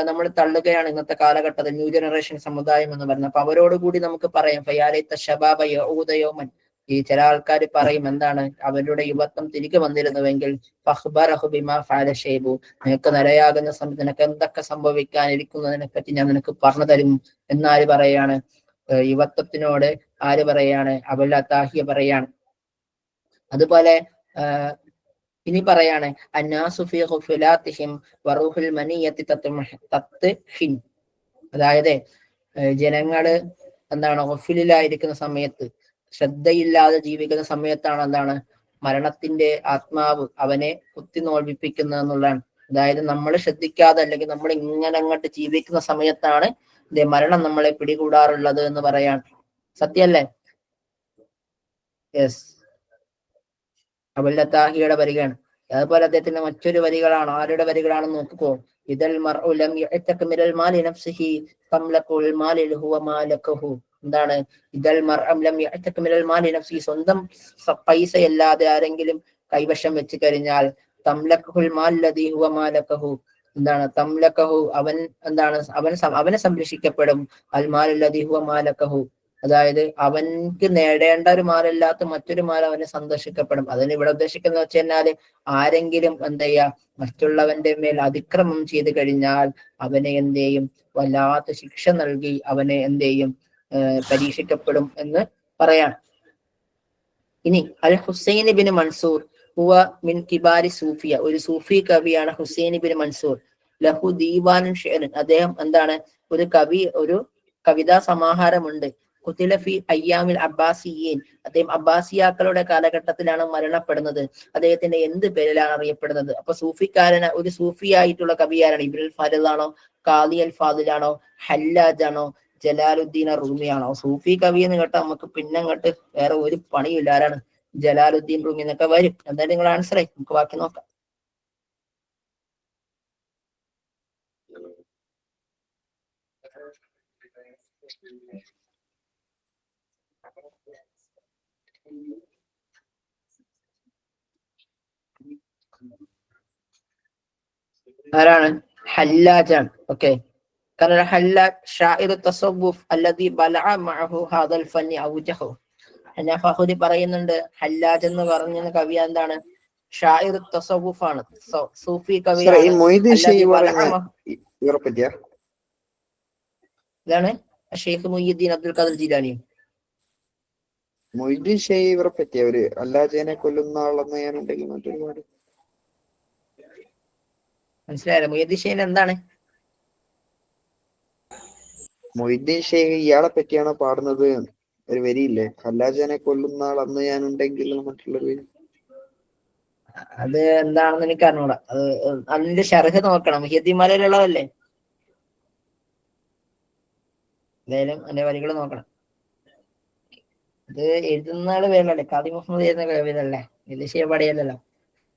നമ്മൾ തള്ളുകയാണ് ഇന്നത്തെ കാലഘട്ടത്തിൽ ന്യൂ ജനറേഷൻ സമുദായം എന്ന് പറയുന്നത്. അപ്പൊ അവരോട് കൂടി നമുക്ക് പറയാം ഫയാലിത്ത ശബാബ യഊദയോമൻ. ഈ ചില ആൾക്കാർ പറയും എന്താണ് അവരുടെ യുവത്വം തിരികെ വന്നിരുന്നുവെങ്കിൽ ഫഖ്ബറഹു ബിമാ ഫഅല ഷൈബു, നിനക്ക് നിരയാകുന്ന സമയത്ത് നിനക്ക് എന്തൊക്കെ സംഭവിക്കാനിരിക്കുന്നതിനെ പറ്റി ഞാൻ നിനക്ക് പറഞ്ഞു തരും എന്നാര് പറയാണ്? യുവത്വത്തിനോട് ആര് പറയാണ്? അബുൽ അത്താഹിയ പറയാണ്. അതുപോലെ ഇനി പറയാണ് അന്നാസു ഫീ ഖുഫലാത്തിഹിം വറൂഹുൽ മനിയത്തി തത്ഹിൻ. അതായത് ജനങ്ങള് എന്താണ് ഖുഫിലായിരിക്കുന്ന സമയത്ത്, ശ്രദ്ധയില്ലാതെ ജീവിക്കുന്ന സമയത്താണ് എന്താണ് മരണത്തിന്റെ ആത്മാവ് അവനെ കുത്തിനോൽപ്പിക്കുന്നത് എന്നുള്ളതാണ്. അതായത് നമ്മൾ ശ്രദ്ധിക്കാതെ അല്ലെങ്കിൽ നമ്മൾ ഇങ്ങനെ അങ്ങോട്ട് ജീവിക്കുന്ന സമയത്താണ് മരണം നമ്മളെ പിടികൂടാറുള്ളത് എന്ന് പറയാണ്. സത്യല്ലേ? യെസ്, അബുൽ അത്താഹിയുടെ വരികയാണ്. അതുപോലെ അദ്ദേഹത്തിന്റെ മറ്റൊരു വരികളാണ്. ആരുടെ വരികളാണെന്ന് നോക്കിക്കോ. ഇദൽ മർഉ ലം യഅതകമിൽ മാലി നഫ്സിഹി തംലഖുൽ മാലി ഹുവ മാലകഹു. എന്താണ് ഇദൽ മർഅ ലം യഅതകമിൽ മാലി നഫ്സിഹി, സ്വന്തം പൈസയല്ലാതെ ആരെങ്കിലും കൈവശം വെച്ച് കഴിഞ്ഞാൽ തംലഖുൽ മാൽ ലദി ഹുവ മാലകഹു. എന്താണ് തംലഖഹു, അവൻ എന്താണ് അവനെ സംരക്ഷിക്കപ്പെടും. അൽ മാൽ ലദി ഹുവ മാലകഹു, അതായത് അവൻക്ക് നേടേണ്ട ഒരു മാലല്ലാത്ത മറ്റൊരു മാല അവനെ സന്ദർശിക്കപ്പെടും. അതിന് ഇവിടെ ഉദ്ദേശിക്കുന്ന വെച്ച് കഴിഞ്ഞാല് ആരെങ്കിലും എന്ത് ചെയ്യാ മറ്റുള്ളവന്റെ മേൽ അതിക്രമം ചെയ്ത് കഴിഞ്ഞാൽ അവനെ എന്ത് ചെയ്യും? വല്ലാത്ത ശിക്ഷ നൽകി അവനെ എന്ത് ചെയ്യും? പരീക്ഷിക്കപ്പെടും എന്ന് പറയാം. ഇനി അൽ ഹുസൈൻ ബിൻ മൻസൂർ ഹുവ മിൻ കിബാരി സൂഫിയ, ഒരു സൂഫി കവിയാണ് ഹുസൈൻ ബിൻ മൻസൂർ. ലഹു ദീവാനുൻ ഷിഅ്റുൻ, അദ്ദേഹം എന്താണ് ഒരു കവിതാ സമാഹാരമുണ്ട്. ഖുതിലഫി അയ്യാമിൽ അബ്ബാസിയീൻ, അദ്ദേഹം അബ്ബാസിയാക്കളുടെ കാലഘട്ടത്തിലാണ് മരണപ്പെടുന്നത്. അദ്ദേഹത്തിന്റെ എന്ത് പേരിലാണ് അറിയപ്പെടുന്നത്? അപ്പൊ ഒരു സൂഫിയായിട്ടുള്ള കവിയാരാണ്? ഇബ്നുൽ ഫാദിലാണോ, ഖാദി അൽ ഫാദിലാണോ, ഹല്ലാജ് ആണോ, ജലാലുദ്ദീൻ റൂമിയാണോ? സൂഫി കവി എന്ന് കേട്ടാൽ നമുക്ക് പിന്നെ അങ്ങോട്ട് വേറെ ഒരു പണിയില്ല. ആരാണ്? ജലാലുദ്ദീൻ റൂമി എന്നൊക്കെ വരും. എന്തായാലും നിങ്ങൾ ആൻസർ ആയി, നമുക്ക് ബാക്കി നോക്കാം. ആരാണ്? ഹല്ലാജാണ്. ഓക്കെ, കാരണം ഹല്ലാജ് ഷാഇറു തസവ്വുഫ് അല്ലദി ബലഅ മഅഹു ഹാദൽ ഫന്നി ഔജഹു. ഫഹുദി പറയുന്നുണ്ട് ഹല്ലാജ് എന്ന് പറഞ്ഞ കവി എന്താണ്? ഷാഇറു തസവ്വുഫ് ആണ്, സൂഫി കവിയാണ്. ഇതാണ് ഷെയ്ഖ് മുഈദ്ദീൻ അബ്ദുൽ ഖാദിർ ജീലാനി. മൊയ്തീൻ ഷെയ്ഖ് ഇവരെ പറ്റിയ ഒരു അല്ലാജനെ കൊല്ലുന്ന ആളെന്ന് ഞാനുണ്ടെങ്കിൽ മറ്റൊരുപാട് മനസ്സിലായല്ലോ? മുഈദ്ദീൻ ഷെയ്ഖ് എന്താണ്? മൊയ്തീൻ ഷെയ്ഖ് ഇയാളെ പറ്റിയാണോ പാടുന്നത്? ഒരു വരിയില്ലേ, ഹല്ലാജനെ കൊല്ലുന്ന ആൾ അന്ന് ഞാനുണ്ടെങ്കിൽ മറ്റുള്ളൊരു വരി. അത് എന്താണെന്ന് എനിക്ക് അറിഞ്ഞൂടാ. അത് അതിന്റെ ഷർഹ് നോക്കണം. ഹിദ്ദിമലയിലുള്ളതല്ലേ? എന്തായാലും അതിന്റെ വരികൾ നോക്കണം. ഇത് എഴുതുന്ന ആള് വേറല്ലേ? ഖാദി മുഹമ്മദ് എഴുതുന്ന കവിതല്ലേ? ഇത് ശിവപാടിയല്ലല്ലോ.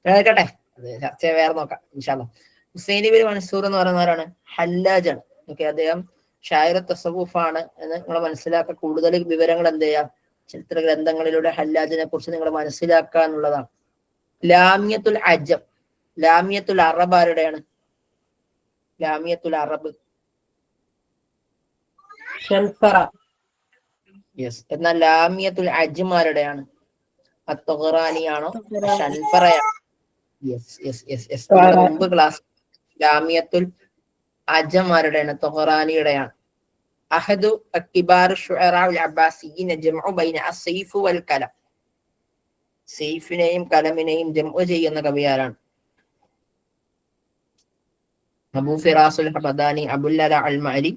കേട്ടെ, അത് ചർച്ച വേറെ നോക്കാം ഇൻഷാ അല്ലാഹ്. ഹുസൈൻ ബിൻ മൻസൂർ എന്ന് പറയുന്നവരാണ്, ഹല്ലാജാണ്. ഓക്കെ, അദ്ദേഹം ഷായിർ തസവ്വുഫാണ് എന്ന് നിങ്ങൾ മനസ്സിലാക്കുക. കൂടുതൽ വിവരങ്ങൾ എന്ത് ചെയ്യാം ചരിത്ര ഗ്രന്ഥങ്ങളിലൂടെ ഹല്ലാജിനെ കുറിച്ച് നിങ്ങൾ മനസ്സിലാക്കുക എന്നുള്ളതാണ്. ലാമിയത്തുൽ അജം, ലാമിയത്തുൽ അറബ് ആരുടെയാണ്? Lamiyatul Arab yes. എന്നാൽ ലാമിയത്തുൽ അജ്ം ആരുടെയാണ്? അത്തൊഹറാനിയാണോ ഷൻഫറയാണോ? Yes yes yes yes. മുമ്പ് ക്ലാസ് ലാമിയത്തുൽ അജം ആരുടെയാണ്? തൊഹറാനിയുടെയാണ്. അഹദു കിബാർ ശുഅറാഉൽ അബ്ബാസിയ്യീൻ ജംഉ ബൈന അസ്സൈഫ് വൽ കലം, സൈഫിനെയും കലമിനെയും ജംഉ ചെയ്യുന്ന കവിയാരാണ്? അബൂ ഫിറാസുൽ ഹബദാനി, അബുൽ അല അൽ മഅരി.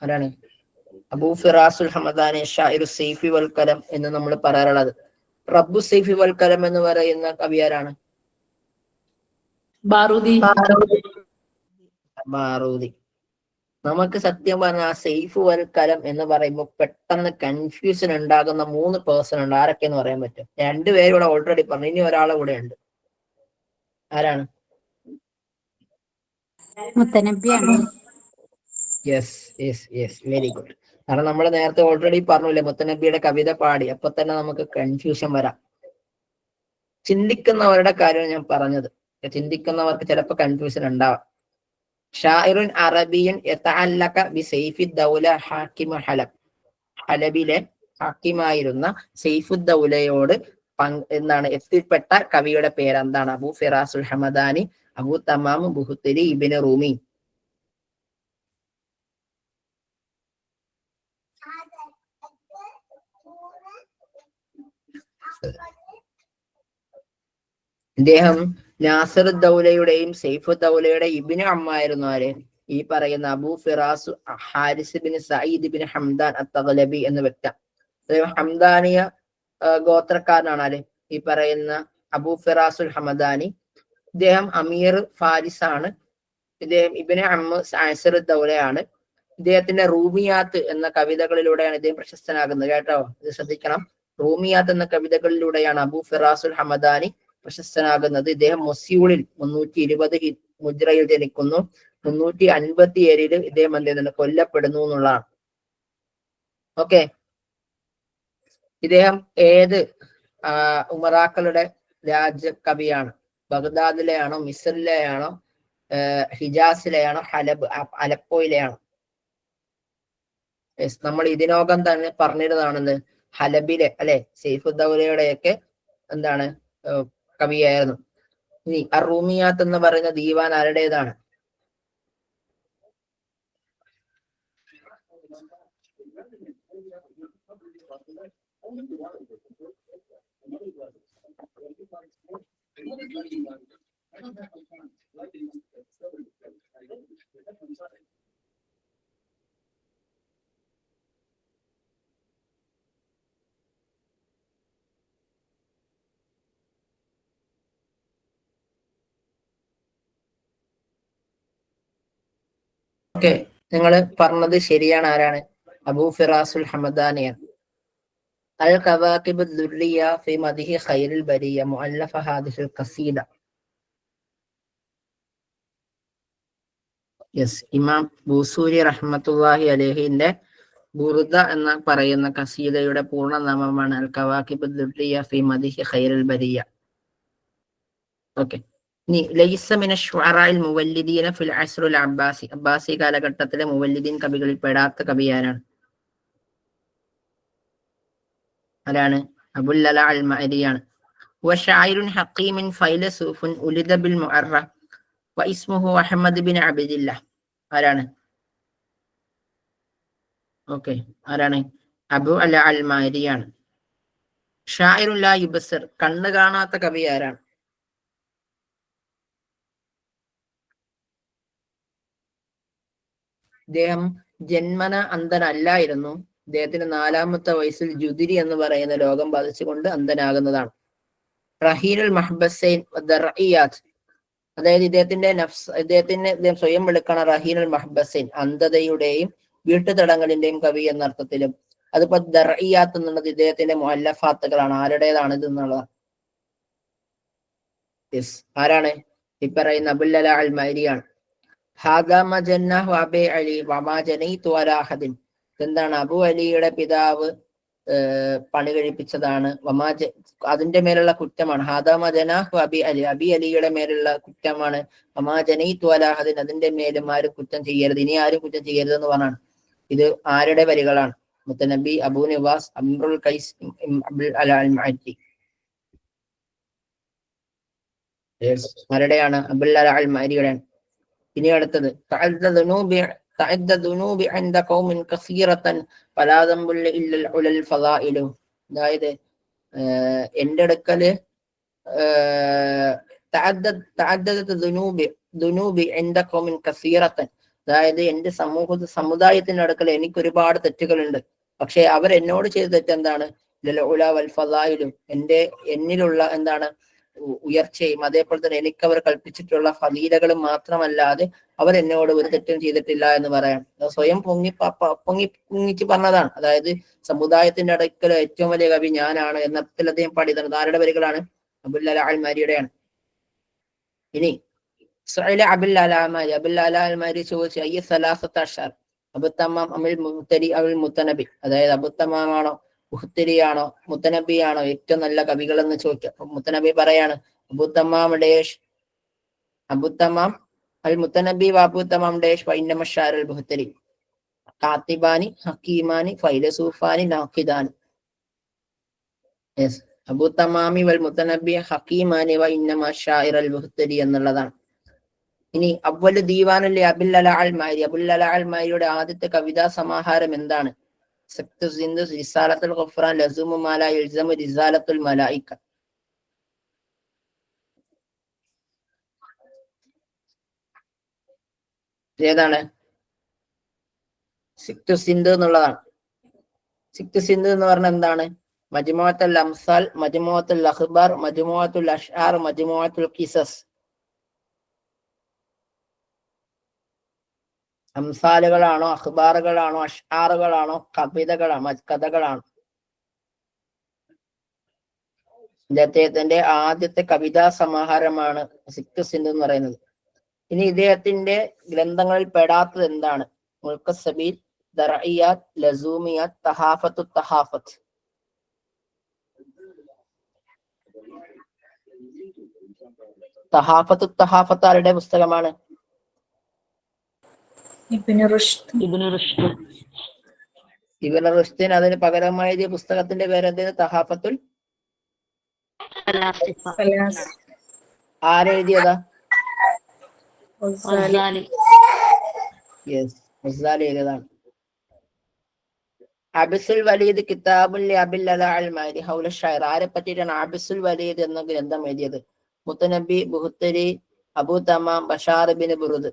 ആരാണ്? അബൂ ഫിറാസുൽ ഹമദാനി ഷാഇറു സൈഫി വൽ കലം എന്ന് നമ്മൾ പറയാറുള്ളത്. റബ്ബു സൈഫി വൽ കലം എന്ന് പറയുന്ന കവിയാരാണ്? ബാറൂദി. നമുക്ക് സത്യം പറഞ്ഞാൽ സൈഫ് വൽ കലം എന്ന് പറയുമ്പോൾ പെട്ടെന്ന് കൺഫ്യൂഷൻ ഉണ്ടാകുന്ന 3 പേഴ്സൺ ഉണ്ട്. ആരൊക്കെയെന്ന് പറയാൻ പറ്റും? 2 പേര് ഇവിടെ ഓൾറെഡി പറഞ്ഞു, ഇനി ഒരാളെ കൂടെ ഉണ്ട്. ആരാണ്? മുത്തനബിയാണ്. Yes yes yes, very good. കാരണം നമ്മൾ നേരത്തെ ഓൾറെഡി പറഞ്ഞില്ലേ മുത്തനബിയുടെ കവിത പാടി, അപ്പൊ തന്നെ നമുക്ക് കൺഫ്യൂഷൻ വരാം. ചിന്തിക്കുന്നവരുടെ കാര്യം ഞാൻ പറഞ്ഞത്, ചിന്തിക്കുന്നവർക്ക് ചിലപ്പോൾ കൺഫ്യൂഷൻ ഉണ്ടാവാം. ഷാഇറുൻ അറബിയൻ യതഅല്ലഖ ബിസൈഫി ദൗല ഹാക്കിമ ഹലബ്. ഹലബിലെ ഹാക്കിമായിരുന്ന സൈഫുദ്ദൗലയോട് എന്താണ് എത്തിപ്പെട്ട കവിയുടെ പേരെന്താണ്? അബൂ ഫിറാസുൽ ഹമദാനി, അബൂ തമാം ബുഹ്തരി ഇബ്നു റൂമി. ഇദ്ദേഹം നാസിറുദ്ദൗലയുടെയും സൈഫുദ്ദൗലയുടെയും ഇബ്നു അമ്മായിരുന്നു. ആര്? ഈ പറയുന്ന Abu Firas Harith bin Saeed bin Hamdan Attaghlibi എന്ന വ്യക്തി. ഹംദാനിയ ഗോത്രക്കാരനാണ്. ആര്? ഈ പറയുന്ന അബൂ ഫിറാസുൽ ഹമദാനി. ഇദ്ദേഹം അമീർ ഫാരിസ് ആണ്. ഇദ്ദേഹം ഇബ്നു അമ്മ നാസിറുദ്ദൗലയാണ്. ഇദ്ദേഹത്തിന്റെ റൂമിയാത്ത് എന്ന കവിതകളിലൂടെയാണ് ഇദ്ദേഹം പ്രശസ്തനാകുന്നത്. കേട്ടോ, ഇത് ശ്രദ്ധിക്കണം. റൂമിയാത്ത് എന്ന കവിതകളിലൂടെയാണ് അബൂ ഫിറാസുൽ ഹമദാനി പ്രശസ്തനാകുന്നത്. ഇദ്ദേഹം മൊസ്യൂളിൽ 320 മുജ്റയിൽ ജനിക്കുന്നു. 357 ഇദ്ദേഹം എന്ത് ചെയ്യുന്നുണ്ട്? കൊല്ലപ്പെടുന്നു എന്നുള്ളതാണ്. ഓക്കെ, ഇദ്ദേഹം ഏത് ഉമറാക്കളുടെ രാജകവിയാണ്? ബഗ്ദാദിലെയാണോ, മിസ്രിലെയാണോ, ഹിജാസിലെയാണോ, അലപ്പോയിലെയാണോ? നമ്മൾ ഇതിനോകം തന്നെ പറഞ്ഞിരുന്നതാണെന്ന് ഹലബിലെ അല്ലെ സൈഫുദ്ദൗലയുടെയൊക്കെ എന്താണ് കവിയായിരുന്നു. ഇനി അറൂമിയാത്ത് എന്ന് പറയുന്ന ദീവാൻ ആരുടേതാണ്? ഓക്കെ, നിങ്ങൾ പറഞ്ഞത് ശരിയാണ്. ആരാണ്? അബൂ ഫിറാസുൽ ഹമദാനിയാണ്. അൽ കവാകിബ് ദുർരിയ ഫി മദിഹി ഖൈറുൽ ബരിയ മുഅല്ലഫ ഹാദിഹിൽ ഖസീദ. യെസ്, ഇമാം ബൂസൂരി റഹ്മത്തുള്ളാഹി അലൈഹിന്റെ ബുർദ എന്ന് പറയുന്ന ഖസീദയുടെ പൂർണ്ണനാമമാണ് അൽ കവാകിബ് ദുർരിയ ഫി മദിഹി ഖൈറുൽ ബരിയ. ഓക്കെ, ഇനി ലൈസ മിന ശുഅറാഇൽ മുവല്ലിദീന ഫിൽ അസ്റുൽ അബ്ബാസി. അബ്ബാസി കാലഘട്ടത്തിലെ മുവല്ലിദീൻ കവികളിൽ പെടാത്ത കവി ആരാണ്? ആരാണ്? അബുൽ അല അൽ മഅരിയാണ്. വശായിറുൻ ഹഖീമിൻ ഫൈലസൂഫുൻ ഉലിദ ബിൽ മുഅറ വഇസ്മുഹു അഹ്മദ് ബിൻ അബ്ദില്ലാഹ്. ആരാണ്? ഓക്കെ, ആരാണ്? അബു അല അൽ മഅരിയാണ്. ഷായിറുൻ ലാ യുബസിർ, കണ്ണ് കാണാത്ത കവി ആരാണ്? ഇദ്ദേഹം ജന്മന അന്ധനല്ലായിരുന്നു. ഇദ്ദേഹത്തിന് 4-ാമത്തെ വയസ്സിൽ ജുദിരി എന്ന് പറയുന്ന രോഗം ബാധിച്ചുകൊണ്ട് അന്ധനാകുന്നതാണ്. റഹീനുൽ മഹ്ബസൈൻ ദർഇയാത്ത്, അതായത് ഇദ്ദേഹം സ്വയം വിളിക്കണ റഹീനുൽ മഹ്ബസൈൻ, അന്ധതയുടെയും വീട്ടുതടങ്കലിന്റെയും കവി എന്ന അർത്ഥത്തിലും. അതിപ്പോ ദർഇയാത്ത് എന്നുള്ളത് ഇദ്ദേഹത്തിന്റെ മുഅല്ലഫാത്തുകളാണ്. ആരുടേതാണ് ഇത് എന്നുള്ളതാണ്. യെസ്, ആരാണ്? ഈ പറയുന്ന അബുൽ അല അൽ മഅരിയാണ്. എന്താണ്? അബു അലിയുടെ പിതാവ് പണി കഴിപ്പിച്ചതാണ്. അതിന്റെ മേലുള്ള കുറ്റമാണ്. അബി അലിയുടെ മേലുള്ള കുറ്റമാണ്. വമാജനൈത്വലാഹദിൻ, അതിന്റെ മേലും ആരും കുറ്റം ചെയ്യരുത്, ഇനി ആരും കുറ്റം ചെയ്യരുത് എന്ന് പറഞ്ഞാണ്. ഇത് ആരുടെ വരികളാണ്? മുത്തനബി, അബൂ നിവാസ്, അംറുൽ ഖൈസ്, അബുൽ അല അൽ മഅരി. ആരുടെയാണ്? അബുൽ അല അൽ മഅരിയുടെയാണ്. ഇനി അടുത്തത് അതായത് എന്റെ അടുക്കല് അതായത് എന്റെ സമുദായത്തിന്റെ അടുക്കൽ എനിക്ക് ഒരുപാട് തെറ്റുകളുണ്ട്. പക്ഷെ അവർ എന്നോട് ചെയ്ത തെറ്റെന്താണ്? എന്നിലുള്ള എന്താണ് ഉയർച്ചയും അതേപോലെ തന്നെ എനിക്ക് അവർ കൽപ്പിച്ചിട്ടുള്ള ഫലീലകളും മാത്രമല്ലാതെ അവർ എന്നോട് ഒരു തെറ്റും ചെയ്തിട്ടില്ല എന്ന് പറയാം. സ്വയം പൊങ്ങിച്ച് പറഞ്ഞതാണ്. അതായത് സമുദായത്തിന്റെ അടുക്കൽ ഏറ്റവും വലിയ കവി ഞാനാണ് എന്നർത്ഥത്തിൽ അദ്ദേഹം പാടിയതാണ്. ആരുടെ വരികളാണ്? അബുൽ അല അൽ മഅരിയുടെയാണ്. ഇനി അബുൽ അല അൽ മഅരി ചോദിച്ചു, അബുത്തമാം അമിൽ മുഹ്തരി അവിൽ മുത്തനബി, അതായത് അബുത്തമാമാണോ മുഹ്തരിയാണോ മുത്തനബിയാണോ ഏറ്റവും നല്ല കവികൾ എന്ന് ചോദിക്കുക. അപ്പൊ മുത്തനബി പറയാണ് അബുത്തമാം ഡേഷ് അബുത്തമാം അൽ മുത്തനബി വഅബുത്തമാം ഡേഷ് വഇന്നമ ഷാറുൽ മുഹ്തരി കാത്തിബാനി ഹക്കീമാനി ഫൈലസൂഫാനി നാഖിദാനി. യെസ്, അബുത്തമാമി വൽ മുത്തനബി ഹക്കീമാനി വഇന്നമ ഷാഇറൽ മുഹ്തരി എന്നുള്ളതാണ്. ഇനി അവ്വൽ ദീവാനുൽ അബുൽ അല അൽ മാരി, അബുൽ അല അൽ മാരിയുടെ ആദ്യത്തെ കവിതാ സമാഹാരം എന്താണ്? സക്തു സിന്ധു റിസാലത്തുൽ ഖുഫ്റാൻ ലസുമു മാ ലാ യൽസമു റിസാലത്തുൽ മലായിക. ഏതാണ്? സിക്തു സിന്ധു എന്നുള്ളതാണ്. സിക്തു സിന്ധു എന്ന് പറഞ്ഞാൽ എന്താണ്? മജ്മുഅത്തുൽ അംസാൽ, മജ്മുഅത്തുൽ അഖ്ബാർ, മജ്മുഅത്തുൽ അഷ്ആർ, മജ്മുഅത്തുൽ ഖിസസ്. അംസാലുകളാണോ, അഖ്ബാറുകളാണോ, അഷ്ആറുകളാണോ, കവിതകളാണോ, കഥകളാണോ? ഇദ്ദേഹത്തിന്റെ ആദ്യത്തെ കവിതാ സമാഹാരമാണ് സിക്തു സിന്ധു എന്ന് പറയുന്നത്. ഇനി ഇദ്ദേഹത്തിന്റെ ഗ്രന്ഥങ്ങളിൽ പെടാത്തത് എന്താണ്? മുൽഖുസ്സബീൽ, ദർഇയാത്ത്, ലസൂമിയാത്ത്, തഹാഫത്തു തഹാഫത്ത്. തഹാഫത്തു തഹാഫത്ത് ആരുടെ പുസ്തകമാണ്? ഇബ്നു റുഷ്ദ്. ഇബ്നു റുഷ്ദിന് അതിന് പകരമായി എഴുതിയ പുസ്തകത്തിന്റെ പേര് എന്താണ്? തഹാഫത്തുൽ ആരെഴുതിയതാ? യെസ്, ഗസാലി എഴുതിയതാണ്. അബിസുൽ വലീദ് കിതാബുൽ അബിൽ അല അൽ മാരി ഹൗല ഷായർ. ആരെ പറ്റിയിട്ടാണ് അബിസുൽ വലീദ് എന്ന ഗ്രന്ഥം എഴുതിയത്? മുത്തനബി, ബുഹ്തരി, അബൂ തമാം, ബഷാർ ബിൻ ബുറുദ്.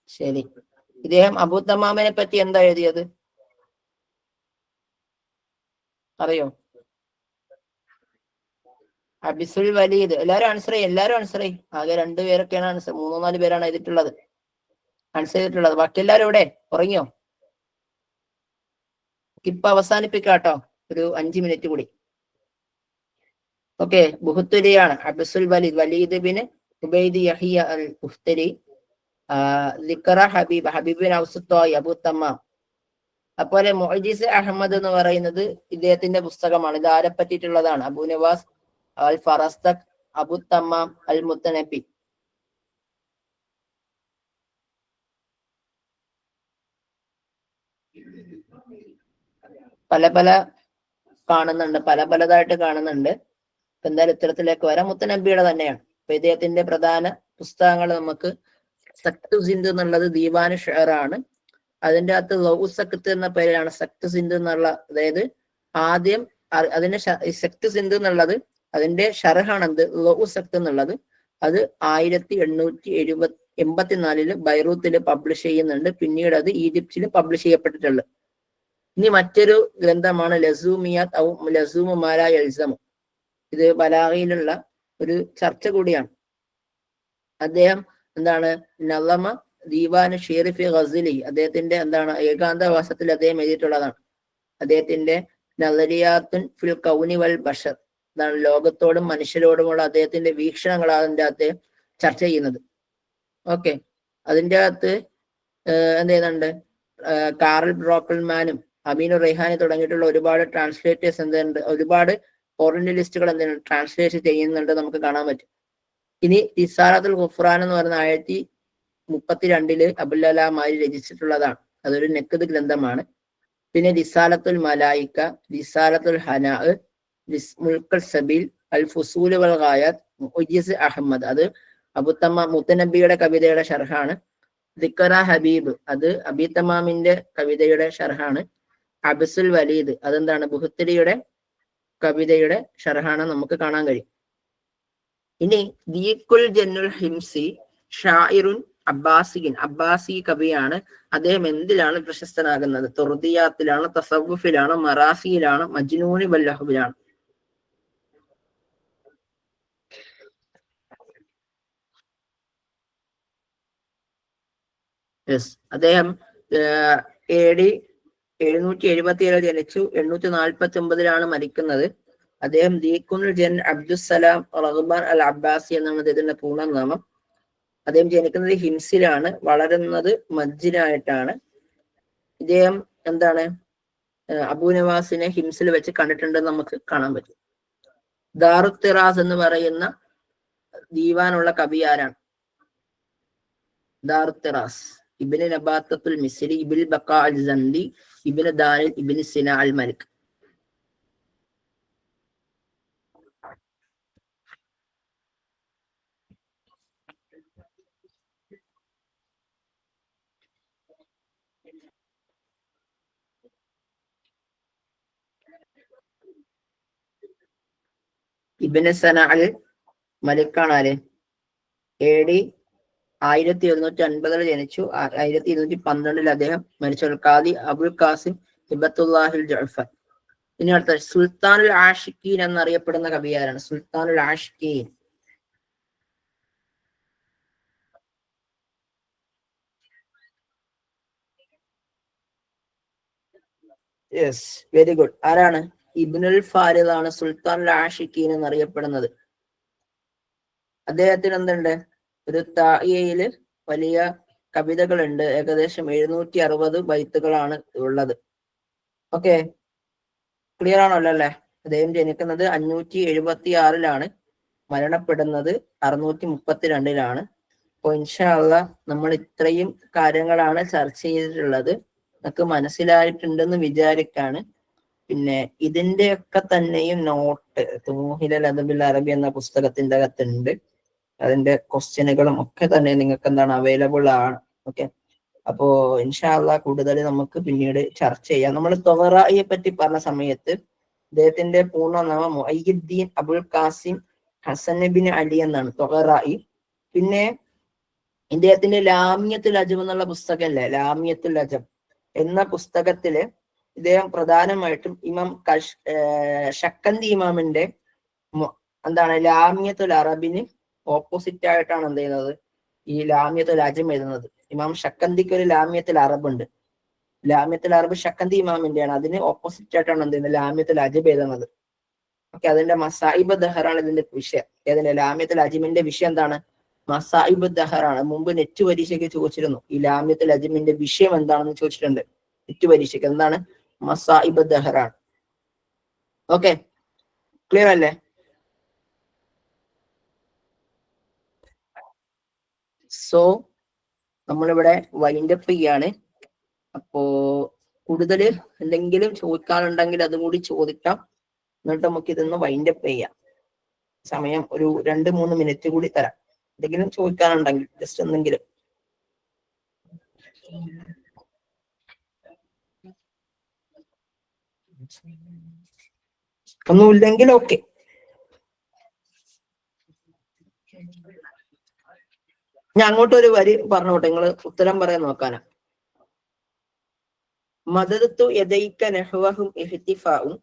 ശരി, ഇദ്ദേഹം അബൂ തമാമിനെ പറ്റി എന്താ എഴുതിയത് അറിയോ? അബിസുൽ വലീദ്. എല്ലാരും ആൻസർ ചെയ്യും, എല്ലാരും ആൻസർ ചെയ്യും. ആകെ 2 പേരൊക്കെയാണ് ആൻസർ, 3-4 പേരാണ് എഴുതിയിട്ടുള്ളത്, ആൻസർ ചെയ്തിട്ടുള്ളത്. ബാക്കി എല്ലാരും ഇവിടെ ഉറങ്ങിയോ? ഇപ്പൊ അവസാനിപ്പിക്കാട്ടോ, ഒരു 5 മിനിറ്റ് കൂടി. ഓക്കെ, ബുഹ്തരിയാണ് അബിസുൽ വലീദ്, വലീദ് ബിൻ ഉബൈദ് യഹിയ അൽ ബുഹ്തരി. ദിക്റ ഹബീബ്, ഹബീബിൻ ഔസുത്തായി, അബൂ തമാം. അതുപോലെ മുഅ്ജിസ് അഹമ്മദ് എന്ന് പറയുന്നത് ഇദ്ദേഹത്തിന്റെ പുസ്തകമാണ്. ഇത് ആരെ പറ്റിയിട്ടുള്ളതാണ്? അബൂ നവാസ് അൽ ഫറസ്തഖ്, അബൂ തമാം, അൽ മുത്തനബി. പല കാണുന്നുണ്ട്, പലതായിട്ട് കാണുന്നുണ്ട്. എന്തായാലും ഇത്തരത്തിലേക്ക് വരാം. മുത്തനബിയുടെ തന്നെയാണ്. അപ്പൊ ഇദ്ദേഹത്തിന്റെ പ്രധാന പുസ്തകങ്ങൾ നമുക്ക് സക്തു സിന്ധു എന്നുള്ളത് ദീവാന് ഷെയറാണ്. അതിന്റെ അകത്ത് ലൗ സക്ത് എന്ന പേരിലാണ് സക്തു സിന്ധു എന്നുള്ള, അതായത് ആദ്യം അതിന്റെ സക്തു സിന്ധു എന്നുള്ളത് അതിന്റെ ഷർഹാണെന്ത് ലൗ സക്ത് എന്നുള്ളത്. അത് 1884 ബൈറൂത്തില് പബ്ലിഷ് ചെയ്യുന്നുണ്ട്. പിന്നീട് അത് ഈജിപ്തിൽ പബ്ലിഷ് ചെയ്യപ്പെട്ടിട്ടുള്ളത്. ഇനി മറ്റൊരു ഗ്രന്ഥമാണ് ലസൂമിയാത്ത് ഔ ലസൂമു മാ ലാ യൽസമു. ഇത് ബലാഗയിലുള്ള ഒരു ചർച്ച കൂടിയാണ്. അദ്ദേഹം എന്താണ് നളമ ദീവാന് ഷെരീഫി ഗസലി, അദ്ദേഹത്തിന്റെ എന്താണ് ഏകാന്തവാസത്തിൽ അദ്ദേഹം എഴുതിയിട്ടുള്ളതാണ്. അദ്ദേഹത്തിന്റെ നളരിയാത്തുൻ ഫിൽ കൗനി വൽ ബഷർ, എന്താണ് ലോകത്തോടും മനുഷ്യരോടുമുള്ള അദ്ദേഹത്തിന്റെ വീക്ഷണങ്ങളാണ് അതിന്റെ അകത്ത് ചർച്ച ചെയ്യുന്നത്. ഓക്കെ, അതിന്റെ അകത്ത് എന്ത് ചെയ്യുന്നുണ്ട്? കാറൽ ബ്രോക്കൽമാനും അമീനുർ റെയ്ഹാനി തുടങ്ങിയിട്ടുള്ള ഒരുപാട് ട്രാൻസ്ലേറ്റേഴ്സ് എന്തുണ്ട്, ഒരുപാട് ഓറിയന്റലിസ്റ്റുകൾ എന്താണ് ട്രാൻസ്ലേറ്റ് ചെയ്യുന്നുണ്ട്, നമുക്ക് കാണാൻ പറ്റും. ഇനി റിസാലത്തുൽ ഖുഫ്റാൻ എന്ന് പറയുന്ന 1032 അബുൽ അല മാരി രചിച്ചിട്ടുള്ളതാണ്. അതൊരു നഖ്ദ് ഗ്രന്ഥമാണ്. പിന്നെ റിസാലത്തുൽ മലായിക, റിസാലത്തുൽ ഹനാ, മുൽഖുൽ സബീൽ, അൽ ഫുസൂൽ വൽ ഗായാത്ത്, മുഅ്ജിസ് അഹമ്മദ്, അത് അബൂ തമാം മുത്തനബിയുടെ കവിതയുടെ ഷർഹാണ്. ദിക്റ ഹബീബ്, അത് അബീ തമാമിന്റെ കവിതയുടെ ഷർഹാണ്. അബിസുൽ വലീദ്, അതെന്താണ് ബുഹ്തരിയുടെ കവിതയുടെ ഷർഹാണ്, നമുക്ക് കാണാൻ കഴിയും. ഇനി ദീഖുൽ ജന്നുൽ ഹിംസി ഷാഇറുൻ അബ്ബാസിൻ, അബ്ബാസി കവിയാണ്. അദ്ദേഹം എന്തിലാണ് പ്രശസ്തനാകുന്നത്? തുർദിയാത്തിലാണ്, തസവുഫിലാണ്, മറാസിയിലാണ്, മജ്നൂനി വല്ലഹുവിലാണ്. അദ്ദേഹം AD 777 ജനിച്ചു, 849 മരിക്കുന്നത്. അദ്ദേഹം ദീഖുൽ ജൻ അബ്ദുസ്സലാം റഹ്മാൻ അൽ അബ്ബാസി എന്നാണ് അദ്ദേഹത്തിന്റെ പൂർണ്ണനാമം. അദ്ദേഹം ജനിക്കുന്നത് ഹിംസിലാണ്, വളരുന്നത് മജ്ജിനായിട്ടാണ്. ഇദ്ദേഹം എന്താണ് അബൂനവാസിനെ ഹിംസിൽ വെച്ച് കണ്ടിട്ടുണ്ടെന്ന് നമുക്ക് കാണാൻ പറ്റും. ദാറുത്തിറാസ് എന്ന് പറയുന്ന ദീവാനുള്ള കവി ആരാണ്? ദാറുത്തിറാസ് ഇബ്നു നബാത്തത്തുൽ മിസ്രി, ഇബ്നു ബഖാ അൽ സന്ദി, ഇബ്നു ദാനിൽ, ഇബ്നു സിന അൽ മലിക്. ഇബ്നു സന അൽ മലിക്കാണ് ആര്? AD 1150 ജനിച്ചു. 1212 അദ്ദേഹം മരിച്ചു. ഖാദി അബുൽ ഖാസിം ഹിബത്തുല്ലാഹിൽ ജഅഫർ. ഇനി അടുത്ത സുൽത്താനുൽ ആഷിഖീൻ എന്നറിയപ്പെടുന്ന കവി ആരാണ്? സുൽത്താനുൽ ആഷിഖീൻ. Yes, very good. ആരാണ്? ഇബ്നുൽ ഫാരിദ് ആണ് സുൽത്താനുൽ ആഷിഖീൻ എന്നറിയപ്പെടുന്നത്. അദ്ദേഹത്തിന് എന്തുണ്ട്? ഒരു തായിയയില് വലിയ കവിതകളുണ്ട്. ഏകദേശം 760 ബൈത്തുകളാണ് ഉള്ളത്. ഓക്കെ, ക്ലിയർ ആണല്ലോ അല്ലേ? അദ്ദേഹം ജനിക്കുന്നത് 576 മരണപ്പെടുന്നത് 632 അപ്പോൾ ഇൻഷാ അല്ലാഹ് നമ്മൾ ഇത്രയും കാര്യങ്ങളാണ് ചർച്ച ചെയ്തിട്ടുള്ളത്. നമുക്ക് മനസ്സിലായിട്ടുണ്ടെന്ന് വിചാരിക്കാണ്. പിന്നെ ഇതിന്റെയൊക്കെ തന്നെയും നോട്ട് തൂഹിലൽ അദബിൽ അറബി എന്ന പുസ്തകത്തിന്റെ അകത്തുണ്ട്. അതിന്റെ ക്വസ്റ്റ്യനുകളും ഒക്കെ തന്നെ നിങ്ങൾക്ക് എന്താണ് അവൈലബിൾ ആണ്. ഓക്കെ, അപ്പോ ഇൻഷാ അല്ലാഹ് കൂടുതൽ നമുക്ക് പിന്നീട് ചർച്ച ചെയ്യാം. നമ്മൾ തൊഗറായിയെ പറ്റി പറഞ്ഞ സമയത്ത് അദ്ദേഹത്തിന്റെ പൂർണ്ണനാമം മുഅയ്യിദ്ദീൻ Abul Qasem Hassan bin Ali എന്നാണ് തൊഗറായി. പിന്നെ ഇദ്ദേഹത്തിന്റെ ലാമിയത്തുൽ അജം എന്നുള്ള പുസ്തകമല്ലേ, ലാമിയത്തുൽ അജം എന്ന പുസ്തകത്തില് ഇദ്ദേഹം പ്രധാനമായിട്ടും ഇമാം ഷക്കന്തി ഇമാമിന്റെ എന്താണ് ലാമിയത്തുൽ അറബിന് ഓപ്പോസിറ്റ് ആയിട്ടാണ് എന്ത് ചെയ്യുന്നത് ഈ ലാമിയത്തുൽ അജം എഴുതുന്നത്. ഇമാം ഷക്കന്തിക്ക് ഒരു ലാമിയത്തുൽ അറബ് ഉണ്ട്. ലാമിയത്തുൽ അറബ് ഷക്കന്തി ഇമാമിന്റെയാണ്. അതിന് ഓപ്പോസിറ്റ് ആയിട്ടാണ് എന്ത് ചെയ്യുന്നത് ലാമിയത്തുൽ അജബ് എഴുതുന്നത്. ഓക്കെ, അതിന്റെ മസായിബ് ദഹറാണ് ഇതിന്റെ വിഷയം. ഏതിന്റെ? ലാമിയത്തുൽ അജിമിന്റെ വിഷയം എന്താണ്? മസായിബ് ദഹറാണ്. മുമ്പ് നെറ്റ് പരീക്ഷയ്ക്ക് ചോദിച്ചിരുന്നു ഈ ലാമിയത്തുൽ അജിമിന്റെ വിഷയം എന്താണെന്ന് ചോദിച്ചിട്ടുണ്ട് നെറ്റ് പരീക്ഷയ്ക്ക്. എന്താണ്? മസായിബ് ദഹറാണ്. ഓക്കെ, ക്ലിയർ അല്ലേ? സോ നമ്മളിവിടെ വൈൻഡപ്പ് ചെയ്യാണ്. അപ്പോ കൂടുതൽ എന്തെങ്കിലും ചോദിക്കാനുണ്ടെങ്കിൽ അതും കൂടി ചോദിക്കാം. എന്നിട്ട് നമുക്ക് ഇതൊന്ന് വൈൻഡപ്പ് ചെയ്യാം. സമയം ഒരു 2-3 മിനിറ്റ് കൂടി തരാം. എന്തെങ്കിലും ചോദിക്കാനുണ്ടെങ്കിൽ ജസ്റ്റ് എന്തെങ്കിലും. ഒന്നുമില്ലെങ്കിൽ ഓക്കെ. ഞാൻ അങ്ങോട്ടൊരു വരി പറഞ്ഞോട്ടെ, നിങ്ങൾ ഉത്തരം പറയാൻ നോക്കാനാ. മദദത്തു യദൈക നഹ്വഹും ഇഹ്തിഫാഉം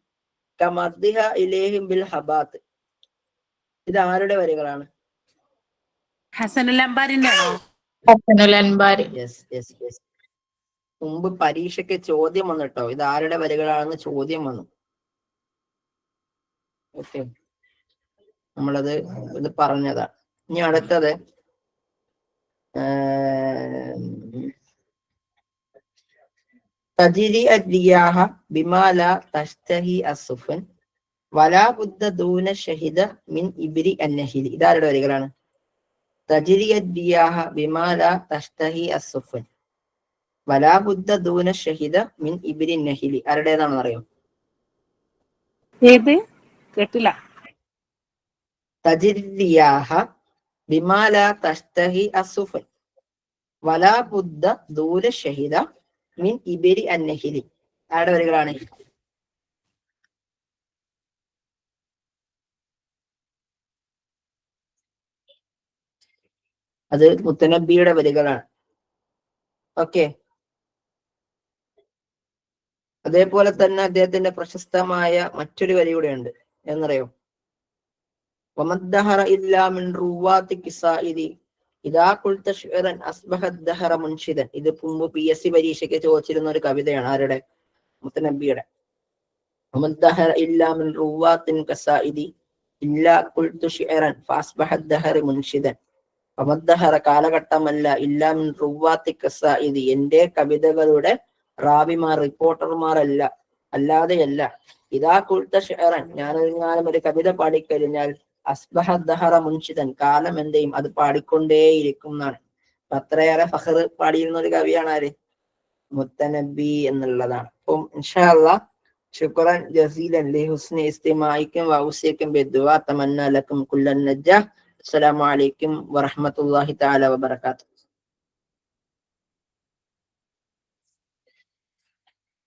കമദ്ദിഹ ഇലൈഹിം ബിൽ ഹബാത്ത്. ഇത് ആരുടെ വരികളാണ്? ഹസനുൽ അൻബാരിന്റെ ആണോ? ഹസനുൽ അൻബാരി. Yes yes yes. മുമ്പ് പരീക്ഷയ്ക്ക് ചോദ്യം വന്നിട്ടോ, ഇത് ആരുടെ വരികളാണെന്ന് ചോദ്യം വന്നു. ഓക്കെ, നമ്മളത് ഇത് പറഞ്ഞതാ. ഇനി അടുത്തത് തജിരി അരിയാഹ ബിമാല തഷ്തഹി അസുഫൻ വലാ ബുദ്ധ ദൂന ഷഹിദ മിൻ ഇബ്രി അന്നഹിലി. ഇതാരുടെ വരികളാണ്? തജിരി അരിയാഹ ബിമാല തഷ്തഹി അസുഫൻ വലാ ബുദ്ധ ദൂന ഷഹിദ മിൻ ഇബ്രി അന്നഹിലി. ആരുടേതാണെന്ന് അറിയോ? ഏത്? കേട്ടില്ല. തജിരിയാഹ ബിമാല തഷ്തഹി അസുഫൻ വലാ ബുദ്ധ ദൂന ഷഹിദ മിൻ ഇബരി അന്നഹിലി. ആരുടെ വരികളാണ്? അത് മുത്തനബിയുടെ വരികളാണ്. ഓക്കെ, അതേപോലെ തന്നെ അദ്ദേഹത്തിന്റെ പ്രശസ്തമായ മറ്റൊരു വരി കൂടെ ഉണ്ട്. എന്നറിയോ? വമദ്ദഹറ ഇല്ലാ മിൻ റുവാത്തി കിസാഇദി ഇദാ ഖുൽത ശിഅറൻ അസ്ബഹദ് ദഹറ മുൻഷിദൻ. ഇത് മുമ്പ് PSC പരീക്ഷയ്ക്ക് ചോദിച്ചിരുന്ന ഒരു കവിതയാണ്. ആരുടെ? മുത്തനബിയുടെ. വമദ്ദഹറ ഇല്ലാ മിൻ റുവാത്തിൻ കസായിദി ഇല്ലാ ഖുൽതു ശിഅറൻ ഫഅസ്ബഹ അദ്ദഹറ മുൻഷിദൻ. വമദ്ദഹറ കാലഘട്ടമല്ല ഇല്ലാ മിൻ റുവാത്തി കസായിദി എന്റെ കവിതകളുടെ റാവിമാർ റിപ്പോർട്ടർമാരല്ല അല്ലാതെയല്ല. ഇദാ ഖുൽത ശിഅറൻ ഞാനെങ്ങാനും ഒരു കവിത പാടിക്കഴിഞ്ഞാൽ അസ്ബഹ അദ്ദഹറ മുൻഷിദൻ കാലം എന്തെയും അത് പാടിക്കൊണ്ടേയിരിക്കും എന്നാണ്. അത്രയേറെ ഫഖർ പാടിയിരുന്ന ഒരു കവിയാണ് ആര്? മുത്തനബി എന്നുള്ളതാണ്. അപ്പം ഇൻഷാ അല്ലാഹ് ശുക്രൻ ജസീലൻ ലിഹുസ്നി ഇസ്തിമാഇക്കും വൗസിയക്കും ബിദ്ദുആ തമന്ന ലക്കും കുല്ലൻ നജ്ജ. അസ്സലാമു അലൈക്കും വറഹ്മത്തുള്ളാഹി തആല വബറകാതുഹു.